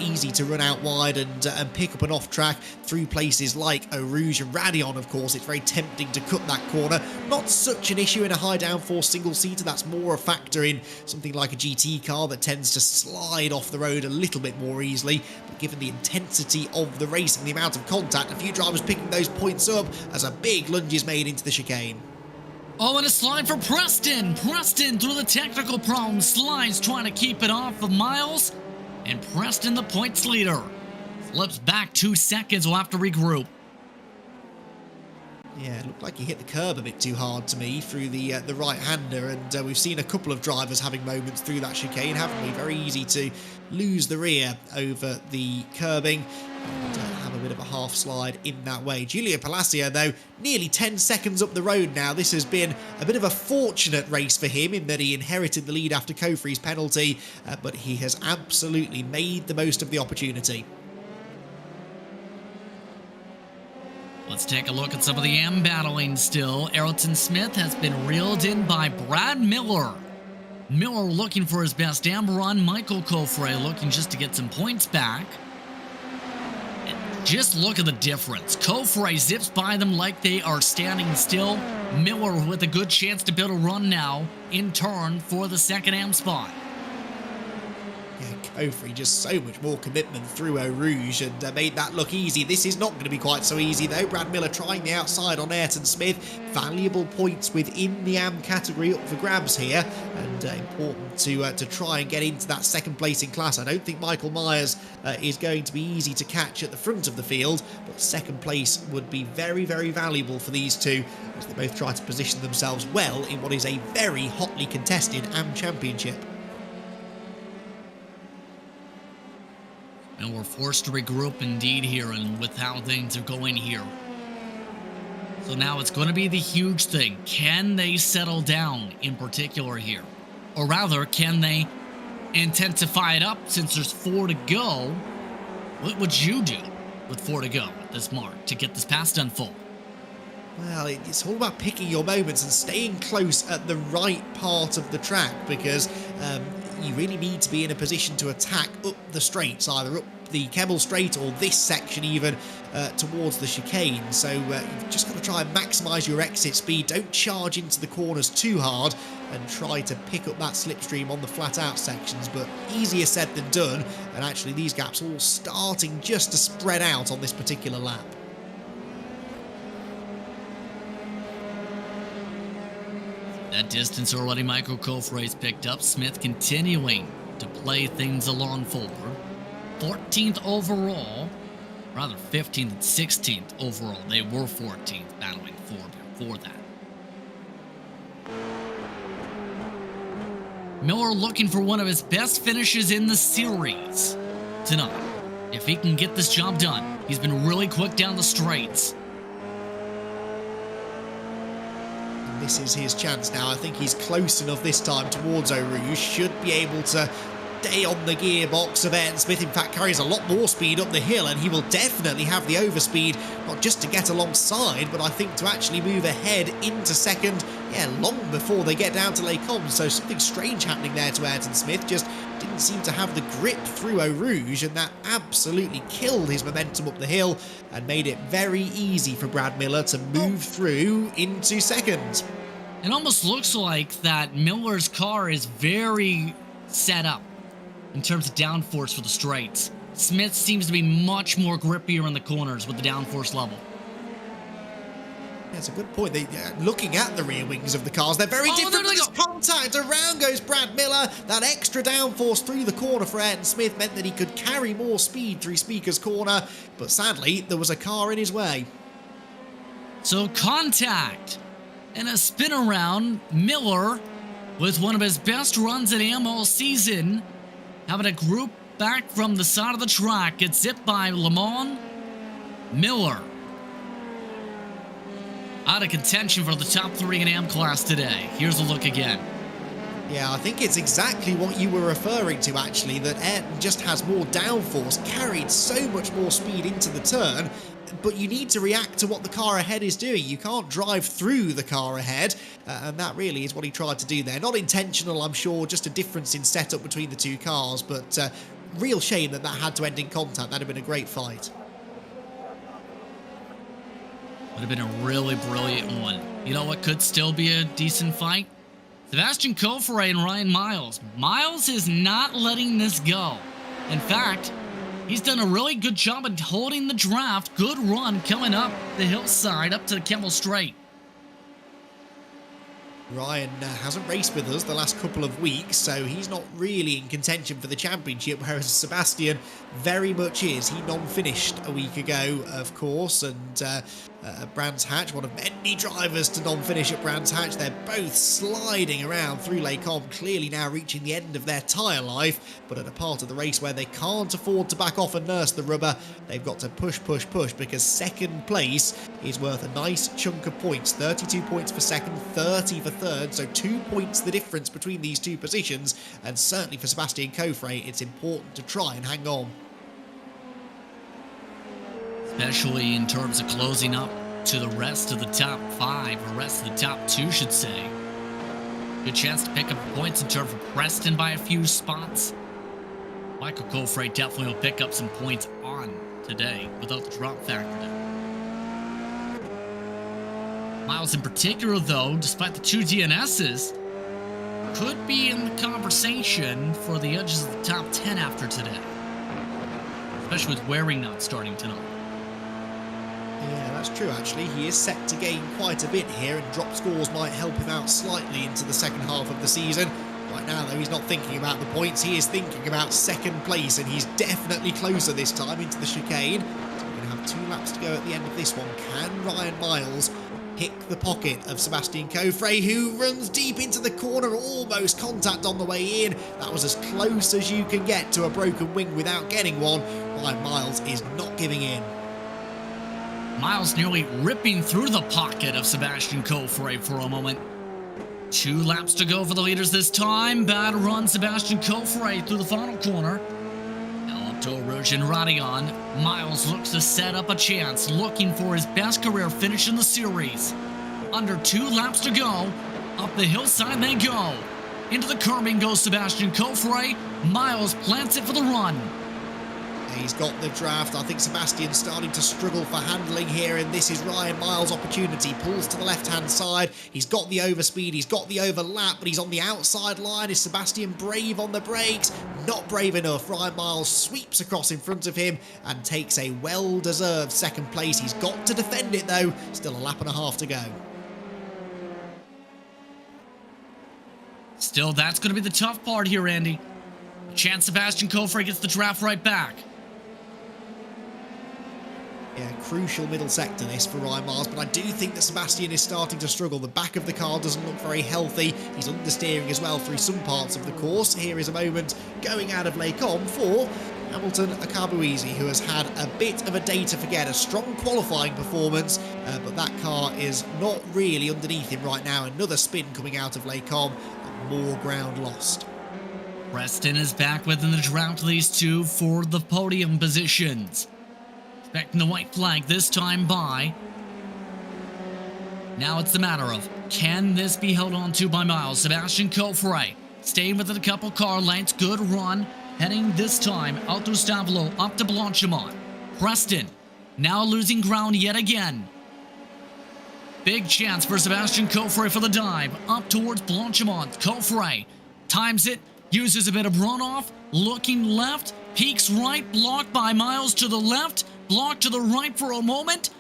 easy to run out wide and pick up an off track through places like Eau Rouge and Radion. Of course, it's very tempting to cut that corner. Not such an issue in a high downforce single seater. That's more a factor in something like a GT car that tends to slide off the road a little bit more easily. But given the intensity of the race and the amount of contact, a few drivers picking those points up as a big lunge is made into the chicane.
Oh, and a slide for Preston. Preston through the technical problem slides, trying to keep it off of Miles. And Preston, the points leader, flips back 2 seconds. We'll have to regroup.
Yeah, it looked like he hit the curb a bit too hard to me through the right-hander, and we've seen a couple of drivers having moments through that chicane, haven't we? Very easy to lose the rear over the curbing and have a bit of a half slide in that way. Giulio Palacio, though, nearly 10 seconds up the road now. This has been a bit of a fortunate race for him in that he inherited the lead after Coffrey's penalty, but he has absolutely made the most of the opportunity.
Let's take a look at some of the AM battling still. Ayrton Smith has been reeled in by Brad Miller. Miller looking for his best AM run. Michael Coffret looking just to get some points back. And just look at the difference. Coffret zips by them like they are standing still. Miller with a good chance to build a run now in turn for the second AM spot.
Coffrey just so much more commitment through Eau Rouge and made that look easy. This is not going to be quite so easy though. Brad Miller trying the outside on Ayrton Smith. Valuable points within the AM category up for grabs here, and important to try and get into that second place in class. I don't think Michael Myers is going to be easy to catch at the front of the field, but second place would be very, very valuable for these two as they both try to position themselves well in what is a very hotly contested AM championship.
And we're forced to regroup indeed here, and with how things are going here. So now it's going to be the huge thing. Can they settle down in particular here? Or rather, can they intensify it up since there's 4 to go? What would you do with 4 to go at this mark to get this pass done full?
Well, it's all about picking your moments and staying close at the right part of the track, because you really need to be in a position to attack up the straights, either up the Kemmel Straight or this section even towards the chicane. So you've just got to try and maximise your exit speed. Don't charge into the corners too hard and try to pick up that slipstream on the flat out sections, but easier said than done, and actually these gaps all starting just to spread out on this particular lap. That distance already Michael Coffret's picked up. Smith continuing
to play things along forward. 14th overall, rather 15th and 16th overall. They were 14th, battling before that. Miller looking for one of his best finishes in the series tonight. If he can get this job done, he's been really quick down the straights.
This is his chance now. I think he's close enough this time towards Eau Rouge. Should be able to stay on the gearbox of Ayrton Smith. In fact, carries a lot more speed up the hill, and he will definitely have the overspeed, not just to get alongside, but I think to actually move ahead into second, long before they get down to Les Combes. So something strange happening there to Ayrton Smith. Just didn't seem to have the grip through Eau Rouge, and that absolutely killed his momentum up the hill and made it very easy for Brad Miller to move through into second.
It almost looks like that Miller's car is very set up in terms of downforce for the straights. Smith seems to be much more grippier in the corners with the downforce level.
That's a good point. Looking at the rear wings of the cars, they're very different. There's contact. Around goes Brad Miller. That extra downforce through the corner for Ayrton Smith meant that he could carry more speed through Speaker's Corner, but sadly, there was a car in his way.
So contact and a spin around. Miller, with one of his best runs at AM all season, having a group back from the side of the track, gets zipped by Le Mans. Miller out of contention for the top 3 in AM class today. Here's a look again.
Yeah, I think it's exactly what you were referring to, actually, that Ayrton just has more downforce, carried so much more speed into the turn, but you need to react to what the car ahead is doing. You can't drive through the car ahead, and that really is what he tried to do there. Not intentional, I'm sure, just a difference in setup between the two cars, but real shame that had to end in contact. That'd have been a great fight.
Would have been a really brilliant one. You know what could still be a decent fight? Sebastian Coffret and Ryan Miles. Miles is not letting this go. In fact, he's done a really good job of holding the draft. Good run coming up the hillside up to the Kemmel Straight.
Ryan hasn't raced with us the last couple of weeks, so he's not really in contention for the championship, whereas Sebastian very much is. He non-finished a week ago, of course, and Brands Hatch, one of many drivers to non-finish at Brands Hatch. They're both sliding around through Les Combes, clearly now reaching the end of their tyre life, but at a part of the race where they can't afford to back off and nurse the rubber, they've got to push, because second place is worth a nice chunk of points. 32 points for second, 30 for third, so 2 points the difference between these two positions, and certainly for Sebastian Coffret, it's important to try and hang on.
Especially in terms of closing up to the rest of the top 5, or rest of the top 2, should say. Good chance to pick up points in terms of Preston by a few spots. Michael Coffret definitely will pick up some points on today without the drop factor down. Miles in particular, though, despite the 2 DNSs, could be in the conversation for the edges of the top 10 after today. Especially with Waring not starting tonight.
Yeah, that's true, actually. He is set to gain quite a bit here, and drop scores might help him out slightly into the second half of the season. Right now, though, he's not thinking about the points. He is thinking about second place, and he's definitely closer this time into the chicane. So we're going to have 2 laps to go at the end of this one. Can Ryan Miles pick the pocket of Sebastian Coffret, who runs deep into the corner, almost contact on the way in? That was as close as you can get to a broken wing without getting one. Ryan Miles is not giving in.
Miles nearly ripping through the pocket of Sebastian Coffret for a moment. 2 laps to go for the leaders this time. Bad run, Sebastian Coffret through the final corner. Now up to Rouge and Radion. Miles looks to set up a chance, looking for his best career finish in the series. Under 2 laps to go. Up the hillside they go. Into the curbing goes Sebastian Coffret. Miles plants it for the run.
He's got the draft. I think Sebastian's starting to struggle for handling here, and this is Ryan Miles' opportunity. Pulls to the left-hand side. He's got the overspeed. He's got the overlap, but he's on the outside line. Is Sebastian brave on the brakes? Not brave enough. Ryan Miles sweeps across in front of him and takes a well-deserved second place. He's got to defend it, though. Still a lap and a half to go.
Still, that's going to be the tough part here, Andy. chance Sebastian Coulthard gets the draft right back.
Yeah, crucial middle sector this for Ryan Miles, but I do think that Sebastian is starting to struggle. The back of the car doesn't look very healthy. He's understeering as well through some parts of the course. Here is a moment going out of Les Combes for Hamilton Akabuizi, who has had a bit of a day to forget. A strong qualifying performance, but that car is not really underneath him right now. Another spin coming out of Les Combes, and more ground lost.
Preston is back within the draft, these two for the podium positions. Expecting the white flag this time by. Now it's the matter of, can this be held on to by Miles? Sebastian Coulthard staying within a couple car lengths. Good run. Heading this time out to Stavlo, up to Blanchimont. Preston now losing ground yet again. Big chance for Sebastian Coulthard for the dive. Up towards Blanchimont. Coulthard times it. Uses a bit of runoff. Looking left. Peaks right. Blocked by Miles to the left. Blocked to the right for a moment.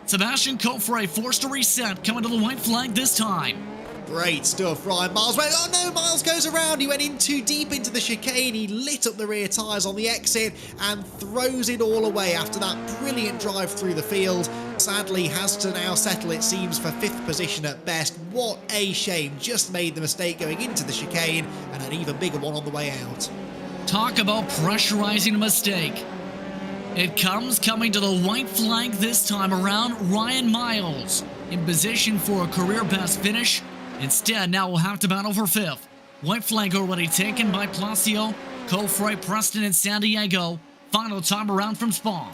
Sebastian Coulthard forced to reset, coming to the white flag this time.
Great stuff, Ryan Miles. Oh no, Miles goes around. He went in too deep into the chicane. He lit up the rear tyres on the exit and throws it all away after that brilliant drive through the field. Sadly, has to now settle, it seems, for 5th position at best. What a shame. Just made the mistake going into the chicane and an even bigger one on the way out.
Talk about pressurizing a mistake. It comes coming to the white flag this time around. Ryan Miles in position for a career best finish. Instead, now we'll have to battle for 5th. White flag already taken by Placio, Coulthard, Preston, and San Diego. Final time around from Spa.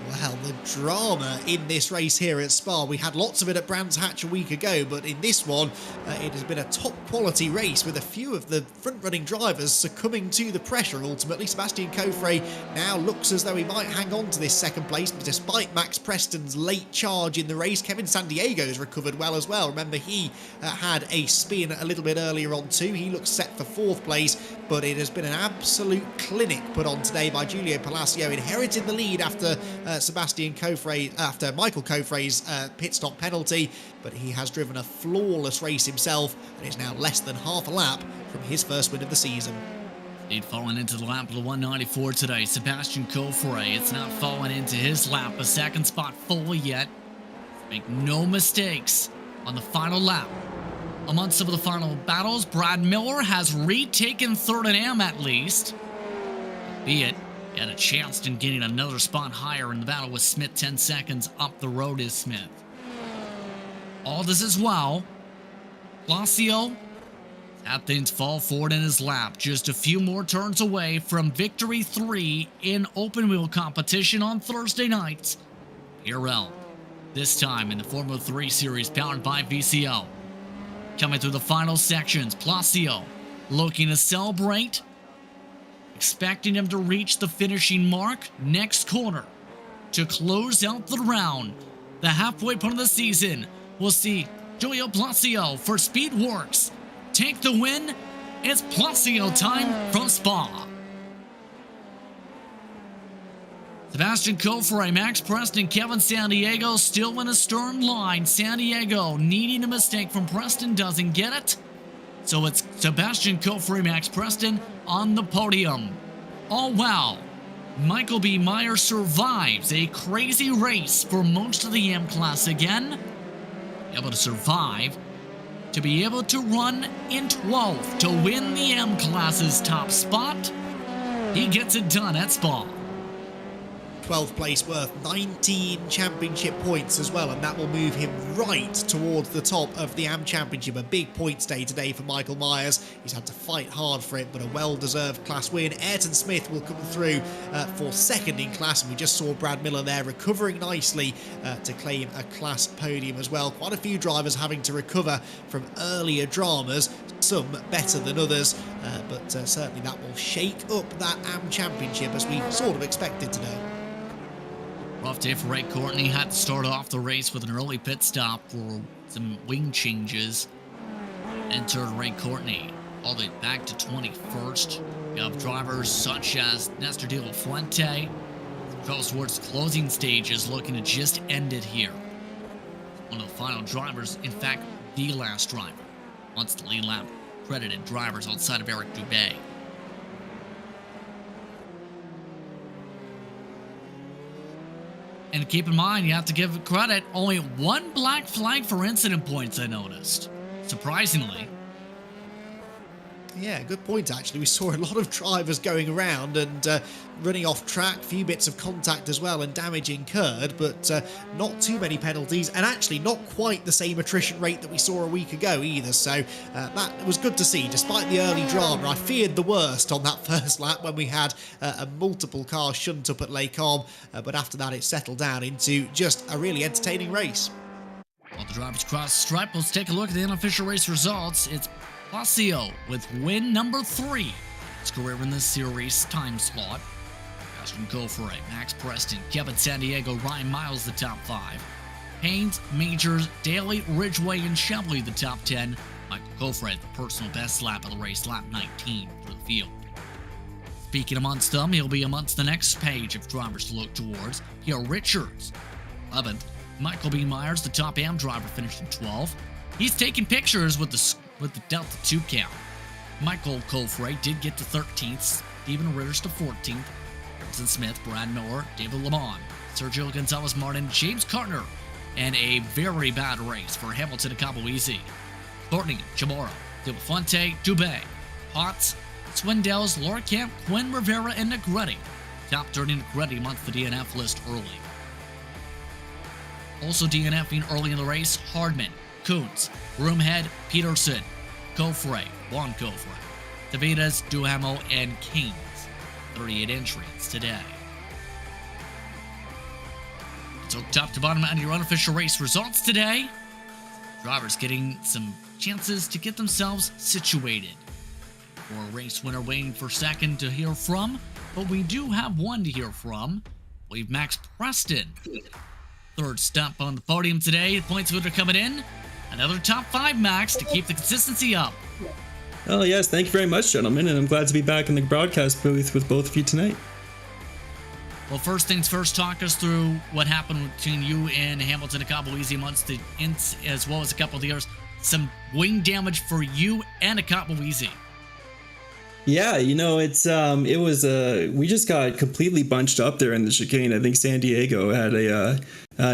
Well, the drama in this race here at Spa. We had lots of it at Brands Hatch a week ago, but in this one, it has been a top quality race with a few of the front-running drivers succumbing to the pressure ultimately. Sebastian Coulthard now looks as though he might hang on to this second place, but despite Max Preston's late charge in the race, Kevin San Diego's recovered well as well. Remember, he had a spin a little bit earlier on too. He looks set for 4th place, but it has been an absolute clinic put on today by Giulio Palacio, inheriting the lead after Sebastian Coulthard, after Michael Coulthard's pit stop penalty, but he has driven a flawless race himself and is now less than half a lap from his first win of the season.
Lead falling into the lap of the 194 today. Sebastian Coulthard, it's not falling into his lap. A second spot full yet. Make no mistakes on the final lap. Among some of the final battles, Brad Miller has retaken 3rd and M at least. Be it. He had a chance in getting another spot higher in the battle with Smith. 10 seconds up the road is Smith. All this as well. Placio had things fall forward in his lap. Just a few more turns away from victory 3 in open wheel competition on Thursday nights. PRL. This time in the Formula 3 series powered by VCO. Coming through the final sections, Placio looking to celebrate. Expecting him to reach the finishing mark next corner to close out the round. The halfway point of the season, we'll see Giulio Placio for Speedworks take the win. It's Placio time from Spa. Sebastian Coulthard, Max Preston, Kevin San Diego still in a stern line. San Diego needing a mistake from Preston, doesn't get it. So it's Sebastian Coulthard, Max Preston on the podium. Oh wow, Michael B. Meyer survives a crazy race for most of the M class again. Able to survive to be able to run in 12th to win the M class's top spot. He gets it done at Spa.
12th place worth 19 championship points as well, and that will move him right towards the top of the AM Championship. A big points day today for Michael Myers. He's had to fight hard for it, but a well-deserved class win. Ayrton Smith will come through for 2nd in class, and we just saw Brad Miller there recovering nicely to claim a class podium as well. Quite a few drivers having to recover from earlier dramas, some better than others, but certainly that will shake up that AM Championship as we sort of expected today.
Rough day for Ray Courtney. Had to start off the race with an early pit stop for some wing changes. Entered Ray Courtney all the way back to 21st. You have drivers such as Nestor De La Fuente. Goes towards closing stages, looking to just end it here. One of the final drivers, in fact, the last driver. Once the lead lap credited drivers outside of Eric Dubé. And keep in mind, you have to give credit, only one black flag for incident points, I noticed. Surprisingly.
Yeah, good point, actually. We saw a lot of drivers going around and running off track, few bits of contact as well, and damage incurred, but not too many penalties, and actually not quite the same attrition rate that we saw a week ago either, so that was good to see. Despite the early drama, I feared the worst on that first lap when we had a multiple cars shunt up at Les Combes, but after that it settled down into just a really entertaining race.
While the drivers cross the stripe, let's take a look at the unofficial race results. It's VCO with win number 3. His career in this series time slot. Ashton Gofre, Max Preston, Kevin San Diego, Ryan Miles, the top 5. Haynes, Majors, Daly, Ridgway, and Chevrolet, the top 10. Michael Gofre, the personal best lap of the race, lap 19 for the field. Speaking amongst them, he'll be amongst the next page of drivers to look towards. Here, Richards, 11th. Michael B. Myers, the top AM driver, finished in 12th. He's taking pictures with the Delta 2 count. Michael Gofre did get to 13th, Stephen Ritters to 14th, Harrison Smith, Brad Miller, David Lamont, Sergio Gonzalez Martin, James Cartner, and a very bad race for Hamilton and Cabo Easy. Courtney, Chamorro, De Fonte, Dubé, Potts, Swindells, Laura Camp, Quinn Rivera, and Negretti. Top 30 Negretti amongst the DNF list early. Also DNFing early in the race, Hardman, Coons, Broomhead, Peterson, Gofre, Juan Gofre, Davidas, Duhamel, and Keynes. 38 entries today. So top to bottom and your unofficial race results today. Drivers getting some chances to get themselves situated. For a race winner waiting for second to hear from, but we do have one to hear from. We have Max Preston. Third stop on the podium today. The points leader coming in. Another top 5, Max, to keep the consistency up.
Oh, yes. Thank you very much, gentlemen. And I'm glad to be back in the broadcast booth with both of you tonight.
Well, first things first, talk us through what happened between you and Hamilton and Cabo Easy amongst the Ints, as well as a couple of the others. Some wing damage for you and a Cabo Easy.
Yeah, it was we just got completely bunched up there in the chicane. I think San Diego had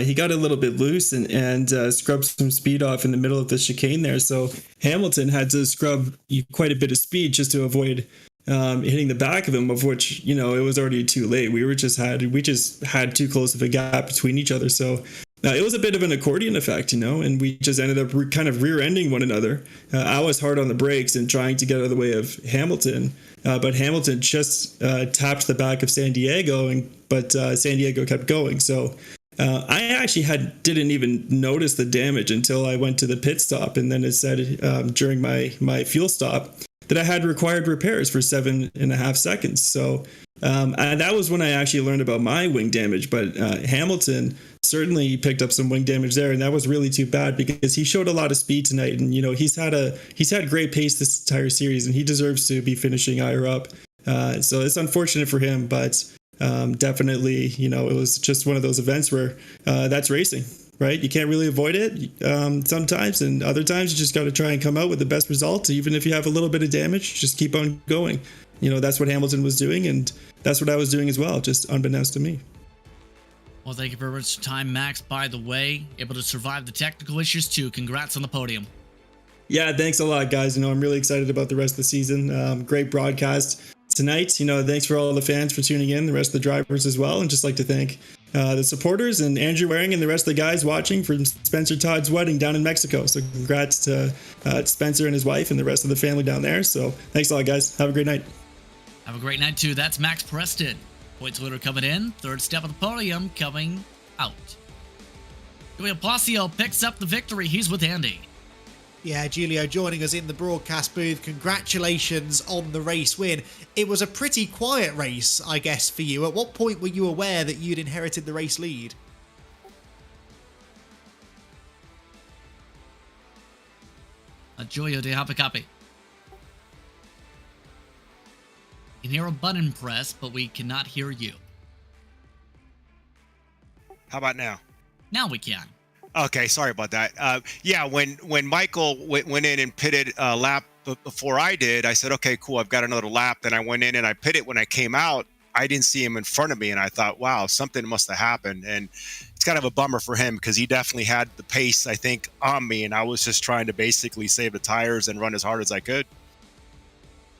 he got a little bit loose and scrubbed some speed off in the middle of the chicane there. So Hamilton had to scrub quite a bit of speed just to avoid hitting the back of him, of which, it was already too late. We just had too close of a gap between each other. So it was a bit of an accordion effect, and we just ended up kind of rear-ending one another. I was hard on the brakes and trying to get out of the way of Hamilton, but Hamilton just tapped the back of San Diego, but San Diego kept going. So I actually didn't even notice the damage until I went to the pit stop, and then it said during my fuel stop that I had required repairs for 7.5 seconds. So and that was when I actually learned about my wing damage. But Hamilton certainly picked up some wing damage there, and that was really too bad because he showed a lot of speed tonight, and he's had great pace this entire series, and he deserves to be finishing higher up. So it's unfortunate for him, but definitely, it was just one of those events where that's racing, right? You can't really avoid it sometimes, and other times you just got to try and come out with the best result. Even if you have a little bit of damage, just keep on going. That's what Hamilton was doing, and that's what I was doing as well, just unbeknownst to me.
Well, thank you very much for your time, Max. By the way, able to survive the technical issues too. Congrats on the podium.
Yeah, thanks a lot, guys. I'm really excited about the rest of the season. Great broadcast tonight. Thanks for all the fans for tuning in, the rest of the drivers as well. And just like to thank the supporters and Andrew Waring and the rest of the guys watching from Spencer Todd's wedding down in Mexico. So congrats to Spencer and his wife and the rest of the family down there. So thanks a lot, guys. Have a great night.
Have a great night too. That's Max Preston. Points leader coming in. Third step of the podium coming out. Julio Placio picks up the victory. He's with Andy.
Yeah, Julio joining us in the broadcast booth. Congratulations on the race win. It was a pretty quiet race, I guess, for you. At what point were you aware that you'd inherited the race lead?
Julio, do you have a copy? You can hear a button press, but we cannot hear you.
How about now?
Now we can.
Okay, sorry about that. Yeah, when Michael went in and pitted a lap before I did, I said, okay, cool, I've got another lap. Then I went in and I pitted. When I came out, I didn't see him in front of me, and I thought, wow, something must have happened. And it's kind of a bummer for him because he definitely had the pace, I think, on me, and I was just trying to basically save the tires and run as hard as I could.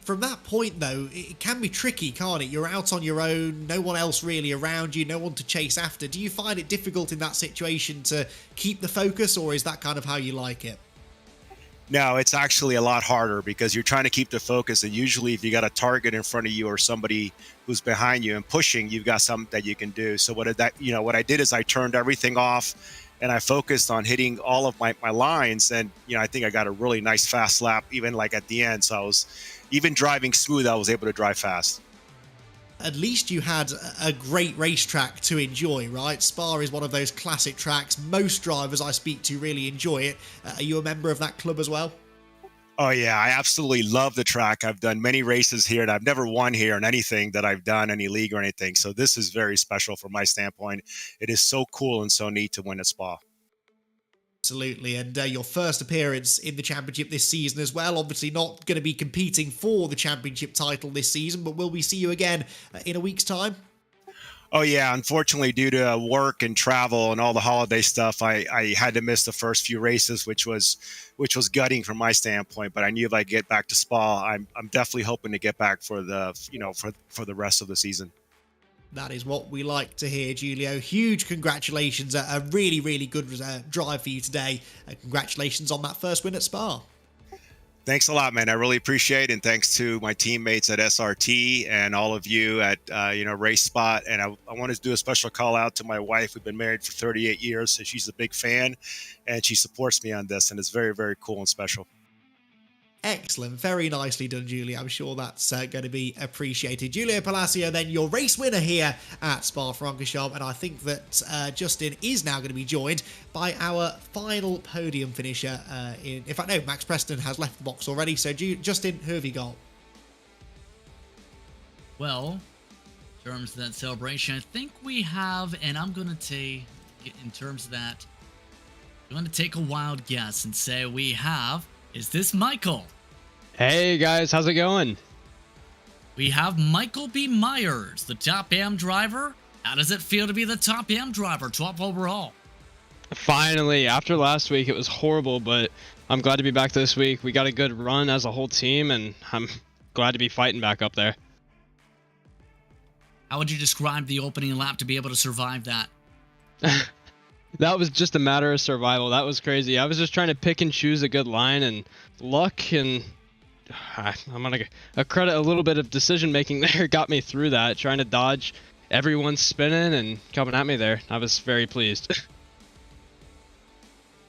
From that point, though, it can be tricky, can't it? You're out on your own, no one else really around you, no one to chase after. Do you find it difficult in that situation to keep the focus, or is that kind of how you like it?
No, it's actually a lot harder because you're trying to keep the focus, and usually if you got a target in front of you or somebody who's behind you and pushing, you've got something that you can do. So what I did is I turned everything off and I focused on hitting all of my lines, and I think I got a really nice fast lap even like at the end. So I was even driving smooth, I was able to drive fast.
At least you had a great racetrack to enjoy, right? Spa is one of those classic tracks. Most drivers I speak to really enjoy it. Are you a member of that club as well?
Oh, yeah, I absolutely love the track. I've done many races here, and I've never won here in anything that I've done, any league or anything. So this is very special from my standpoint. It is so cool and so neat to win at Spa.
Absolutely, and your first appearance in the championship this season as well. Obviously not going to be competing for the championship title this season, but will we see you again in a week's time?
Oh yeah, unfortunately due to work and travel and all the holiday stuff, I had to miss the first few races, which was gutting from my standpoint. But I knew if I get back to Spa, I'm definitely hoping to get back for the for the rest of the season.
That is what we like to hear, Julio. Huge congratulations. A really, really good drive for you today. Congratulations on that first win at Spa.
Thanks a lot, man. I really appreciate it. And thanks to my teammates at SRT and all of you at, RaceSpot. And I want to do a special call out to my wife. We've been married for 38 years. So she's a big fan and she supports me on this. And it's very, very cool and special.
Excellent. Very nicely done, Julio. I'm sure that's going to be appreciated. Julio Palacio, then your race winner here at Spa-Francorchamps. And I think that Justin is now going to be joined by our final podium finisher. In fact, no, Max Preston has left the box already. So, Justin, who have you got?
Well, in terms of that celebration, I think we have, and I'm going to take, in terms of that, I'm going to take a wild guess and say we have, is this Michael?
Hey guys, how's it going?
We have Michael B. Myers, the top AM driver. How does it feel to be the top AM driver, 12th overall?
Finally, after last week, it was horrible, but I'm glad to be back this week. We got a good run as a whole team, and I'm glad to be fighting back up there.
How would you describe the opening lap to be able to survive that?
That was just a matter of survival. That was crazy. I was just trying to pick and choose a good line, and luck and I'm going to credit a little bit of decision making there got me through that, trying to dodge everyone spinning and coming at me there. I was very pleased.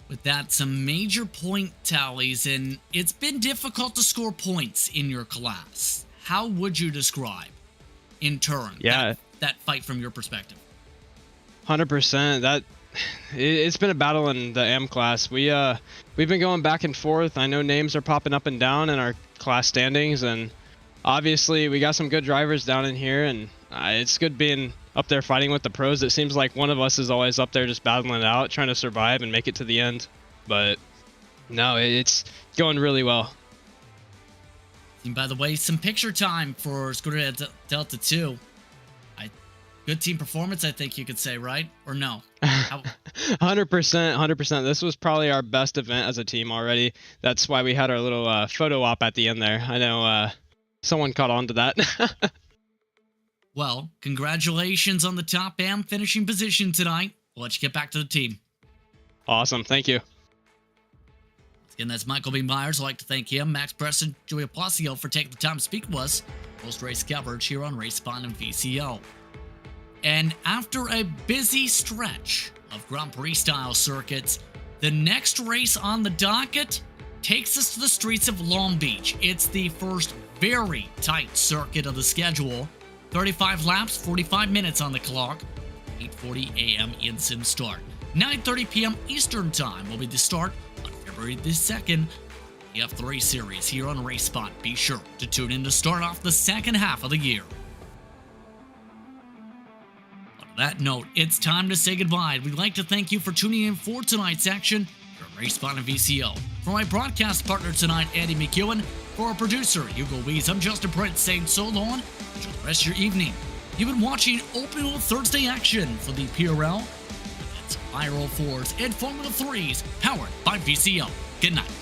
With that, some major point tallies, and it's been difficult to score points in your class. How would you describe, in turn, that fight from your perspective?
100%. It's been a battle in the AM class. We've been going back and forth. I know names are popping up and down in our class standings, and obviously we got some good drivers down in here, and it's good being up there fighting with the pros. It seems like one of us is always up there just battling it out, trying to survive and make it to the end. But no, it's going really well.
And by the way, some picture time for Scooter Delta 2. Good team performance, I think you could say, right? Or no?
100%. This was probably our best event as a team already. That's why we had our little photo op at the end there. I know someone caught on to that.
Well, congratulations on the top AM finishing position tonight. We'll let you get back to the team.
Awesome. Thank you.
Again, that's Michael B. Myers. I'd like to thank him, Max Preston, Julia Palacio for taking the time to speak with us. Post-race coverage here on RaceSpot and VCO. And after a busy stretch of Grand Prix-style circuits, the next race on the docket takes us to the streets of Long Beach. It's the first very tight circuit of the schedule. 35 laps, 45 minutes on the clock. 8:40 a.m. in-sim start. 9:30 p.m. Eastern Time will be the start on February the 2nd. The F3 Series here on RaceSpot. Be sure to tune in to start off the second half of the year. That note, it's time to say goodbye. We'd like to thank you for tuning in for tonight's action from RaceSpot and VCO. For my broadcast partner tonight, Andy McEwen, for our producer, Hugo Wees, I'm Justin Prince saying so long. Enjoy the rest of your evening. You've been watching Open Wheel Thursday action for the PRL. It's IRL 4s and Formula 3s powered by VCO. Good night.